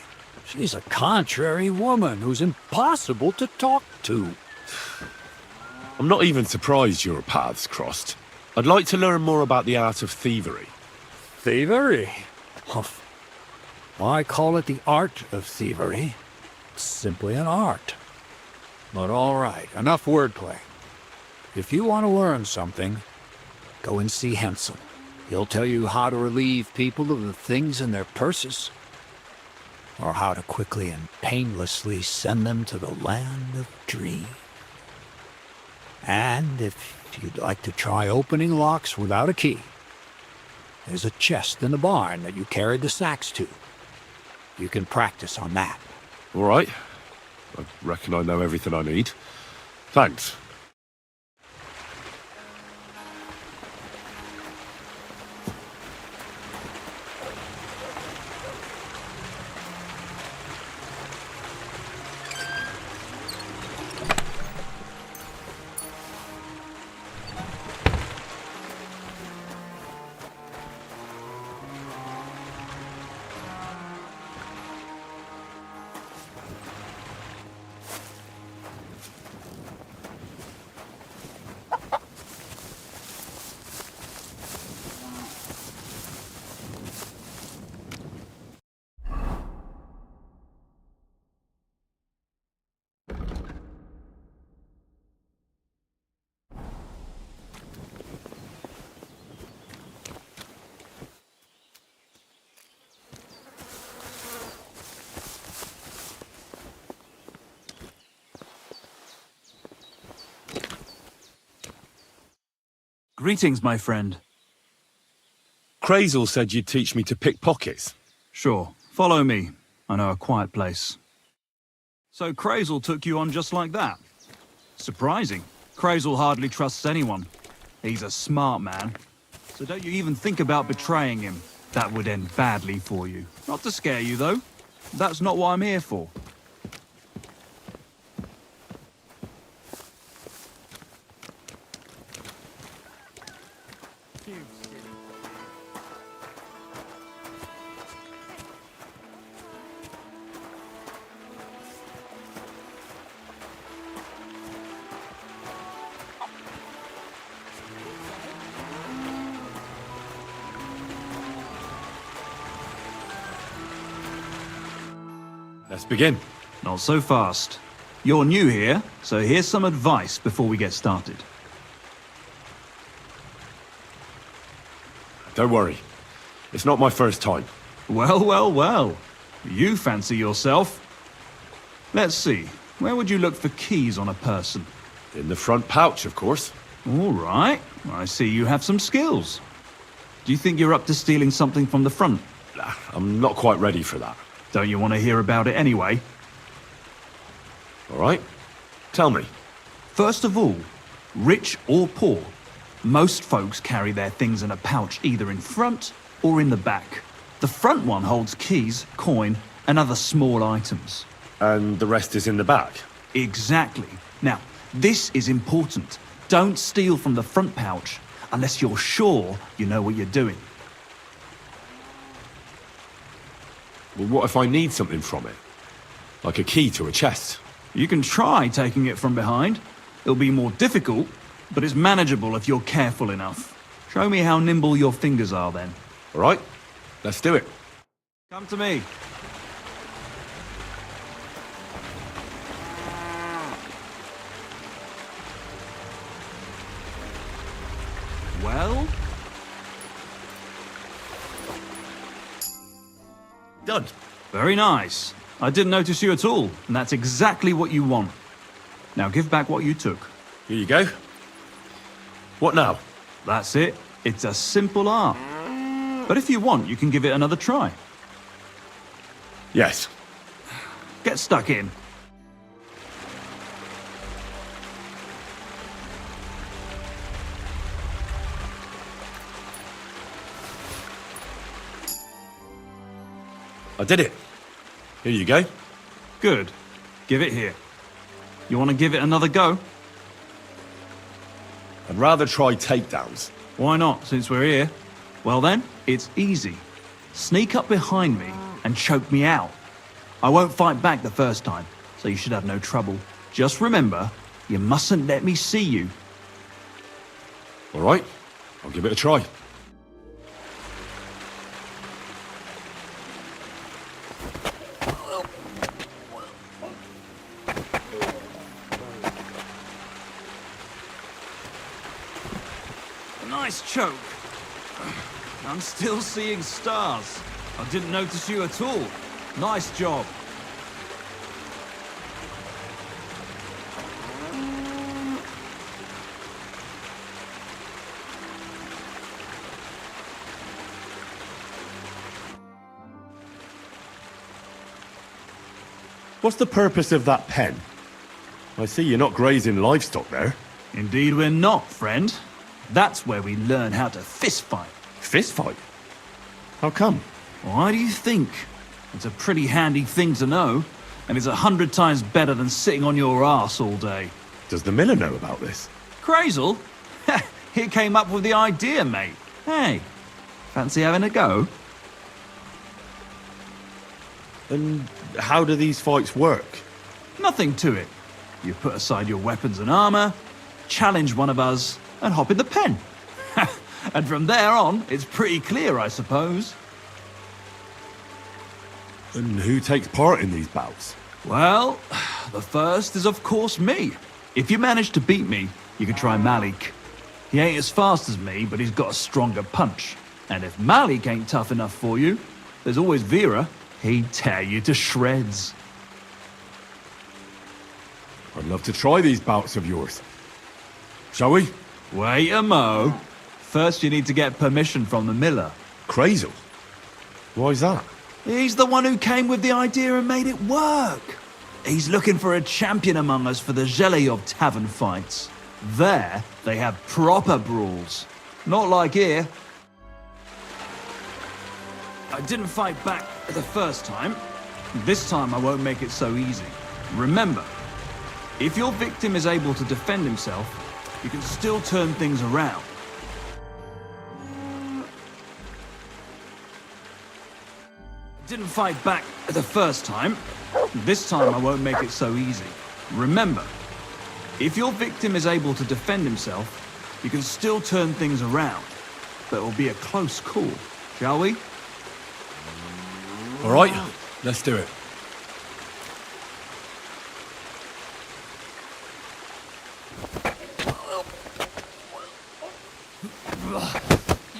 She's a contrary woman who's impossible to talk to. I'm not even surprised your paths crossed. I'd like to learn more about the art of thievery. Thievery? Humph. Why call it the art of thievery? It's simply an art. But all right, enough wordplay. If you want to learn something, go and see Hensel. He'll tell you how to relieve people of the things in their purses, or how to quickly and painlessly send them to the land of dreams. And if you'd like to try opening locks without a key, there's a chest in the barn that you carried the sacks to. You can practice on that. All right. I reckon I know everything I need. Thanks. Greetings, my friend. Crazel said you'd teach me to pick pockets. Sure. Follow me. I know a quiet place. So Crazel took you on just like that? Surprising. Crazel hardly trusts anyone. He's a smart man. So don't you even think about betraying him. That would end badly for you. Not to scare you, though. That's not what I'm here for. Let's begin. Not so fast. You're new here, so here's some advice before we get started. Don't worry. It's not my first time. Well, well, well. You fancy yourself. Let's see. Where would you look for keys on a person? In the front pouch, of course. All right. I see you have some skills. Do you think you're up to stealing something from the front? Nah, I'm not quite ready for that. Don't you want to hear about it anyway? All right. Tell me. First of all, rich or poor, most folks carry their things in a pouch either in front or in the back. The front one holds keys, coin, and other small items. And the rest is in the back? Exactly. Now, this is important. Don't steal from the front pouch unless you're sure you know what you're doing. Well, what if I need something from it? Like a key to a chest? You can try taking it from behind. It'll be more difficult, but it's manageable if you're careful enough. Show me how nimble your fingers are then. All right, let's do it. Come to me. Well? Done. Very nice. I didn't notice you at all, and that's exactly what you want. Now give back what you took. Here you go. What now? That's it. It's a simple art. But if you want, you can give it another try. Yes. Get stuck in. I did it. Here you go. Good. Give it here. You want to give it another go? I'd rather try takedowns. Why not, since we're here? Well then, it's easy. Sneak up behind me and choke me out. I won't fight back the first time, so you should have no trouble. Just remember, you mustn't let me see you. All right, I'll give it a try. Nice choke. I'm still seeing stars. I didn't notice you at all. Nice job. What's the purpose of that pen? I see you're not grazing livestock there. Indeed we're not, friend. That's where we learn how to fist fight. Fist fight? How come? Why do you think? It's a pretty handy thing to know, and it's 100 times better than sitting on your arse all day. Does the miller know about this? Crazel? He came up with the idea, mate. Hey, fancy having a go? And how do these fights work? Nothing to it. You put aside your weapons and armor, challenge one of us, and hop in the pen. And from there on, it's pretty clear, I suppose. And who takes part in these bouts? Well, the first is of course me. If you manage to beat me, you can try Malik. He ain't as fast as me, but he's got a stronger punch. And if Malik ain't tough enough for you, there's always Vera. He'd tear you to shreds. I'd love to try these bouts of yours. Shall we? Wait a mo. First you need to get permission from the miller. Crazel? Why's that? He's the one who came with the idea and made it work. He's looking for a champion among us for the Zheleyov tavern fights. There, they have proper brawls. Not like here. I didn't fight back the first time. This time I won't make it so easy. Remember, if your victim is able to defend himself, you can still turn things around. Didn't fight back the first time. This time I won't make it so easy. Remember, if your victim is able to defend himself, you can still turn things around. But it will be a close call, shall we? All right, let's do it.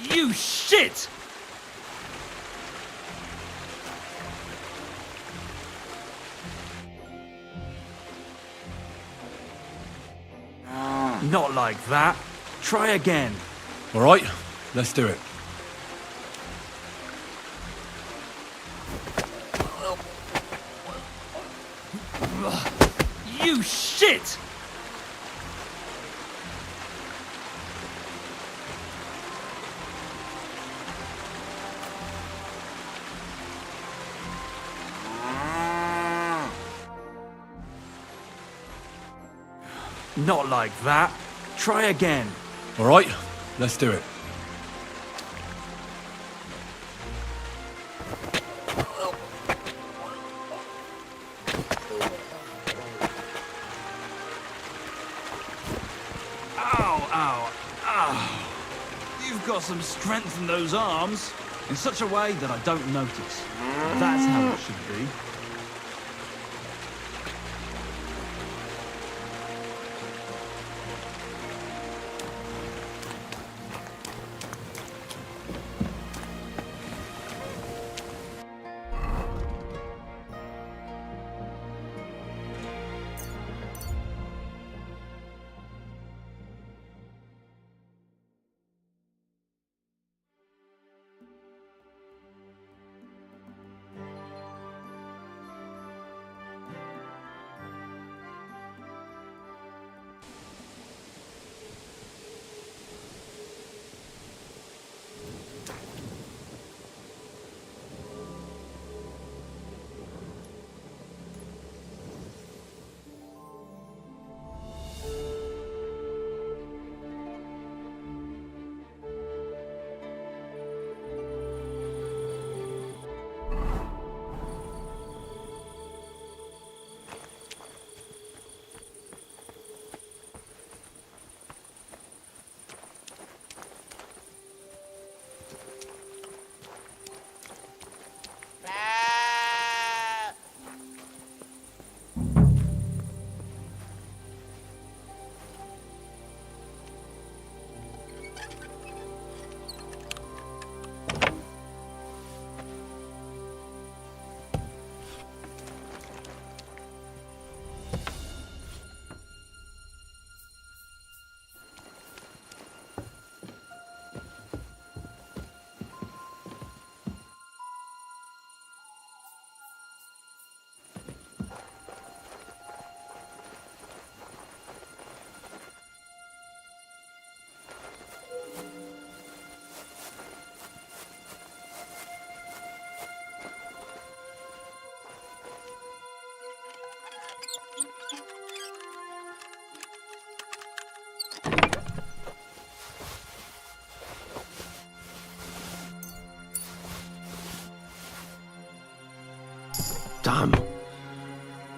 You shit! Not like that. Try again. All right, let's do it. You shit! Not like that. Try again. All right, let's do it. Ow, ow, ow. You've got some strength in those arms, in such a way that I don't notice. That's how it should be. Damn.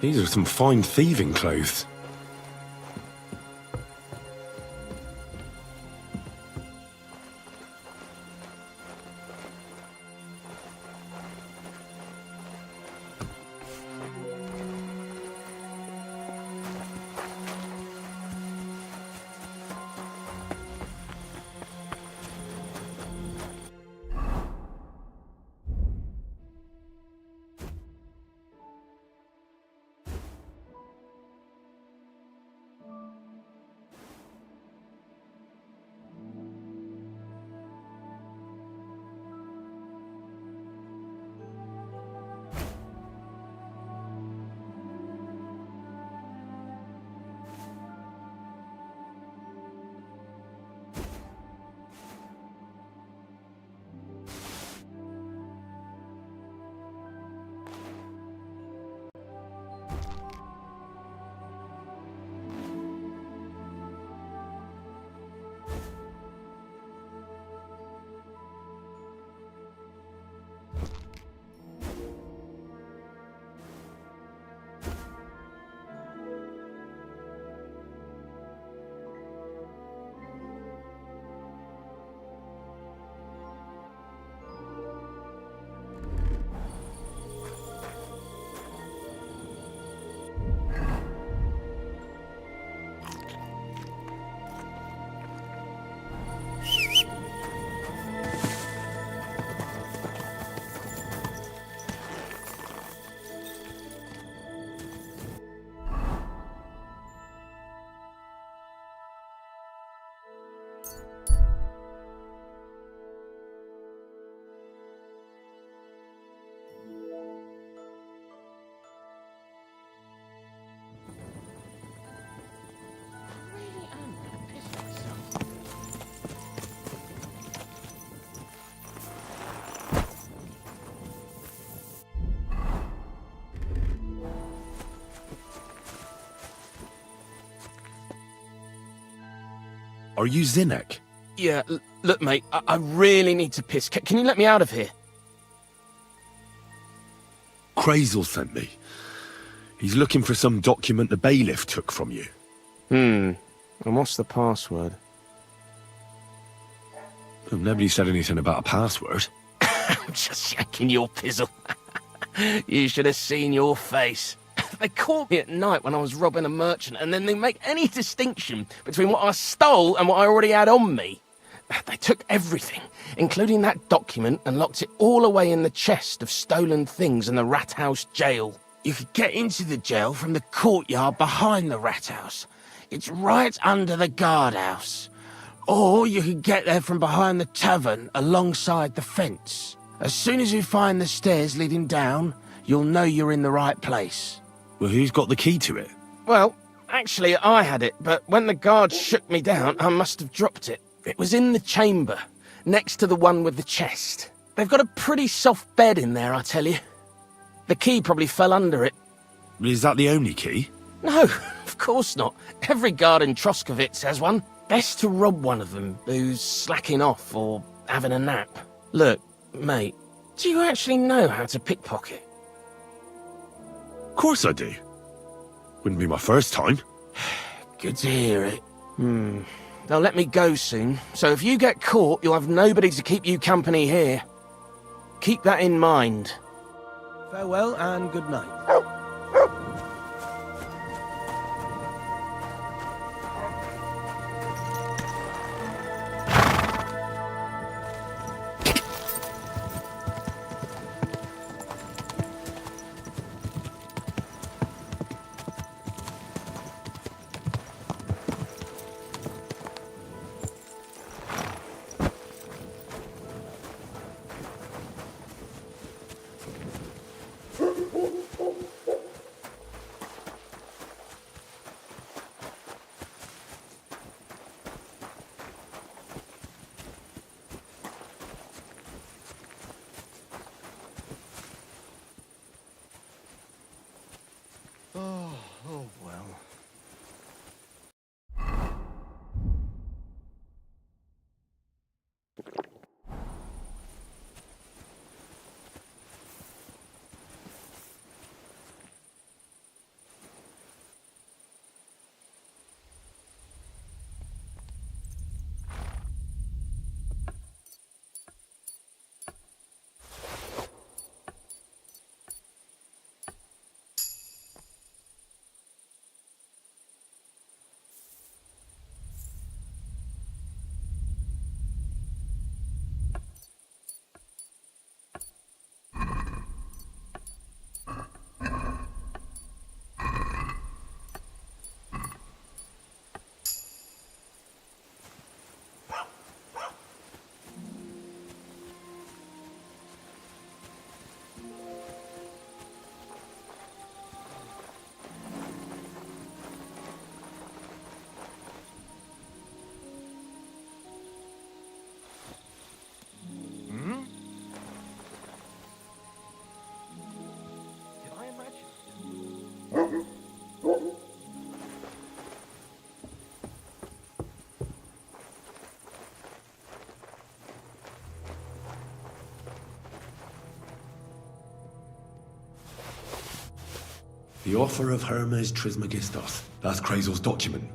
These are some fine thieving clothes. Are you Zinnek? Yeah, look, mate, I really need to piss. Can you let me out of here? Crazel sent me. He's looking for some document the bailiff took from you. And what's the password? Well, nobody said anything about a password. I'm just shaking your pizzle. You should have seen your face. They caught me at night when I was robbing a merchant, and then they make any distinction between what I stole and what I already had on me. They took everything, including that document, and locked it all away in the chest of stolen things in the rat house jail. You could get into the jail from the courtyard behind the rat house. It's right under the guardhouse. Or you could get there from behind the tavern alongside the fence. As soon as you find the stairs leading down, you'll know you're in the right place. Well, who's got the key to it? Well, actually I had it, but when the guards shook me down, I must have dropped it. It was in the chamber, next to the one with the chest. They've got a pretty soft bed in there, I tell you. The key probably fell under it. Is that the only key? No, of course not. Every guard in Troskovitz has one. Best to rob one of them who's slacking off or having a nap. Look, mate, do you actually know how to pickpocket? Of course I do. Wouldn't be my first time. Good to hear it. They'll let me go soon, so if you get caught, you'll have nobody to keep you company here. Keep that in mind. Farewell and good night. Oh, well. The offer of Hermes Trismegistos. That's Crazel's document.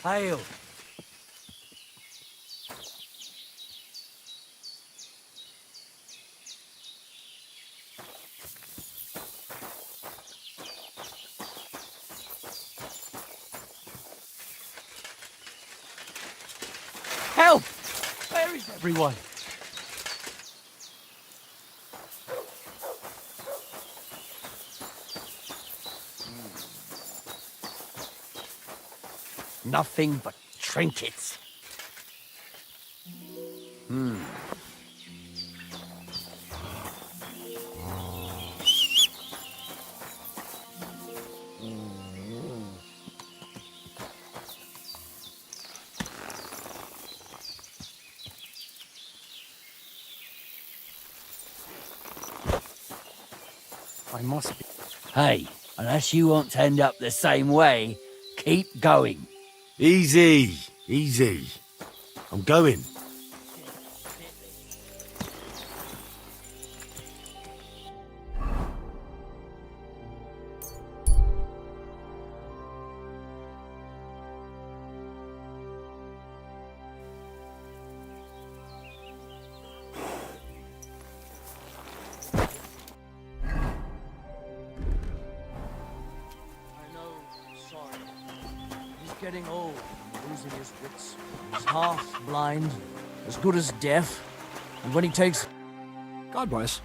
Hail. Help! Where is everyone? Nothing but trinkets. I must be. Hey, unless you want to end up the same way, keep going. Easy, easy. I'm going. Getting old and losing his wits. He's half blind, as good as deaf, and when he takes... God bless.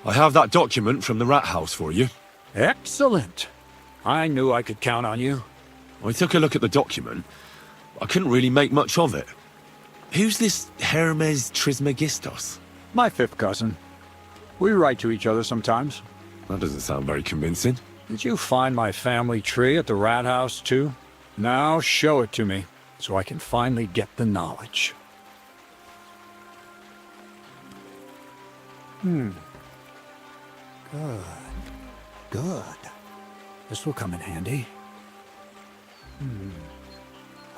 I have that document from the rat house for you. Excellent. I knew I could count on you. I took a look at the document. I couldn't really make much of it. Who's this Hermes Trismegistos? My fifth cousin. We write to each other sometimes. That doesn't sound very convincing. Did you find my family tree at the rat house, too? Now show it to me, so I can finally get the knowledge. Good. Good. This will come in handy.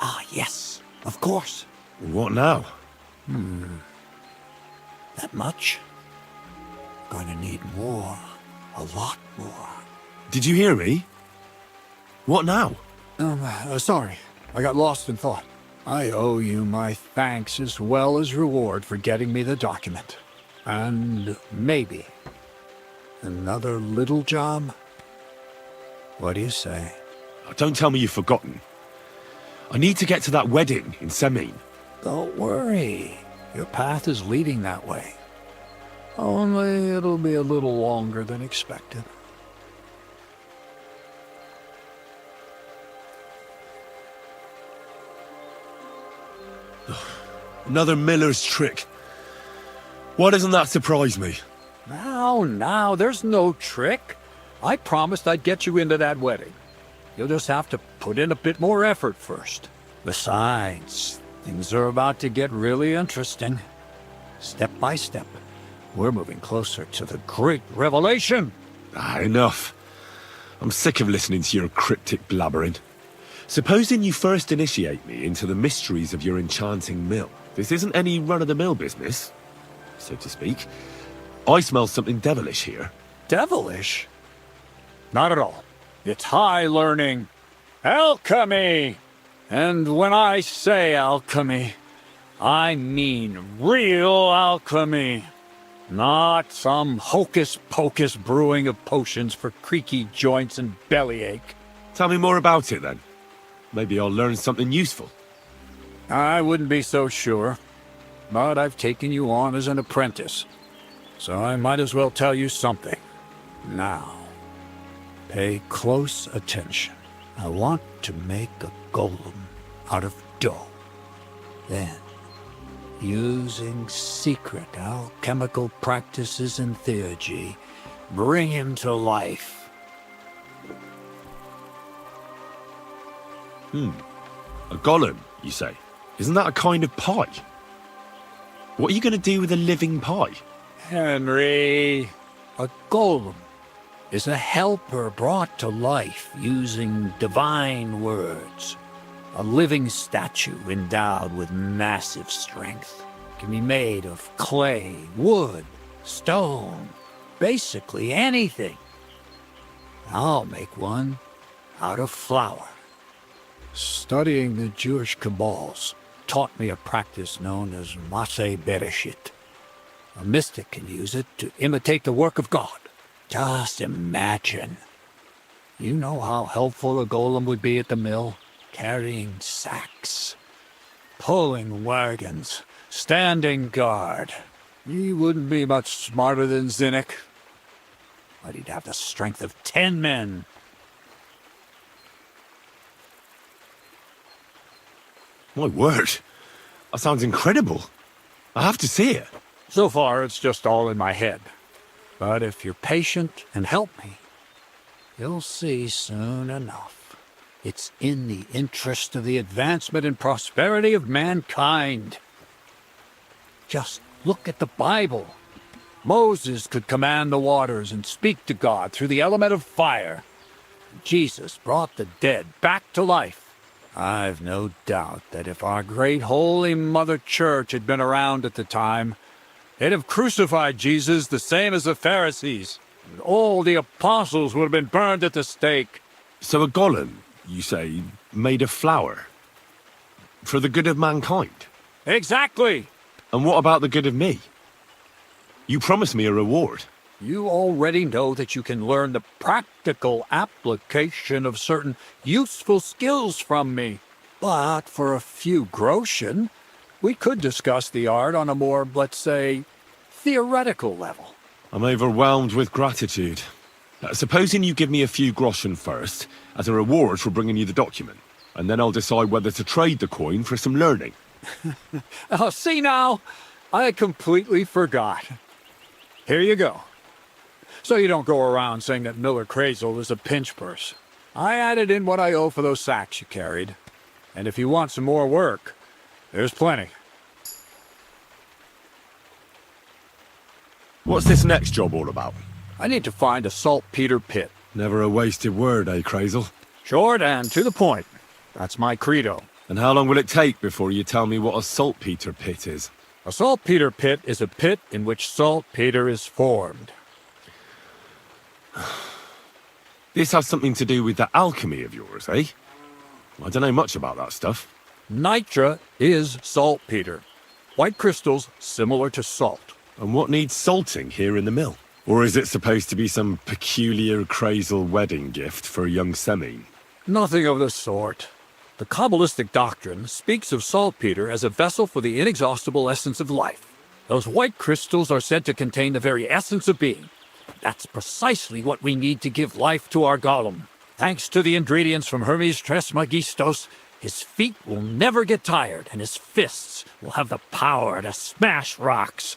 Ah, yes. Of course. What now? That much? Gonna need more. A lot more. Did you hear me? What now? Sorry. I got lost in thought. I owe you my thanks as well as reward for getting me the document. And maybe another little job? What do you say? Don't tell me you've forgotten. I need to get to that wedding in Semin. Don't worry. Your path is leading that way. Only it'll be a little longer than expected. Another miller's trick. Why doesn't that surprise me? Now, there's no trick. I promised I'd get you into that wedding. You'll just have to put in a bit more effort first. Besides, things are about to get really interesting. Step by step, we're moving closer to the great revelation. Enough. I'm sick of listening to your cryptic blabbering. Supposing you first initiate me into the mysteries of your enchanting mill. This isn't any run-of-the-mill business, so to speak. I smell something devilish here. Devilish? Not at all. It's high learning. Alchemy! And when I say alchemy, I mean real alchemy. Not some hocus-pocus brewing of potions for creaky joints and bellyache. Tell me more about it, then. Maybe I'll learn something useful. I wouldn't be so sure, but I've taken you on as an apprentice, so I might as well tell you something. Now, pay close attention. I want to make a golem out of dough. Then, using secret alchemical practices and theurgy, bring him to life. A golem, you say? Isn't that a kind of pie? What are you going to do with a living pie? Henry, a golem is a helper brought to life using divine words. A living statue endowed with massive strength. Can be made of clay, wood, stone, basically anything. I'll make one out of flour. Studying the Jewish Kabbals taught me a practice known as Maseh Bereshit. A mystic can use it to imitate the work of God. Just imagine. You know how helpful a golem would be at the mill? Carrying sacks, pulling wagons, standing guard. He wouldn't be much smarter than Zinnik, but he'd have the strength of 10 men. My word. That sounds incredible. I have to see it. So far, it's just all in my head. But if you're patient and help me, you'll see soon enough. It's in the interest of the advancement and prosperity of mankind. Just look at the Bible. Moses could command the waters and speak to God through the element of fire. Jesus brought the dead back to life. I've no doubt that if our great Holy Mother Church had been around at the time, they'd have crucified Jesus the same as the Pharisees, and all the apostles would have been burned at the stake. So a golem, you say, made of flour? For the good of mankind? Exactly! And what about the good of me? You promised me a reward. You already know that you can learn the practical application of certain useful skills from me. But for a few groschen, we could discuss the art on a more, let's say, theoretical level. I'm overwhelmed with gratitude. Supposing you give me a few groschen first, as a reward for bringing you the document, and then I'll decide whether to trade the coin for some learning. Oh, see now, I completely forgot. Here you go. So you don't go around saying that Miller Crazel is a pinch purse. I added in what I owe for those sacks you carried. And if you want some more work, there's plenty. What's this next job all about? I need to find a saltpeter pit. Never a wasted word, eh, Crazel? Short and to the point. That's my credo. And how long will it take before you tell me what a saltpeter pit is? A saltpeter pit is a pit in which saltpeter is formed. This has something to do with the alchemy of yours, eh? I don't know much about that stuff. Nitra is saltpeter. White crystals similar to salt. And what needs salting here in the mill? Or is it supposed to be some peculiar Crazel wedding gift for a young Semine? Nothing of the sort. The Kabbalistic doctrine speaks of saltpeter as a vessel for the inexhaustible essence of life. Those white crystals are said to contain the very essence of being. That's precisely what we need to give life to our golem. Thanks to the ingredients from Hermes Trismegistos, his feet will never get tired, and his fists will have the power to smash rocks.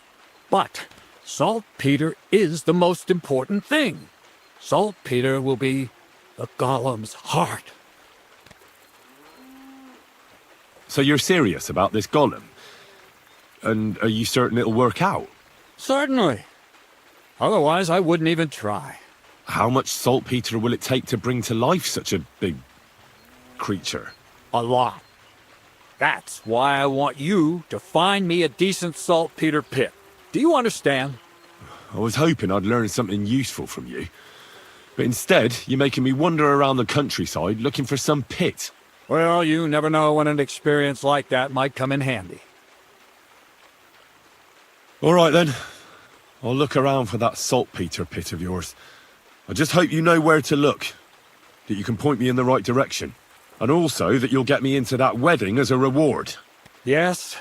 But saltpeter is the most important thing. Saltpeter will be the golem's heart. So you're serious about this golem? And are you certain it'll work out? Certainly. Otherwise, I wouldn't even try. How much saltpeter will it take to bring to life such a big creature? A lot. That's why I want you to find me a decent saltpeter pit. Do you understand? I was hoping I'd learn something useful from you. But instead, you're making me wander around the countryside looking for some pit. Well, you never know when an experience like that might come in handy. All right, then. I'll look around for that saltpeter pit of yours. I just hope you know where to look, that you can point me in the right direction, and also that you'll get me into that wedding as a reward. Yes,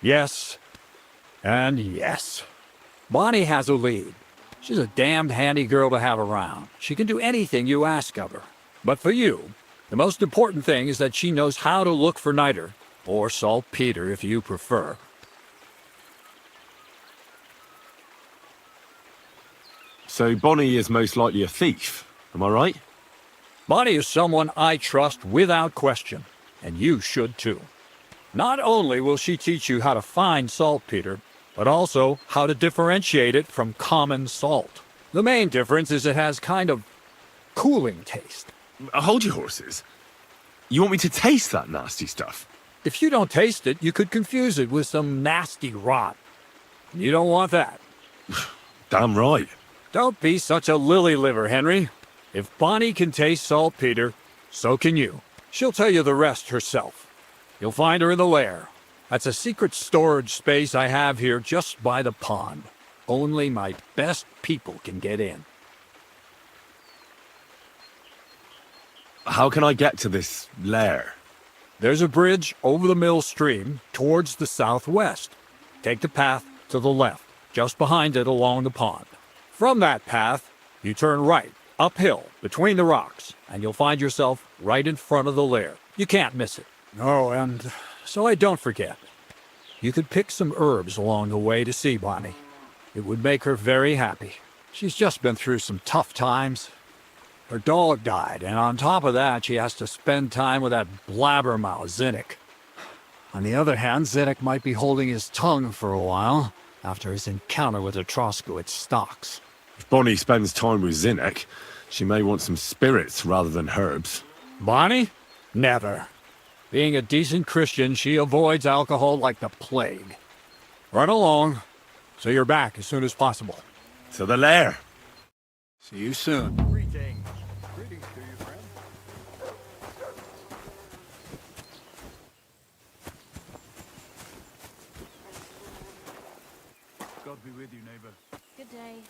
yes, and yes. Bonnie has a lead. She's a damned handy girl to have around. She can do anything you ask of her. But for you, the most important thing is that she knows how to look for niter, or saltpeter if you prefer. So Bonnie is most likely a thief, am I right? Bonnie is someone I trust without question, and you should too. Not only will she teach you how to find saltpeter, but also how to differentiate it from common salt. The main difference is it has kind of cooling taste. Hold your horses. You want me to taste that nasty stuff? If you don't taste it, you could confuse it with some nasty rot. You don't want that. Damn right. Don't be such a lily liver, Henry. If Bonnie can taste saltpeter, so can you. She'll tell you the rest herself. You'll find her in the lair. That's a secret storage space I have here just by the pond. Only my best people can get in. How can I get to this lair? There's a bridge over the mill stream towards the southwest. Take the path to the left, just behind it along the pond. From that path, you turn right, uphill, between the rocks, and you'll find yourself right in front of the lair. You can't miss it. Oh, and so I don't forget, you could pick some herbs along the way to see Bonnie. It would make her very happy. She's just been through some tough times. Her dog died, and on top of that, she has to spend time with that blabbermouth, Zinnik. On the other hand, Zinnik might be holding his tongue for a while after his encounter with Atrosco at Stocks. If Bonnie spends time with Zinnik, she may want some spirits rather than herbs. Bonnie? Never. Being a decent Christian, she avoids alcohol like the plague. Run along, so you're back as soon as possible. To the lair. See you soon. Greetings. Greetings to you, friend. God be with you, neighbor. Good day.